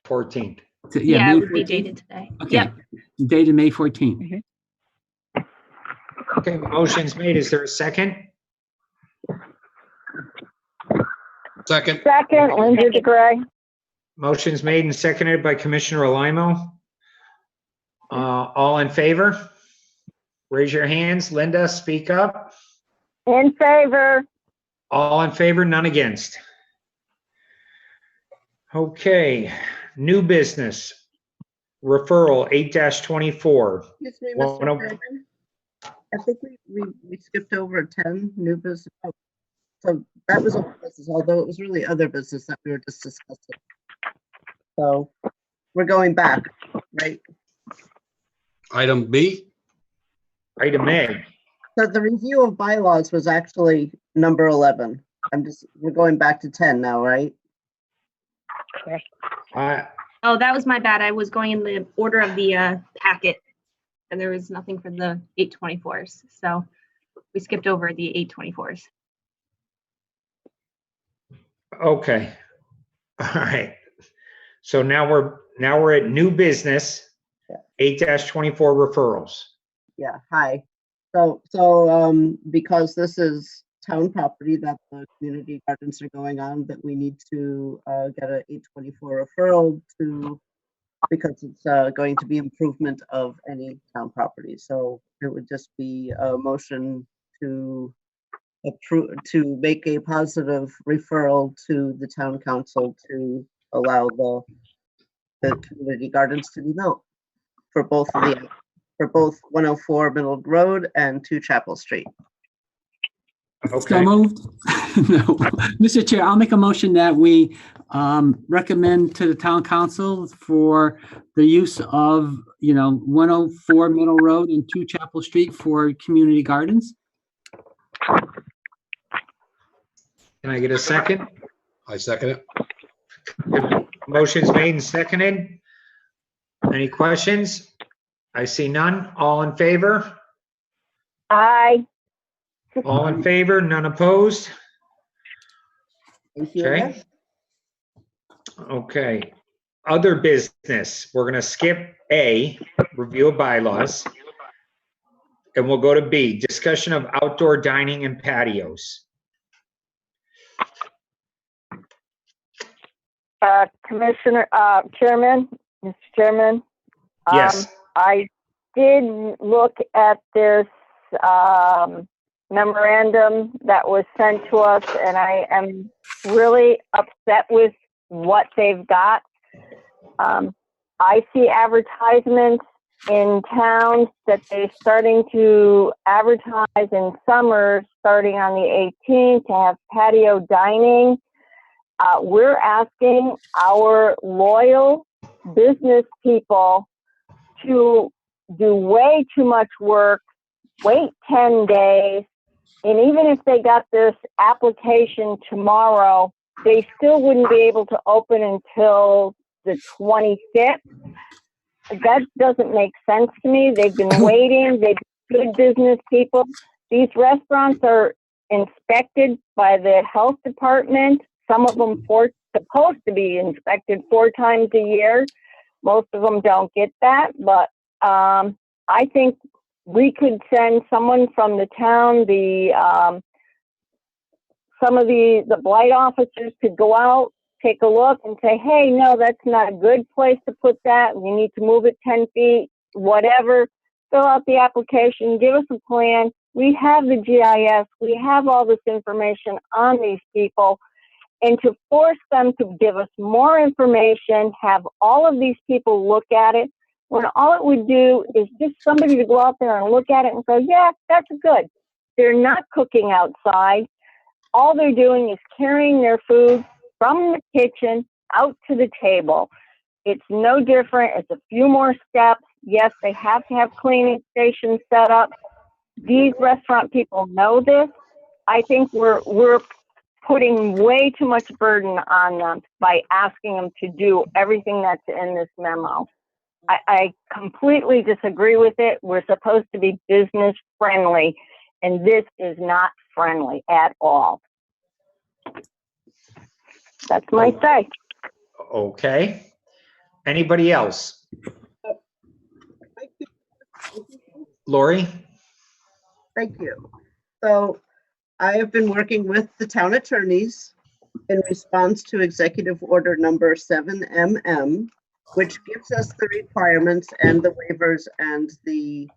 14th. Yeah, May it would be 14th? dated today. Okay. Yep. Dated May 14th. Okay, motion's made. Is there a second? Second. Second, Linda DeGray. Motion's made and seconded by Commissioner Alimo. All in favor? Raise your hands. Linda, speak up. In favor. All in favor, none against. Okay, new business. Referral 8-24. Excuse me, Well, Mr. no- Chairman. I think we skipped over 10 new business. Oh, so that was old business, although it was really other business that we were just discussing. So we're going back, right? Item B. Item A. So the review of bylaws was actually number 11. We're going back to 10 now, right? Correct. Oh, that was my bad. I was going in the order of the packet, and there was nothing for the 824s. So we skipped over the 824s. Okay. All right. So now we're at new business, 8-24 referrals. Yeah, hi. So because this is town property that the community gardens are going on, that we need to get a 824 referral to, because it's going to be improvement of any town property. So it would just be a motion to approve, to make a positive referral to the town council to allow the community gardens to be built for both 104 Middle Road and 2 Chapel Street. So moved. No. Mr. Chair, I'll make a motion that we recommend to the town council for the use of, 104 Middle Road and 2 Chapel Street for community gardens. Can I get a second? I second it. Motion's made and seconded. Any questions? I see none. All in favor? Aye. All in favor, none opposed? Thank you. Okay. Okay. Other business, we're gonna skip A, review of bylaws. And we'll go to B, discussion of outdoor dining and patios. Chairman, Mr. Chairman. Yes. I did look at this memorandum that was sent to us, and I am really upset with what they've got. I see advertisements in towns that they're starting to advertise in summer, starting on the 18th, to have patio dining. We're asking our loyal business people to do way too much work, wait 10 days, and even if they got this application tomorrow, they still wouldn't be able to open until the 25th. That doesn't make sense to me. They've been waiting. They've been good business people. These restaurants are inspected by the health department. Some of them supposed to be inspected 4 times a year. Most of them don't get that, but I think we could send someone from the town, some of the blight officers could go out, take a look and say, hey, no, that's not a good place to put that. We need to move it 10 feet, whatever. Fill out the application, give us a plan. We have the GIS. We have all this information on these people. And to force them to give us more information, have all of these people look at it, when all it would do is just somebody to go out there and look at it and go, yeah, that's good. They're not cooking outside. All they're doing is carrying their food from the kitchen out to the table. It's no different. It's a few more steps. Yes, they have to have cleaning stations set up. These restaurant people know this. I think we're putting way too much burden on them by asking them to do everything that's in this memo. I completely disagree with it. We're supposed to be business friendly, and this is not friendly at all. That's my say. Okay. Anybody else? Lori? Thank you. So I have been working with the town attorneys in response to Executive Order number 7MM, which gives us the requirements and the waivers and the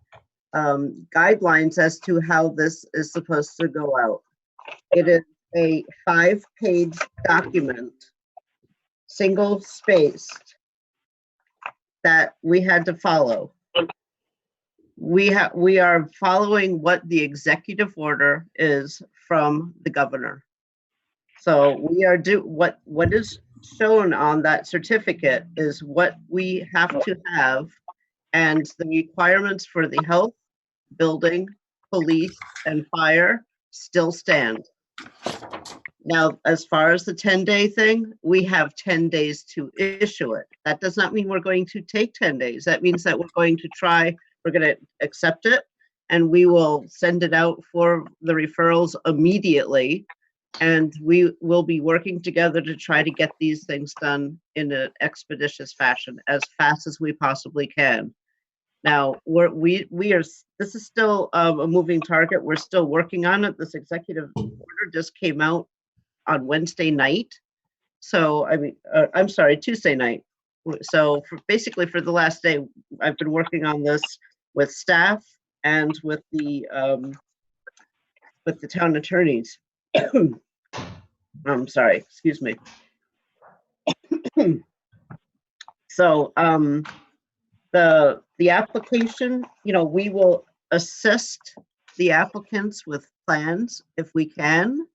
guidelines as to how this is supposed to go out. It is a 5-page document, single spaced, that we had to follow. We are following what the executive order is from the governor. So we are what is shown on that certificate is what we have to have, and the requirements for the health, building, police, and fire still stand. Now, as far as the 10-day thing, we have 10 days to issue it. That does not mean we're going to take 10 days. That means that we're going to accept it, and we will send it out for the referrals immediately. And we will be working together to try to get these things done in an expeditious fashion, as fast as we possibly can. Now, this is still a moving target. We're still working on it. This executive order just came out on Wednesday night. So, I mean, I'm sorry, Tuesday night. So basically for the last day, I've been working on this with staff and with the town attorneys. I'm sorry, excuse me. So the application, we will assist the applicants with plans if we can.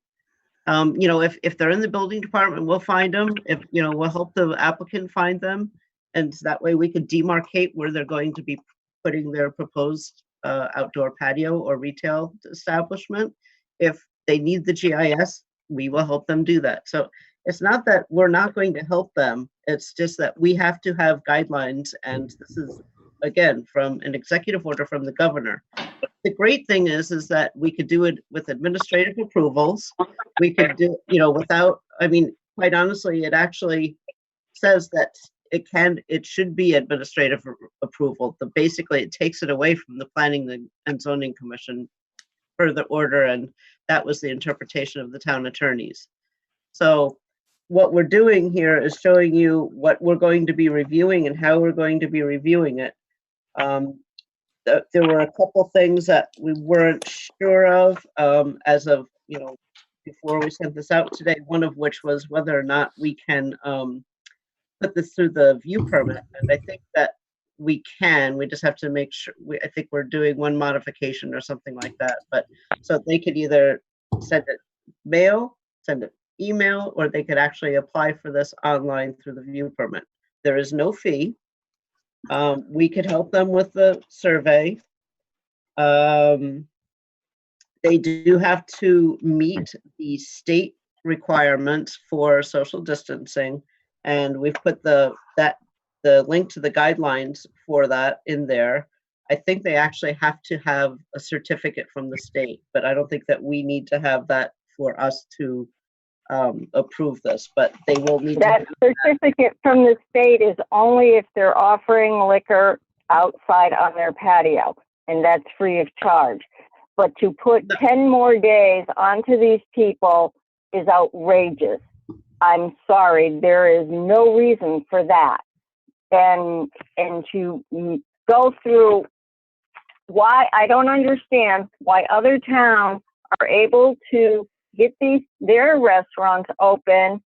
If they're in the building department, we'll find them. We'll help the applicant find them, and that way we could demarcate where they're going to be putting their proposed outdoor patio or retail establishment. If they need the GIS, we will help them do that. So it's not that we're not going to help them. It's just that we have to have guidelines, and this is, again, from an executive order from the governor. The great thing is that we could do it with administrative approvals. We could do, without, quite honestly, it actually says that it should be administrative approval. Basically, it takes it away from the Planning and Zoning Commission per the order, and that was the interpretation of the town attorneys. So what we're doing here is showing you what we're going to be reviewing and how we're going to be reviewing it. There were a couple things that we weren't sure of as of, before we sent this out today, one of which was whether or not we can put this through the view permit. And I think that we can. We just have to make sure. I think we're doing one modification or something like that. But so they could either send it mail, send it email, or they could actually apply for this online through the view permit. There is no fee. We could help them with the survey. They do have to meet the state requirements for social distancing, and we've put the link to the guidelines for that in there. I think they actually have to have a certificate from the state, but I don't think that we need to have that for us to approve this, but they will need to. That certificate from the state is only if they're offering liquor outside on their patio, and that's free of charge. But to put 10 more days onto these people is outrageous. I'm sorry, there is no reason for that. And to go through why, I don't understand why other towns are able to get their restaurants open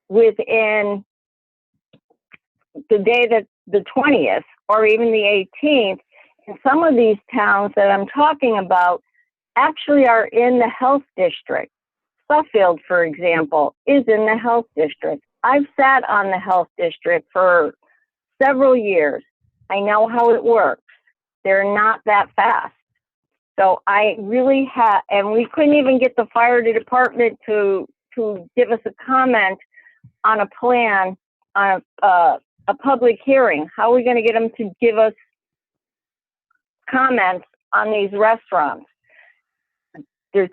within the day that the 20th or even the 18th. And some of these towns that I'm talking about actually are in the health district. Suffield, for example, is in the health district. I've sat on the health district for several years. I know how it works. They're not that fast. So I really and we couldn't even get the fire department to give us a comment on a plan, on a public hearing. How are we going to get them to give us comments on these restaurants? The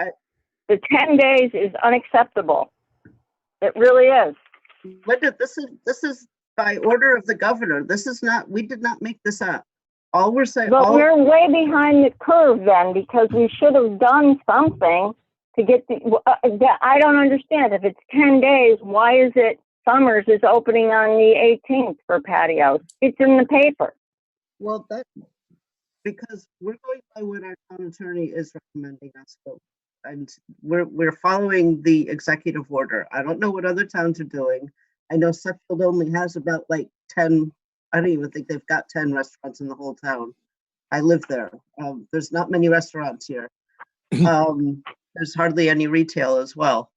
10 days is unacceptable. It really is. Linda, this is by order of the governor. This is not, we did not make this up. All we're saying. But we're way behind the curve then, because we should have done something to get I don't understand. If it's 10 days, why is it Summers is opening on the 18th for patios? It's in the paper. Well, because we're going by what our town attorney is recommending us to. And we're following the executive order. I don't know what other towns are doing. I know Suffield only has about like 10, I don't even think they've got 10 restaurants in the whole town. I live there. There's not many restaurants here. There's hardly any retail as well.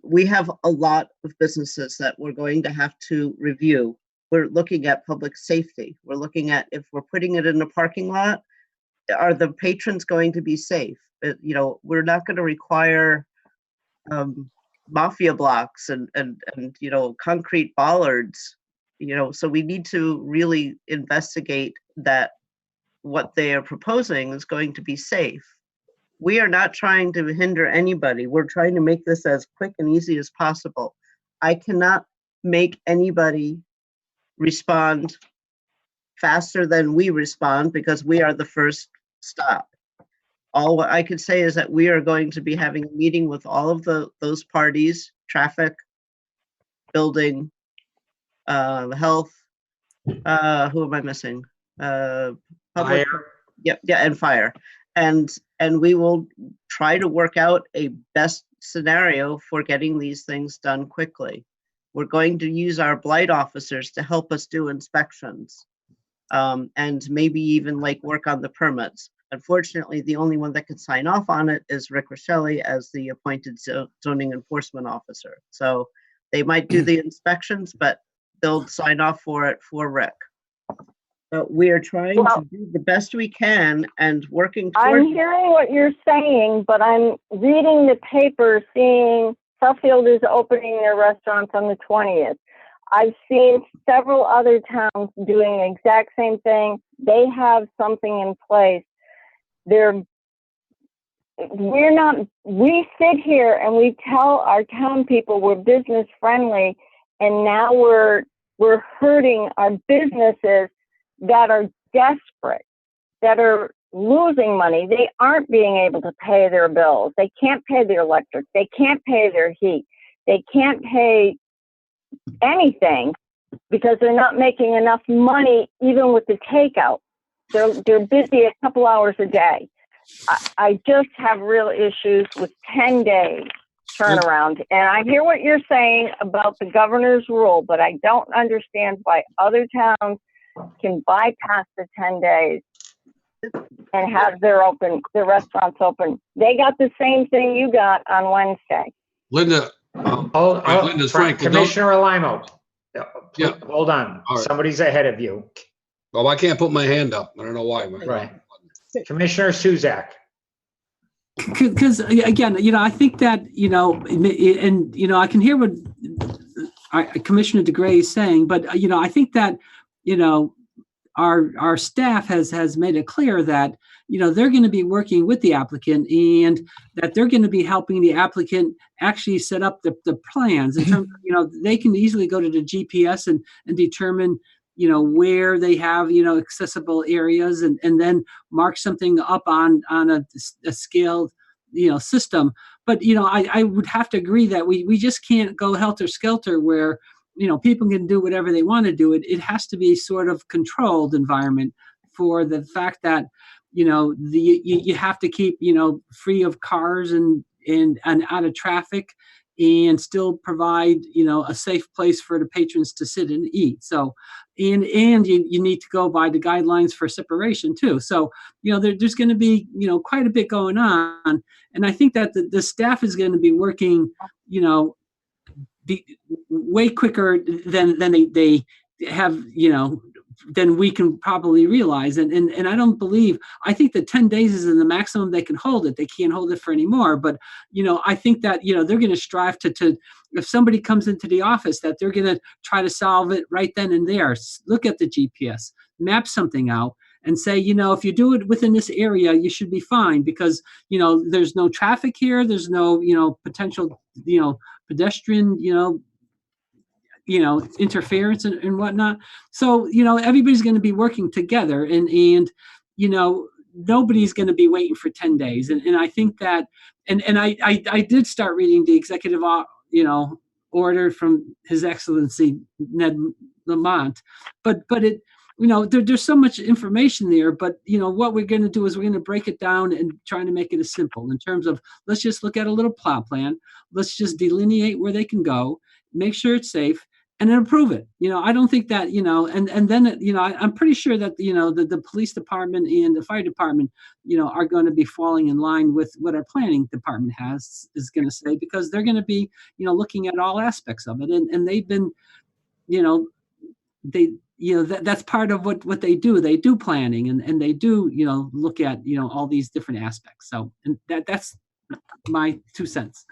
We have a lot of businesses that we're going to have to review. We're looking at public safety. We're looking at, if we're putting it in a parking lot, are the patrons going to be safe? You know, we're not going to require mafia blocks and you know, concrete bollards. You know, so we need to really investigate that what they are proposing is going to be safe. We are not trying to hinder anybody. We're trying to make this as quick and easy as possible. I cannot make anybody respond faster than we respond because we are the first stop. All what I could say is that we are going to be having a meeting with all of those parties, traffic, building, health, who am I missing? Public, Fire. Yep, yeah, and fire. And we will try to work out a best scenario for getting these things done quickly. We're going to use our blight officers to help us do inspections, and maybe even like work on the permits. Unfortunately, the only one that can sign off on it is Rick Rochelle as the appointed zoning enforcement officer. So they might do the inspections, but they'll sign off for it for Rick. But we are trying to do the best we can and working towards. I'm hearing what you're saying, but I'm reading the paper, seeing Suffield is opening their restaurants on the 20th. I've seen several other towns doing the exact same thing. They have something in place. We sit here and we tell our town people we're business friendly, and now we're hurting our businesses that are desperate, that are losing money. They aren't being able to pay their bills. They can't pay their electric. They can't pay their heat. They can't pay anything because they're not making enough money even with the takeout. They're busy a couple hours a day. I just have real issues with 10 days turnaround. And I hear what you're saying about the governor's rule, but I don't understand why other towns can bypass the 10 days and have their restaurants open. They got the same thing you got on Wednesday. Linda. Linda's Frank. Commissioner Alimo. Yeah. Hold on. All right. Somebody's ahead of you. Well, I can't put my hand up. I don't know why. Right. Commissioner Suzak. Because again, I think that, and I can hear what Commissioner DeGray is saying, but, I think that, our staff has made it clear that, they're going to be working with the applicant and that they're going to be helping the applicant actually set up the plans in terms of, they can easily go to the GPS and determine, where they have, accessible areas and then mark something up on a scaled, system. But, I would have to agree that we just can't go helter-skelter where, people can do whatever they want to do. It has to be sort of controlled environment for the fact that, you have to keep, free of cars and out of traffic and still provide, a safe place for the patrons to sit and eat. So, and you need to go by the guidelines for separation too. So, there's going to be, quite a bit going on. And I think that the staff is going to be working, way quicker than they have, than we can probably realize. And I don't believe, I think that 10 days is the maximum they can hold it. They can't hold it for any more. But, I think that, they're going to strive to, if somebody comes into the office, that they're going to try to solve it right then and there. Look at the GPS, map something out and say, if you do it within this area, you should be fine because, there's no traffic here. There's no, potential, pedestrian, interference and whatnot. So, everybody's going to be working together and nobody's going to be waiting for 10 days. And I think that, and I did start reading the executive, order from His Excellency Ned Lamont, but it, there's so much information there, but what we're going to do is we're going to break it down and trying to make it as simple in terms of, let's just look at a little plot plan. Let's just delineate where they can go, make sure it's safe, and then approve it. I don't think that, and then, I'm pretty sure that, the police department and the fire department, are going to be falling in line with what our planning department is going to say, because they're going to be, looking at all aspects of it. And they've been, that's part of what they do. They do planning and they do, look at, all these different aspects. So, and that's my 2 cents.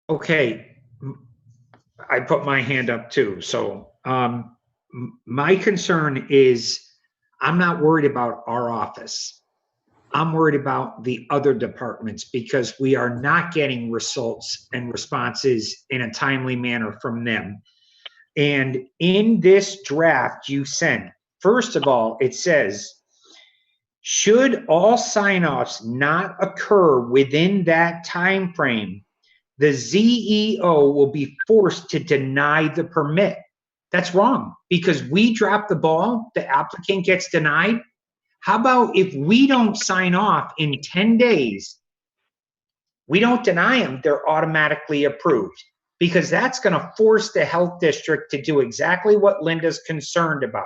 Okay. I put my hand up too. So my concern is I'm not worried about our office. I'm worried about the other departments because we are not getting results and responses in a timely manner from them. And in this draft you sent, first of all, it says, should all sign-offs not occur within that time frame, the ZEO will be forced to deny the permit. That's wrong because we drop the ball, the applicant gets denied. How about if we don't sign off in 10 days, we don't deny them, they're automatically approved because that's going to force the health district to do exactly what Linda's concerned about.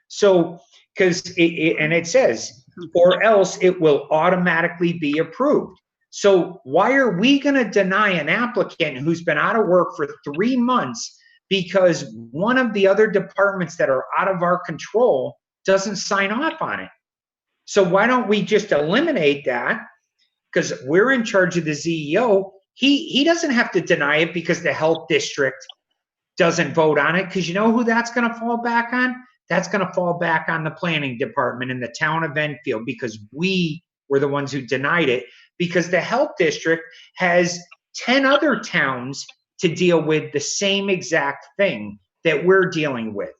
So, because it says, or else it will automatically be approved. So why are we going to deny an applicant who's been out of work for 3 months because one of the other departments that are out of our control doesn't sign off on it? So why don't we just eliminate that? Because we're in charge of the ZEO. He doesn't have to deny it because the health district doesn't vote on it. Because you know who that's going to fall back on? That's going to fall back on the planning department in the town of Enfield because we were the ones who denied it. Because the health district has 10 other towns to deal with the same exact thing that we're dealing with.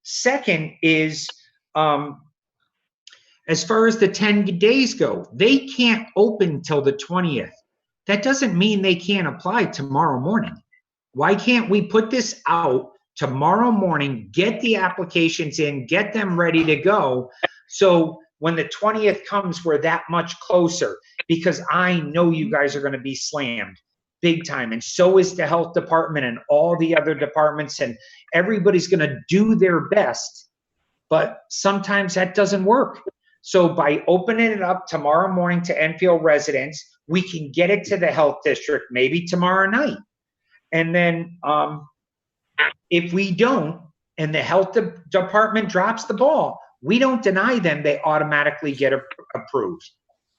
Second is, as far as the 10 days go, they can't open till the 20th. That doesn't mean they can't apply tomorrow morning. Why can't we put this out tomorrow morning, get the applications in, get them ready to go, so when the 20th comes, we're that much closer, because I know you guys are going to be slammed big time. And so is the health department and all the other departments, and everybody's going to do their best, but sometimes that doesn't work. So by opening it up tomorrow morning to Enfield residents, we can get it to the health district maybe tomorrow night. And then if we don't, and the health department drops the ball, we don't deny them, they automatically get approved.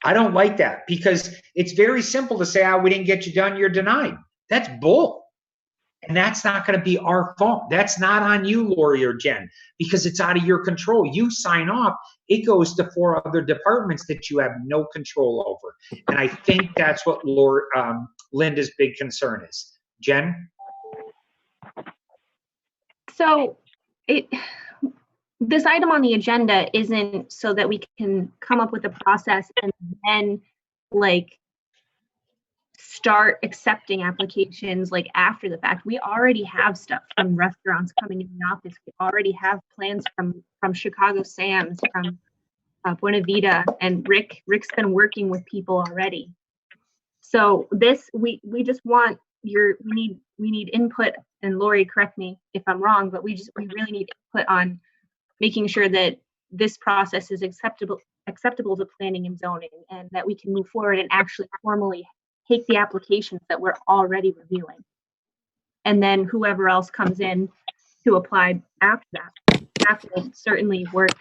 I don't like that because it's very simple to say, oh, we didn't get you done, you're denied. That's bull. And that's not going to be our fault. That's not on you, Lori or Jen, because it's out of your control. You sign off, it goes to 4 other departments that you have no control over. And I think that's what Linda's big concern is. Jen? So this item on the agenda isn't so that we can come up with a process and then like start accepting applications like after the fact. We already have stuff from restaurants coming in the office. We already have plans from Chicago Sam's, from Buena Vita, and Rick's been working with people already. So this, we just want we need input, and Lori, correct me if I'm wrong, but we really need input on making sure that this process is acceptable to planning and zoning, and that we can move forward and actually formally take the applications that we're already reviewing. And then whoever else comes in to apply after that have to certainly work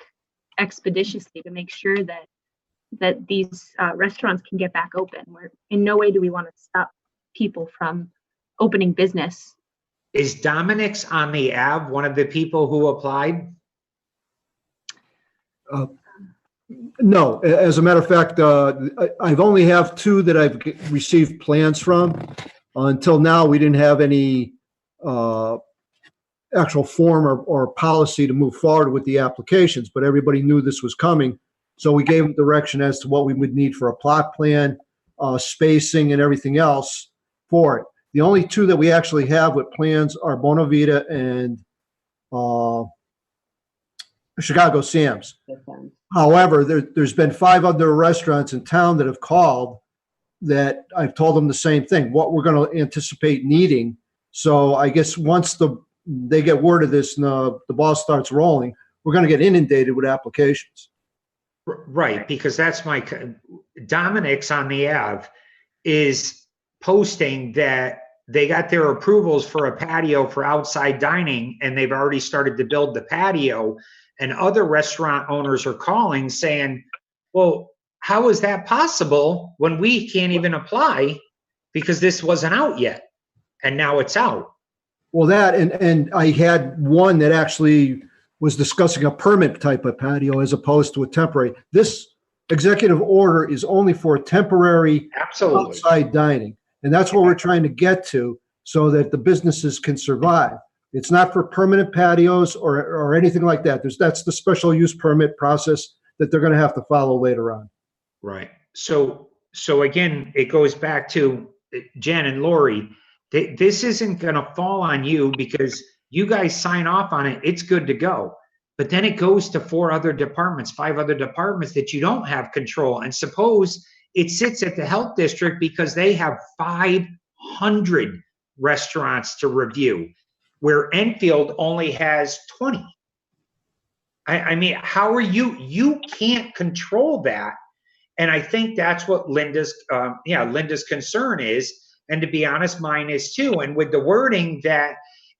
expeditiously to make sure that these restaurants can get back open. We're in no way do we want to stop people from opening business. Is Dominic's on the Ave one of the people who applied? No, as a matter of fact, I've only have 2 that I've received plans from. Until now, we didn't have any actual form or policy to move forward with the applications, but everybody knew this was coming. So we gave them direction as to what we would need for a plot plan, spacing, and everything else for it. The only 2 that we actually have with plans are Buena Vita and Chicago Sam's. However, there's been 5 other restaurants in town that have called that I've told them the same thing, what we're going to anticipate needing. So I guess once they get word of this and the ball starts rolling, we're going to get inundated with applications. Right, because that's Dominic's on the Ave is posting that they got their approvals for a patio for outside dining, and they've already started to build the patio. And other restaurant owners are calling saying, well, how is that possible when we can't even apply because this wasn't out yet? And now it's out. Well, that, and I had one that actually was discussing a permit type of patio as opposed to a temporary. This executive order is only for temporary outside dining. And that's what we're trying to get to so that the businesses can survive. It's not for permanent patios or anything like that. That's the special use permit process that they're going to have to follow later on. Right. So again, it goes back to Jen and Lori. This isn't going to fall on you because you guys sign off on it. It's good to go. But then it goes to 4 other departments, 5 other departments that you don't have control. And suppose it sits at the health district because they have 500 restaurants to review, where Enfield only has 20. I mean, how are you can't control that. And I think that's what Linda's concern is. And to be honest, mine is too. And with the wording that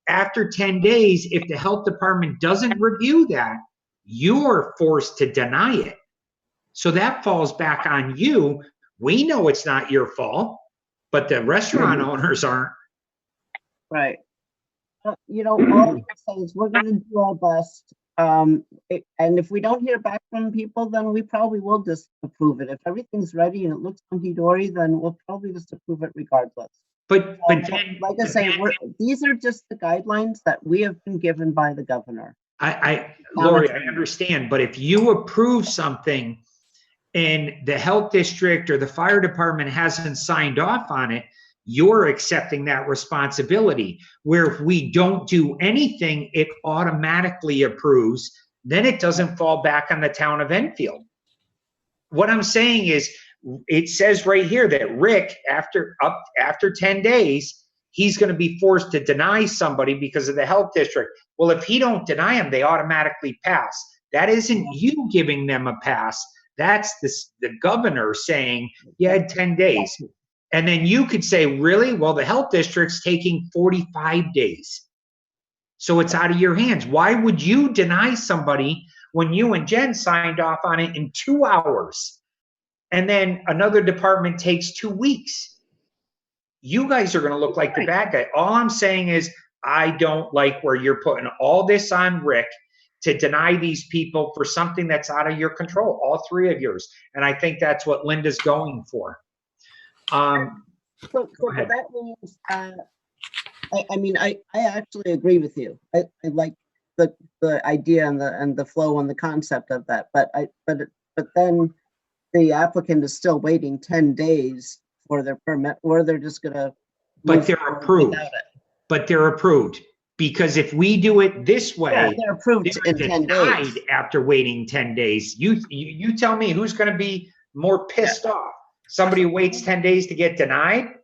after 10 days, if the health department doesn't review that, you're forced to deny it. So that falls back on you. We know it's not your fault, but the restaurant owners aren't. Right. All I can say is we're going to do our best. And if we don't hear back from people, then we probably will just approve it. If everything's ready and it looks hunky-dory, then we'll probably just approve it regardless. But like I say, these are just the guidelines that we have been given by the governor. Lori, I understand, but if you approve something and the health district or the fire department hasn't signed off on it, you're accepting that responsibility. Where if we don't do anything, it automatically approves, then it doesn't fall back on the town of Enfield. What I'm saying is, it says right here that Rick, after 10 days, he's going to be forced to deny somebody because of the health district. Well, if he don't deny them, they automatically pass. That isn't you giving them a pass. That's the governor saying you had 10 days. And then you could say, really? Well, the health district's taking 45 days. So it's out of your hands. Why would you deny somebody when you and Jen signed off on it in 2 hours? And then another department takes 2 weeks. you guys are going to look like the bad guy. All I'm saying is I don't like where you're putting all this on Rick to deny these people for something that's out of your control, all three of yours. And I think that's what Linda's going for. So that means, I mean, I actually agree with you. I like the idea and the flow and the concept of that, but then the applicant is still waiting 10 days for their permit, or they're just gonna. But they're approved. But they're approved, because if we do it this way, Yeah, they're approved in 10 days. After waiting 10 days. You tell me who's going to be more pissed off. Somebody who waits 10 days to get denied,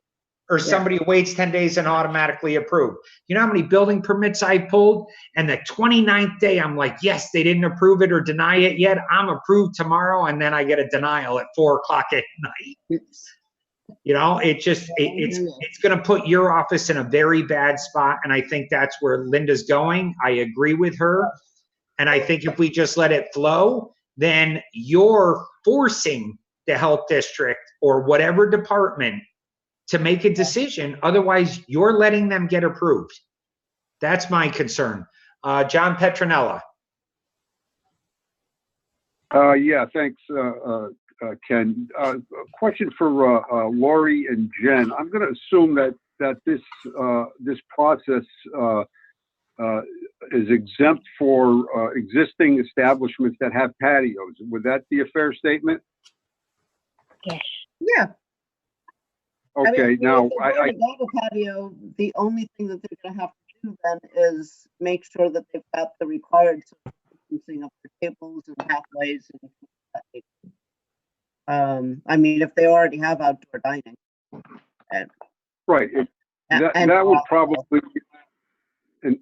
or somebody who waits 10 days and automatically approved. You know how many building permits I pulled, and the 29th day I'm like, yes, they didn't approve it or deny it yet. I'm approved tomorrow, and then I get a denial at 4 o'clock at night. You know, it's going to put your office in a very bad spot. And I think that's where Linda's going. I agree with her. And I think if we just let it flow, then you're forcing the health district or whatever department to make a decision. Otherwise, you're letting them get approved. That's my concern. John Petronella. Yeah, thanks, Ken. Question for Lori and Jen. I'm going to assume that this process is exempt for existing establishments that have patios. Would that be a fair statement? Yes. Yeah. Okay. I mean, now, if they already got a patio, the only thing that they're going to have to do then is make sure that they've got the required distancing of their tables and pathways and I mean, if they already have outdoor dining. Right. That would probably, and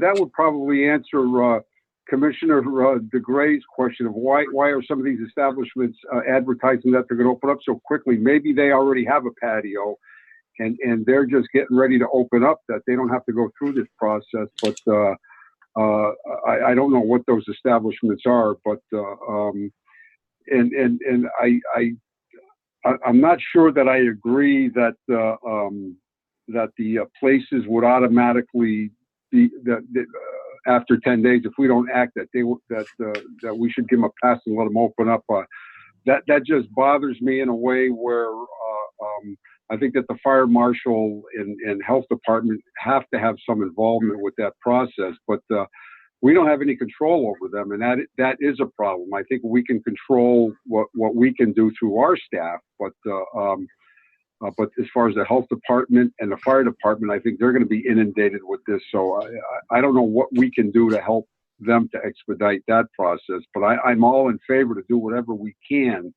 that would probably answer Commissioner DeGray's question of why are some of these establishments advertising that they're going to open up so quickly? Maybe they already have a patio, and they're just getting ready to open up, that they don't have to go through this process. But I don't know what those establishments are, but I'm not sure that I agree that that the places would automatically be that after 10 days, if we don't act, that that we should give them a pass and let them open up. That just bothers me in a way where I think that the fire marshal and health department have to have some involvement with that process, but we don't have any control over them, and that is a problem. I think we can control what we can do through our staff, but as far as the health department and the fire department, I think they're going to be inundated with this. So I don't know what we can do to help them to expedite that process, but I'm all in favor to do whatever we can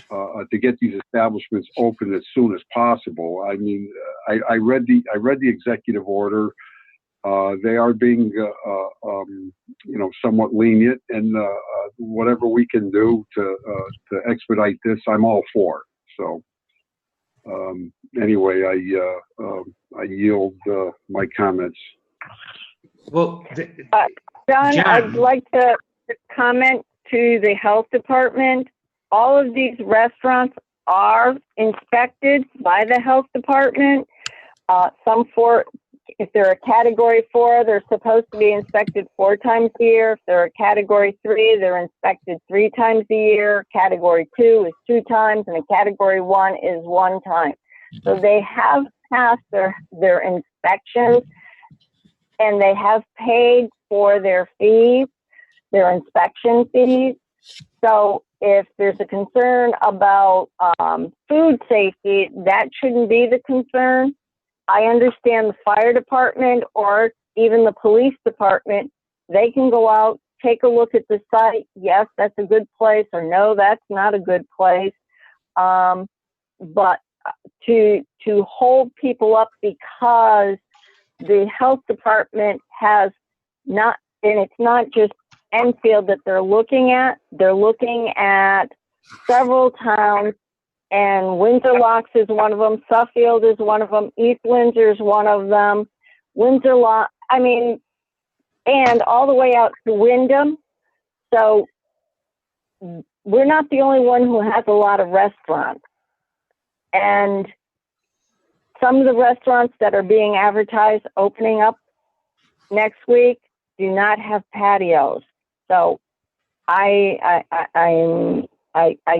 to get these establishments open as soon as possible. I mean, I read the executive order. They are being, somewhat lenient, and whatever we can do to expedite this, I'm all for. So anyway, I yield my comments. Well, John, I'd like to comment to the health department. All of these restaurants are inspected by the health department. If they're a category 4, they're supposed to be inspected 4 times a year. If they're a category 3, they're inspected 3 times a year. Category 2 is 2 times, and a category 1 is 1 time. So they have passed their inspections, and they have paid for their fees, their inspection fees. So if there's a concern about food safety, that shouldn't be the concern. I understand the fire department or even the police department, they can go out, take a look at the site. Yes, that's a good place, or no, that's not a good place. But to hold people up because the health department has not, and it's not just Enfield that they're looking at several towns. And Windsor Locks is one of them. Suffield is one of them. East Windsor is one of them. Windsor Lock, and all the way out to Wyndham. So we're not the only one who has a lot of restaurants. And some of the restaurants that are being advertised opening up next week do not have patios. So I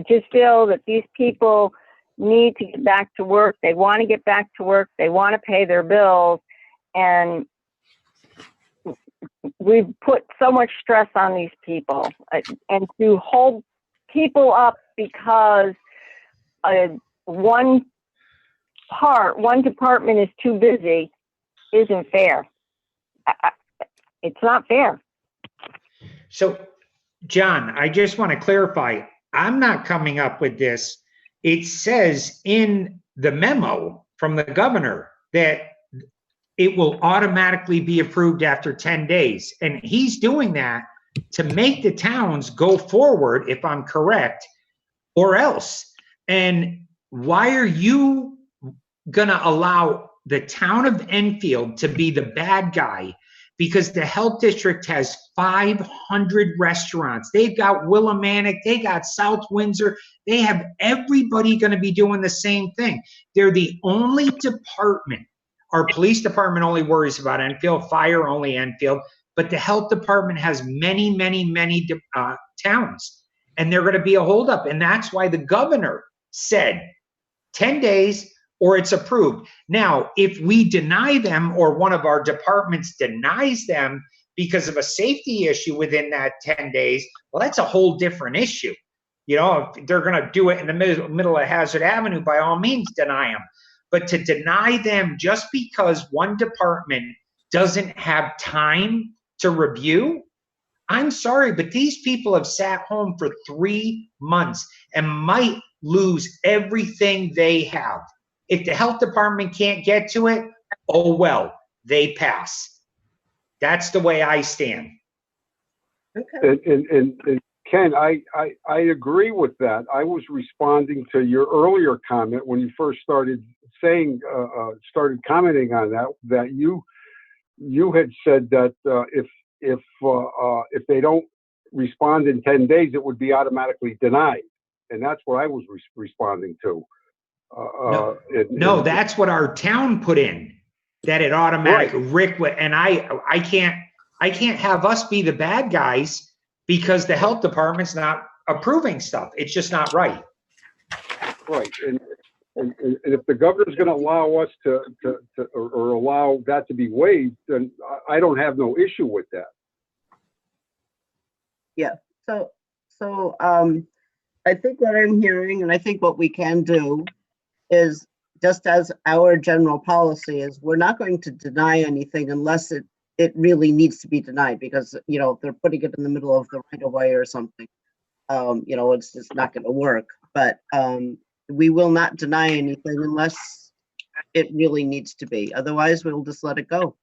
just feel that these people need to get back to work. They want to get back to work. They want to pay their bills. And we've put so much stress on these people. And to hold people up because one department is too busy isn't fair. It's not fair. So, John, I just want to clarify, I'm not coming up with this. It says in the memo from the governor that it will automatically be approved after 10 days. And he's doing that to make the towns go forward, if I'm correct, or else. And why are you going to allow the town of Enfield to be the bad guy? Because the health district has 500 restaurants. They've got Willimantic, they got South Windsor. They have everybody going to be doing the same thing. They're the only department. Our police department only worries about Enfield, fire only Enfield, but the health department has many, many, many towns, and they're going to be a holdup. And that's why the governor said 10 days or it's approved. Now, if we deny them or one of our departments denies them because of a safety issue within that 10 days, well, that's a whole different issue. You know, if they're going to do it in the middle of Hazard Avenue, by all means, deny them. But to deny them just because one department doesn't have time to review, I'm sorry, but these people have sat home for 3 months and might lose everything they have. If the health department can't get to it, oh well, they pass. That's the way I stand. Okay. And Ken, I agree with that. I was responding to your earlier comment when you first started saying, started commenting on that you had said that if they don't respond in 10 days, it would be automatically denied, and that's what I was responding to. No, that's what our town put in, that it automatic. Right. Rick, and I can't have us be the bad guys because the health department's not approving stuff. It's just not right. Right, and if the governor's going to allow us to or allow that to be waived, then I don't have no issue with that. Yeah. So I think what I'm hearing, and I think what we can do is, just as our general policy is, we're not going to deny anything unless it really needs to be denied, because, you know, they're putting it in the middle of the right of way or something. You know, it's just not going to work. But we will not deny anything unless it really needs to be. Otherwise, we'll just let it go.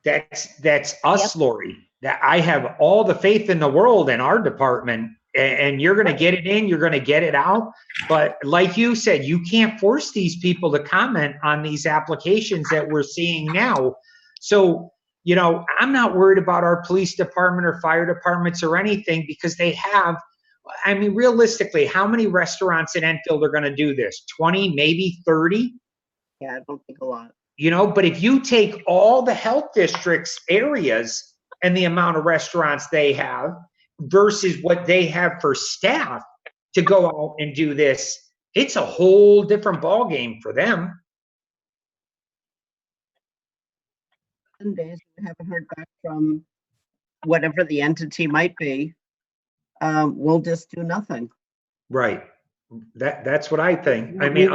That's us, Lori. That I have all the faith in the world in our department, and you're going to get it in, you're going to get it out. But like you said, you can't force these people to comment on these applications that we're seeing now. So, you know, I'm not worried about our police department or fire departments or anything, because they have, I mean, realistically, how many restaurants in Enfield are going to do this? 20, maybe 30? Yeah, I don't think a lot. You know, but if you take all the health districts areas and the amount of restaurants they have versus what they have for staff to go out and do this, it's a whole different ballgame for them. 10 days, we haven't heard back from whatever the entity might be. We'll just do nothing. Right. That's what I think. I mean,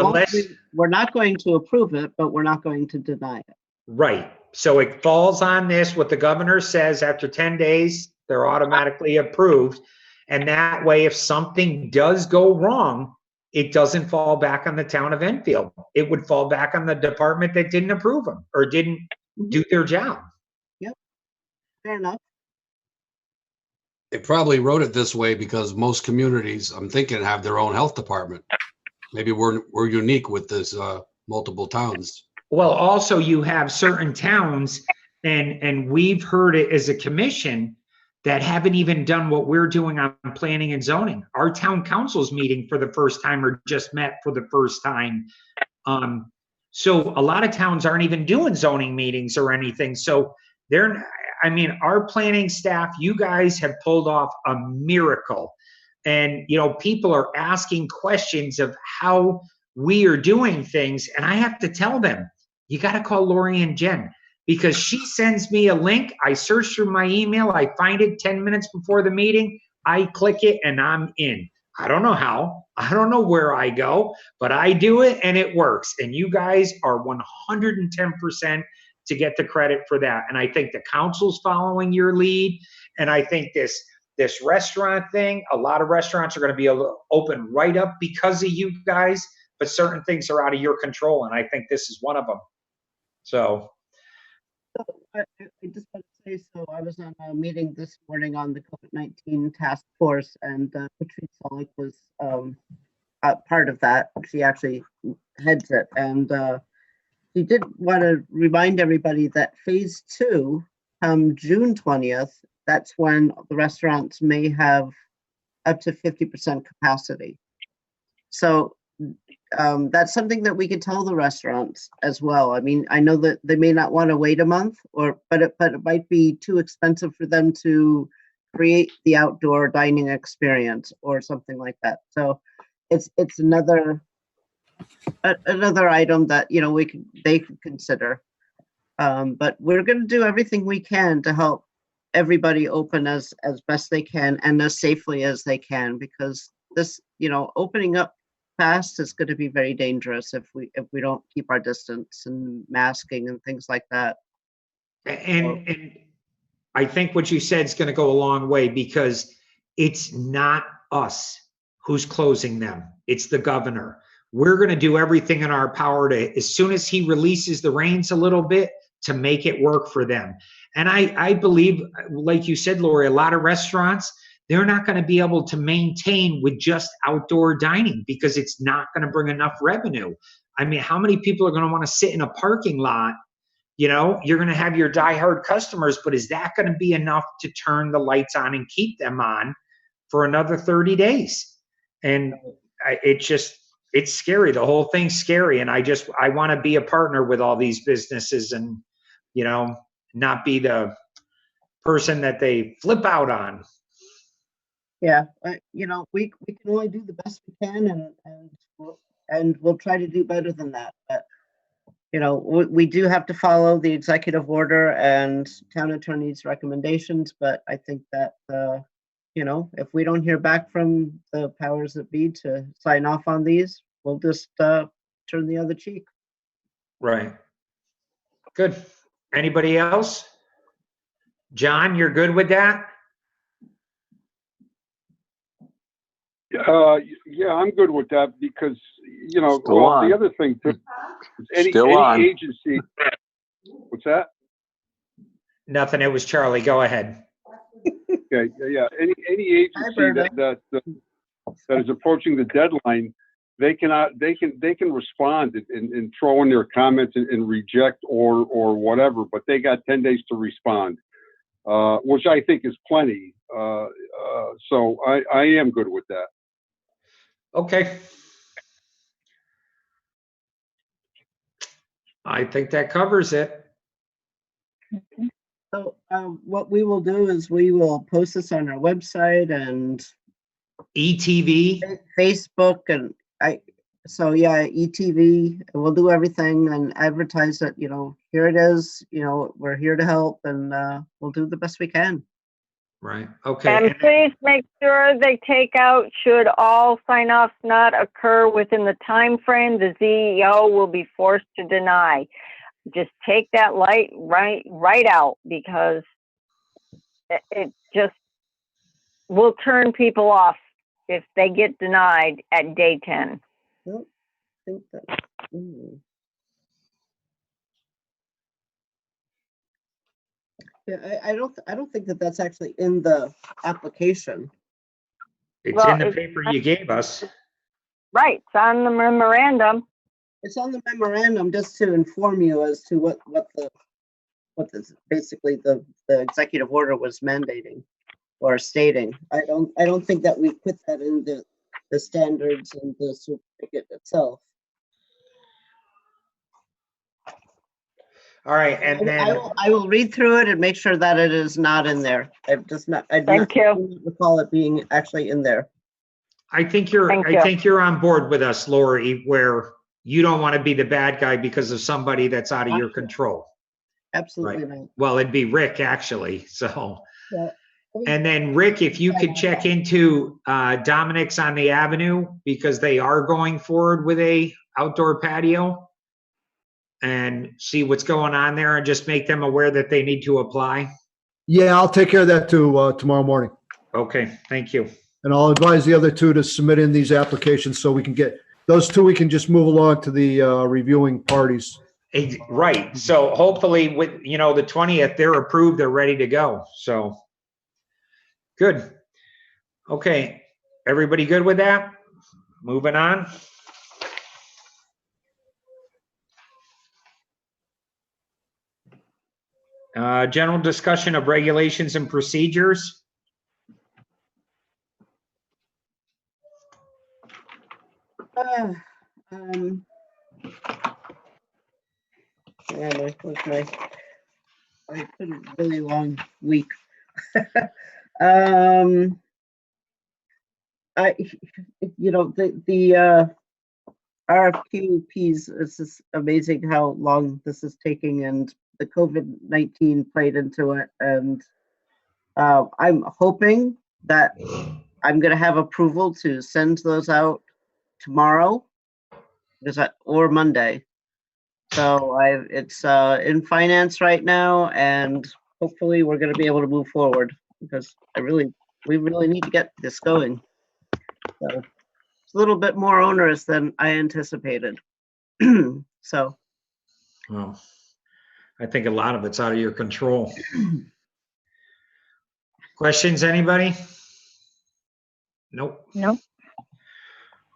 we're not going to approve it, but we're not going to deny it. Right. So it falls on this, what the governor says, after 10 days, they're automatically approved. And that way, if something does go wrong, it doesn't fall back on the town of Enfield. It would fall back on the department that didn't approve them or didn't do their job. Yep. Fair enough. They probably wrote it this way because most communities, I'm thinking, have their own health department. Maybe we're unique with this multiple towns. Well, also you have certain towns, and we've heard it as a commission, that haven't even done what we're doing on planning and zoning. Our town council's meeting for the first time or just met for the first time. So a lot of towns aren't even doing zoning meetings or anything. So I mean, our planning staff, you guys have pulled off a miracle. And, people are asking questions of how we are doing things. And I have to tell them, you got to call Lori and Jen, because she sends me a link. I search through my email. I find it 10 minutes before the meeting. I click it and I'm in. I don't know how. I don't know where I go, but I do it and it works. And you guys are 110% to get the credit for that. And I think the council's following your lead. And I think this restaurant thing, a lot of restaurants are going to be open right up because of you guys, but certain things are out of your control. And I think this is one of them. So. I just want to say, so I was on a meeting this morning on the COVID-19 task force, and Patrice Solik was part of that. She actually heads it, and she did want to remind everybody that phase 2, June 20th, that's when the restaurants may have up to 50% capacity. So that's something that we could tell the restaurants as well. I mean, I know that they may not want to wait a month, but it might be too expensive for them to create the outdoor dining experience or something like that. So it's another item that they could consider. But we're going to do everything we can to help everybody open as best they can and as safely as they can, because this, opening up fast is going to be very dangerous if we don't keep our distance and masking and things like that. And I think what you said is going to go a long way, because it's not us who's closing them. It's the governor. We're going to do everything in our power to, as soon as he releases the reins a little bit, to make it work for them. And I believe, like you said, Lori, a lot of restaurants, they're not going to be able to maintain with just outdoor dining because it's not going to bring enough revenue. I mean, how many people are going to want to sit in a parking lot? You're going to have your diehard customers, but is that going to be enough to turn the lights on and keep them on for another 30 days? And it's scary. The whole thing's scary. And I want to be a partner with all these businesses and, not be the person that they flip out on. Yeah, we can only do the best we can, and we'll try to do better than that. But we do have to follow the executive order and town attorney's recommendations. But I think that if we don't hear back from the powers that be to sign off on these, we'll just turn the other cheek. Right. Good. Anybody else? John, you're good with that? Yeah, I'm good with that because, the other thing too, any agency, what's that? Nothing. It was Charlie. Go ahead. Okay. Yeah. Any agency that is approaching the deadline, they can respond and throw in their comments and reject or whatever, but they got 10 days to respond, which I think is plenty. So I am good with that. Okay. I think that covers it. So what we will do is we will post this on our website and ETV, Facebook, and ETV. We'll do everything and advertise it. Here it is. We're here to help, and we'll do the best we can. Right. Okay. And please make sure they take out, should all sign-offs not occur within the time frame, the CEO will be forced to deny. Just take that light right out, because it just will turn people off if they get denied at day 10. I don't think that. Yeah, I don't think that that's actually in the application. It's in the paper you gave us. Right, it's on the memorandum. It's on the memorandum, just to inform you as to what basically the executive order was mandating or stating. I don't think that we put that in the standards and the certificate itself. All right, and then, I will read through it and make sure that it is not in there. I do not recall it being actually in there. I think you're on board with us, Lori, where you don't want to be the bad guy because of somebody that's out of your control. Absolutely Right. not. Well, it'd be Rick, actually, so. Yeah. And then, Rick, if you could check into Dominic's on the Avenue, because they are going forward with a outdoor patio, and see what's going on there, and just make them aware that they need to apply. Yeah, I'll take care of that too, tomorrow morning. Okay, thank you. And I'll advise the other two to submit in these applications so we can get, those two we can just move along to the reviewing parties. Right, so hopefully with, the 20th, they're approved, they're ready to go, so. Good. Okay, everybody good with that? Moving on. General discussion of regulations and procedures. I had a really long week. The RFQPs, it's just amazing how long this is taking, and the COVID-19 played into it. And I'm hoping that I'm going to have approval to send those out tomorrow, or Monday. So it's in finance right now, and hopefully we're going to be able to move forward, because we really need to get this going. So it's a little bit more onerous than I anticipated. So. Well, I think a lot of it's out of your control. Questions, anybody? Nope. No.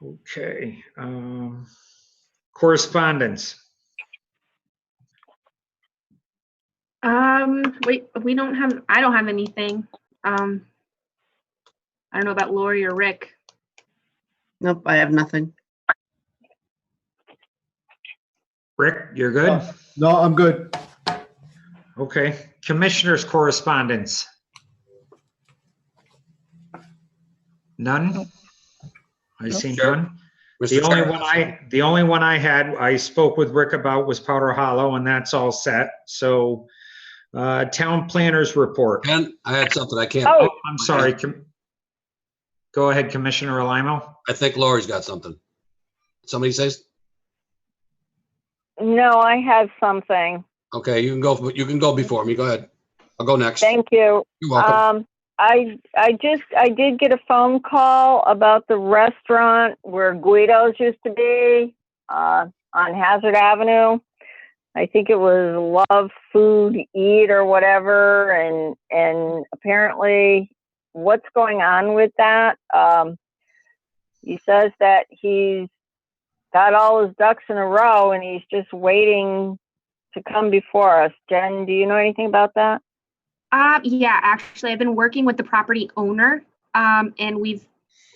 Okay. Correspondence. Wait, I don't have anything. I don't know about Lori or Rick. Nope, I have nothing. Rick, you're good? No, I'm good. Okay. Commissioners' correspondence. None? I see none. The only one I had, I spoke with Rick about, was Powder Hollow, and that's all set. So, town planners report. Ken, I had something I can't. Oh, I'm sorry. Go ahead, Commissioner Alimo. I think Lori's got something. Somebody says? No, I have something. Okay, you can go before me. Go ahead. I'll go next. Thank you. You're welcome. I did get a phone call about the restaurant where Guido's used to be, on Hazard Avenue. I think it was Love Food Eat or whatever, and apparently what's going on with that? He says that he's got all his ducks in a row and he's just waiting to come before us. Jen, do you know anything about that? Yeah, actually, I've been working with the property owner, and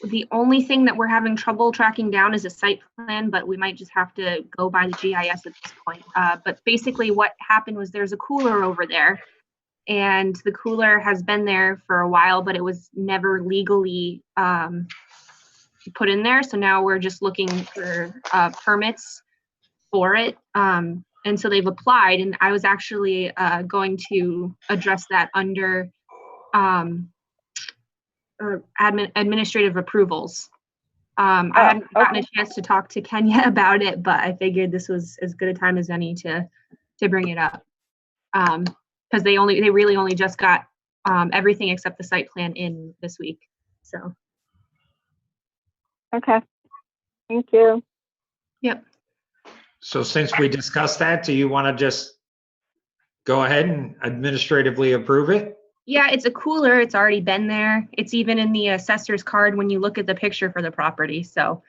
the only thing that we're having trouble tracking down is a site plan, but we might just have to go by the GIS at this point. But basically what happened was there's a cooler over there, and the cooler has been there for a while, but it was never legally put in there. So now we're just looking for permits for it. And so they've applied, and I was actually going to address that under administrative approvals. I hadn't gotten a chance to talk to Kenya about it, but I figured this was as good a time as any to bring it up. Because they really only just got everything except the site plan in this week. So. Okay. Thank you. Yep. So since we discussed that, do you want to just go ahead and administratively approve it? Yeah, it's a cooler. It's already been there. It's even in the assessor's card when you look at the picture for the property. So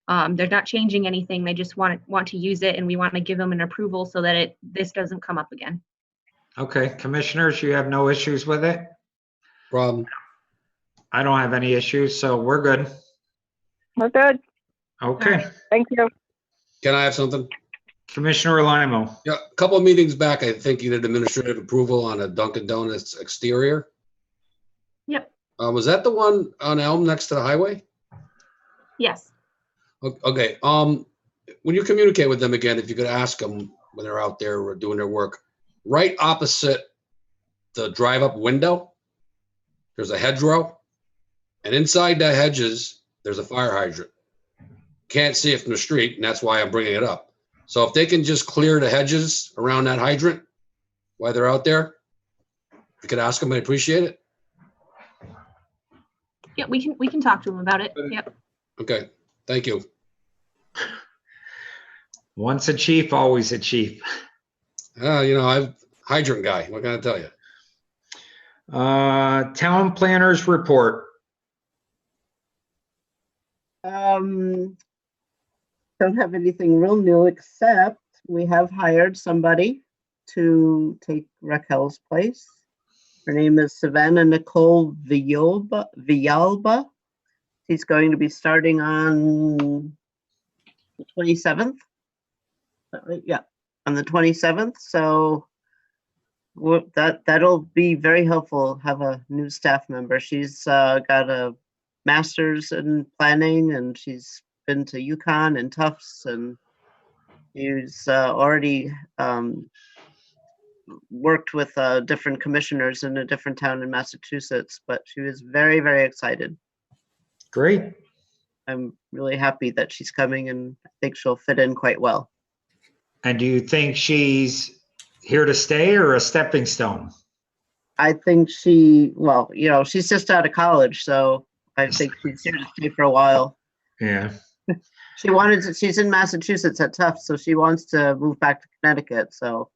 they're not changing anything. They just want to use it, and we want to give them an approval so that this doesn't come up again. Okay, commissioners, you have no issues with it? Problem. I don't have any issues, so we're good. We're good. Okay. Thank you. Can I have something? Commissioner Limo. Yeah, a couple of meetings back, I think you did administrative approval on a Dunkin' Donuts exterior. Yep. Was that the one on Elm next to the highway? Yes. Okay, when you communicate with them again, if you could ask them when they're out there or doing their work, right opposite the drive-up window, there's a hedgerow, and inside the hedges, there's a fire hydrant. Can't see it from the street, and that's why I'm bringing it up. So if they can just clear the hedges around that hydrant while they're out there, you could ask them, I appreciate it. Yeah, we can talk to them about it. Yep. Okay, thank you. Once a chief, always a chief. I'm hydrant guy. What can I tell you? Town planners report. Don't have anything real new, except we have hired somebody to take Raquel's place. Her name is Savannah Nicole Villalba. She's going to be starting on the 27th. Is that right? Yeah, on the 27th. So that'll be very helpful. Have a new staff member. She's got a master's in planning, and she's been to UConn and Tufts, and she's already worked with different commissioners in a different town in Massachusetts, but she was very, very excited. Great. I'm really happy that she's coming, and I think she'll fit in quite well. And do you think she's here to stay or a stepping stone? I think she's just out of college, so I think she's here to stay for a while. Yeah. She's in Massachusetts at Tufts, so she wants to move back to Connecticut. So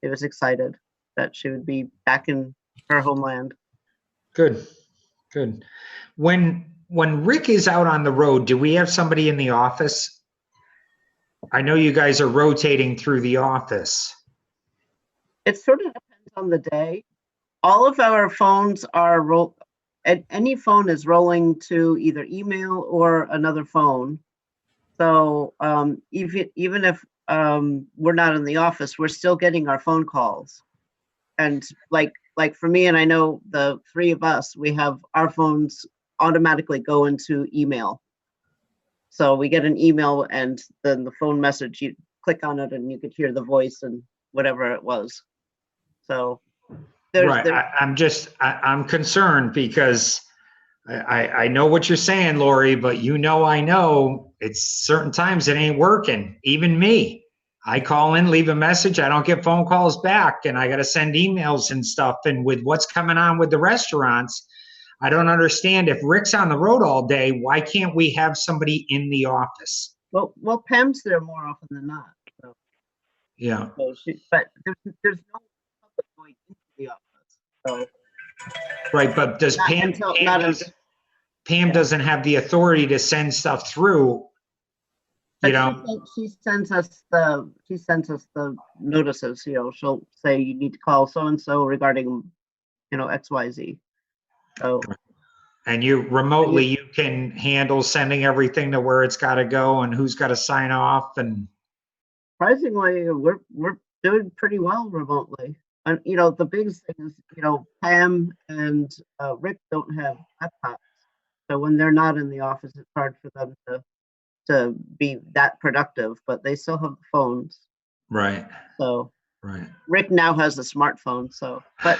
she was excited that she would be back in her homeland. Good. When Rick is out on the road, do we have somebody in the office? I know you guys are rotating through the office. It sort of depends on the day. All of our phones are any phone is rolling to either email or another phone. So even if we're not in the office, we're still getting our phone calls. And like for me, and I know the three of us, we have our phones automatically go into email. So we get an email, and then the phone message, you click on it and you could hear the voice and whatever it was. So I'm concerned because I know what you're saying, Lori, but I know it's certain times it ain't working. Even me, I call in, leave a message, I don't get phone calls back, and I got to send emails and stuff. And with what's coming on with the restaurants, I don't understand. If Rick's on the road all day, why can't we have somebody in the office? Well, Pam's there more often than not. So. Yeah. So but there's no public going into the office. So. Right, but does Pam doesn't have the authority to send stuff through? She sends us the notices. She'll say you need to call so and so regarding, XYZ. So. And you remotely, you can handle sending everything to where it's got to go and who's got to sign off. And surprisingly, we're doing pretty well remotely. And the biggest thing is, Pam and Rick don't have laptops, so when they're not in the office, it's hard for them to be that productive. But they still have phones. Right. So. Right. Rick now has a smartphone. So, but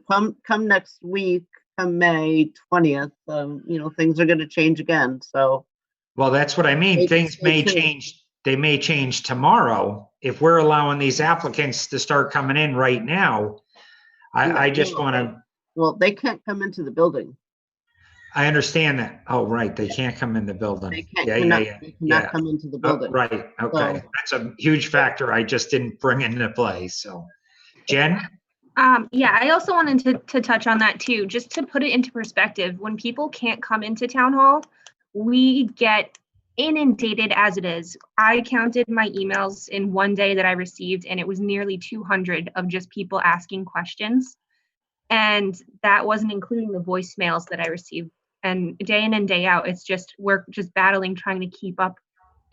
come next week, come May 20th, things are going to change again. So. Well, that's what I mean. Things may change. They may change tomorrow. If we're allowing these applicants to start coming in right now, I just want to. Well, they can't come into the building. I understand that. Oh, right. They can't come in the building. They cannot come into the building. Oh, right. Okay. So, that's a huge factor I just didn't bring into play. So, Jen? Yeah, I also wanted to touch on that too, just to put it into perspective. When people can't come into town hall, we get inundated as it is. I counted my emails in one day that I received, and it was nearly 200 of just people asking questions. And that wasn't including the voicemails that I received. And day in and day out, we're just battling, trying to keep up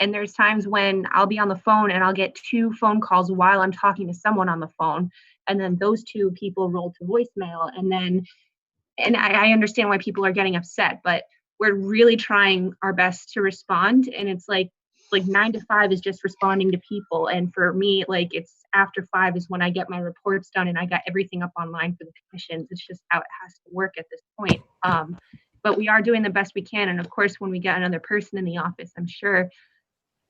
And there's times when I'll be on the phone and I'll get 2 phone calls while I'm talking to someone on the phone. And then those 2 people roll to voicemail. And I understand why people are getting upset, but we're really trying our best to respond. And it's like 9 to 5 is just responding to people. And for me, like it's after 5 is when I get my reports done and I got everything up online for the commissions. It's just how it has to work at this point. But we are doing the best we can. And of course, when we get another person in the office, I'm sure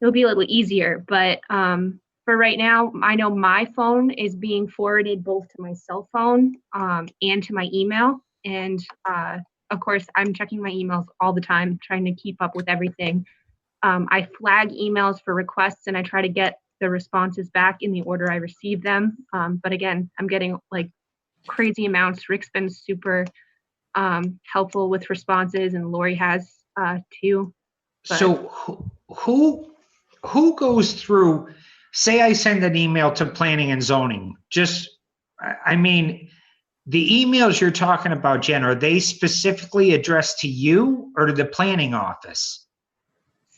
it'll be a little easier. But for right now, I know my phone is being forwarded both to my cell phone and to my email. And of course, I'm checking my emails all the time, trying to keep up with everything. I flag emails for requests and I try to get the responses back in the order I receive them. But again, I'm getting like crazy amounts. Rick's been super helpful with responses and Lori has too. But So who goes through, say I send an email to planning and zoning, I mean, the emails you're talking about, Jen, are they specifically addressed to you or to the planning office?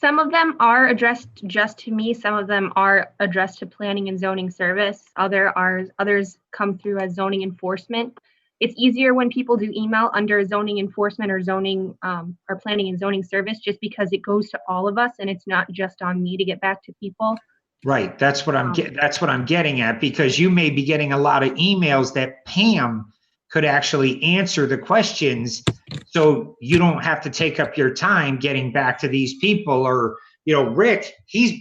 some of them are addressed just to me. Some of them are addressed to planning and zoning service. Others come through as zoning enforcement. It's easier when people do email under zoning enforcement or zoning or planning and zoning service, just because it goes to all of us and it's not just on me to get back to people. Right. That's what I'm getting at, because you may be getting a lot of emails that Pam could actually answer the questions, so you don't have to take up your time getting back to these people. Or, you know, Rick, he's,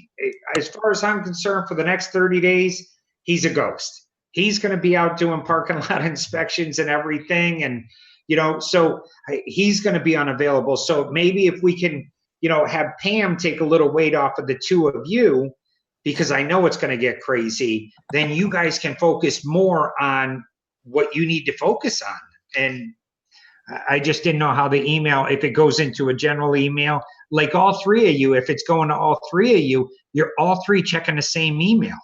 as far as I'm concerned, for the next 30 days, he's a ghost. He's going to be out doing parking lot inspections and everything. And, you know, so he's going to be unavailable. So maybe if we can, you know, have Pam take a little weight off of the two of you, because I know it's going to get crazy, then you guys can focus more on what you need to focus on. And I just didn't know how the email, if it goes into a general email, like all three of you, if it's going to all three of you, you're all three checking the same email.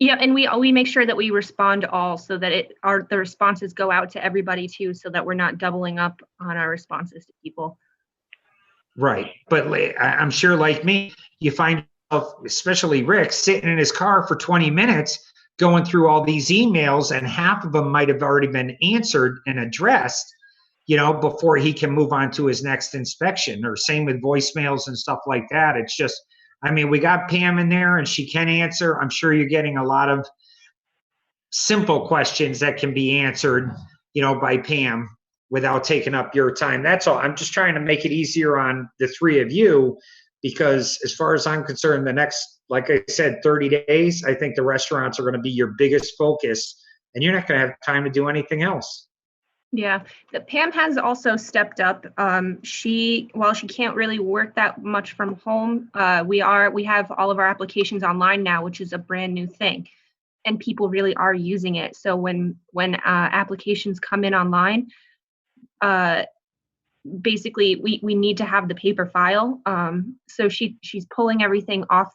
Yeah, and we make sure that we respond to all, so that the responses go out to everybody too, so that we're not doubling up on our responses to people. Right. But I'm sure, like me, you find yourself, especially Rick, sitting in his car for 20 minutes going through all these emails, and half of them might have already been answered and addressed, you know, before he can move on to his next inspection. Or same with voicemails and stuff like that. It's just, I mean, we got Pam in there and she can answer. I'm sure you're getting a lot of simple questions that can be answered, you know, by Pam without taking up your time. That's all. I'm just trying to make it easier on the three of you, because as far as I'm concerned, the next, like I said, 30 days, I think the restaurants are going to be your biggest focus, and you're not going to have time to do anything else. Yeah, Pam has also stepped up. While she can't really work that much from home, we have all of our applications online now, which is a brand new thing, and people really are using it. So when applications come in online, basically we need to have the paper file. So she's pulling everything off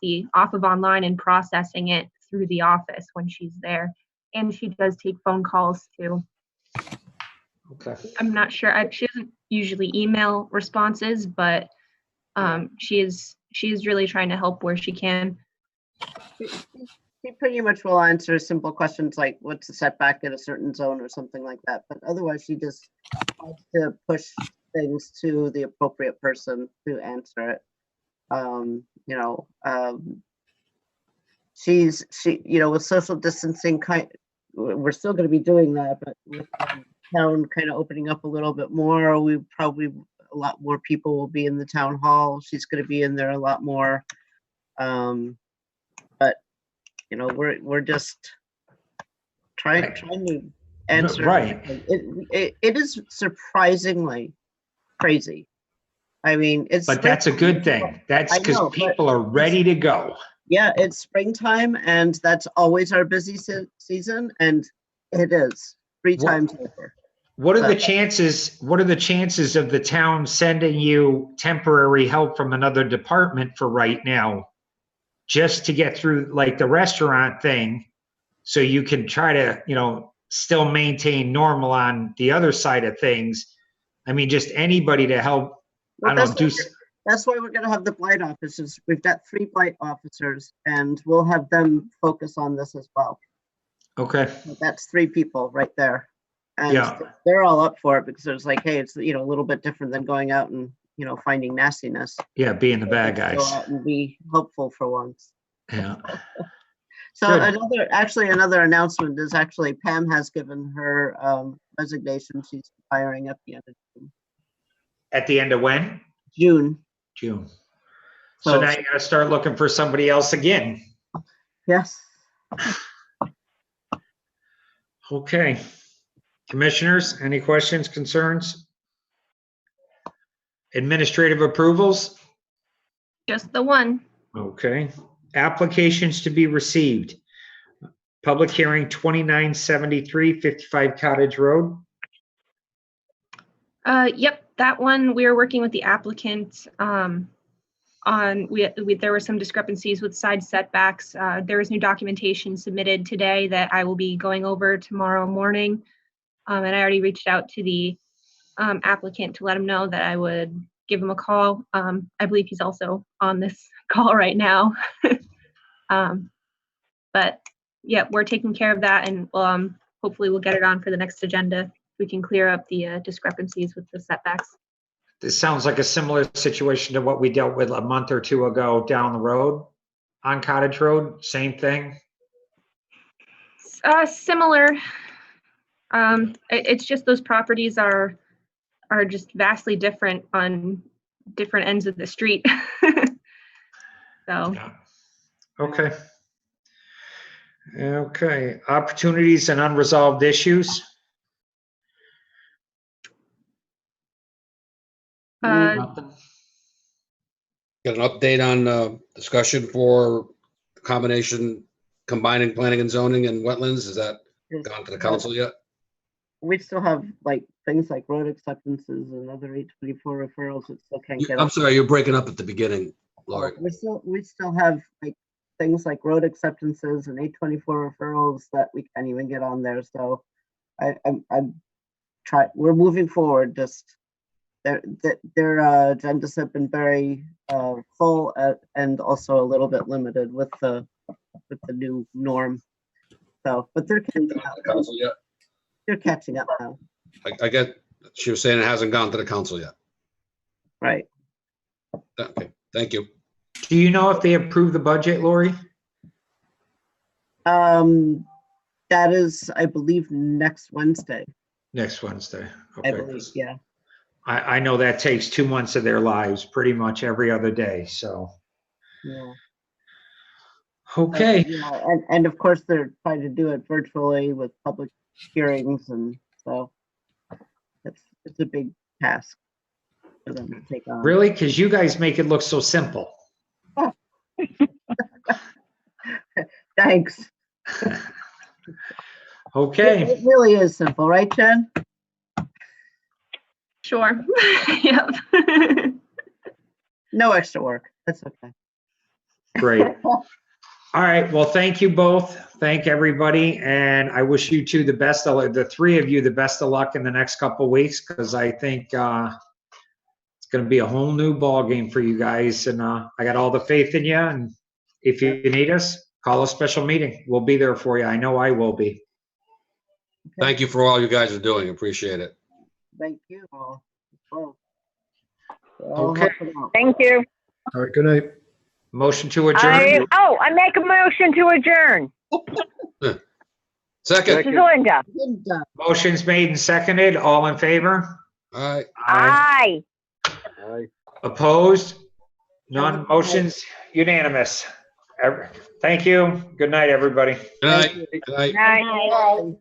of online and processing it through the office when she's there, and she does take phone calls too. Okay. I'm not sure. She doesn't usually email responses, but she is really trying to help where she can. She pretty much will answer simple questions like what's the setback in a certain zone or something like that. But otherwise, she just likes to push things to the appropriate person to answer it. With social distancing, we're still going to be doing that, but with town kind of opening up a little bit more, a lot more people will be in the town hall. She's going to be in there a lot more. But we're just trying to answer. Right. It is surprisingly crazy. I mean, but that's a good thing. That's because people are ready to go. Yeah, it's springtime, and that's always our busy season, and it is 3 times over. What are the chances? What are the chances of the town sending you temporary help from another department for right now, just to get through like the restaurant thing, so you can try to, still maintain normal on the other side of things? I mean, just anybody to help. Well, That's why we're gonna have the blight officers. We've got 3 blight officers and we'll have them focus on this as well. Okay, So that's 3 people right there. And Yeah. they're all up for it because it's like, hey, it's, you know, a little bit different than going out and, you know, finding nastiness. yeah, being the bad Go guys. out and be helpful for once. Yeah. So Good. another announcement is actually Pam has given her resignation. She's retiring at the end of At the end of when? June. June. So So- now you gotta start looking for somebody else again. Yes. Okay. Commissioners, any questions, concerns? Administrative approvals? Just the one. Okay. Applications to be received. Public hearing 2973 55 Cottage Road. Yep, that one, we are working with the applicant there were some discrepancies with side setbacks. There was new documentation submitted today that I will be going over tomorrow morning. And I already reached out to the applicant to let him know that I would give him a call. I believe he's also on this call right now. But yeah, we're taking care of that, and hopefully we'll get it on for the next agenda. We can clear up the discrepancies with the setbacks. This sounds like a similar situation to what we dealt with a month or 2 ago down the road on Cottage Road. Same thing. Similar. It's just those properties are just vastly different on different ends of the street. So. Okay. Okay. Opportunities and unresolved issues. Nothing. Get an update on discussion for combination, combining planning and zoning and wetlands. Has that gone to the council yet? We still have like things like road acceptances and other 824 referrals that still can't get. I'm sorry, you're breaking up at the beginning, Laurie. We still have like things like road acceptances and 824 referrals that we can't even get on there. So we're moving forward. Just their agendas have been very full and also a little bit limited with the new norm. So, but they're catching up. Council yet? They're catching up now. I get, she was saying it hasn't gone to the council yet. Right. Okay, thank you. Do you know if they approved the budget, Lori? That is, I believe, next Wednesday. Next Wednesday. I Okay. believe, yeah. I know that takes 2 months of their lives, pretty much every other day, so. Yeah. Okay. Yeah, and of course they're trying to do it virtually with public hearings, and so it's a big task for them to take on. Really? Because you guys make it look so simple. Thanks. Okay. It really is simple, right, Jen? Sure. Yep. No extra work. That's okay. Great. All right. Well, thank you both. Thank everybody. And I wish you two the best, the 3 of you, the best of luck in the next couple of weeks, because I think it's going to be a whole new ball game for you guys. And I got all the faith in you. And if you need us, call a special meeting. We'll be there for you. I know I will be. Thank you for all you guys are doing. Appreciate it. Thank you all. Well, Okay. Thank you. All right, good night. Motion to adjourn. I make a motion to adjourn. Second. This is Linda. Motion's made and seconded. All in favor? All right. Aye. Opposed? None. Motion's unanimous. Thank you. Good night, everybody. Good night. Good night. Aye.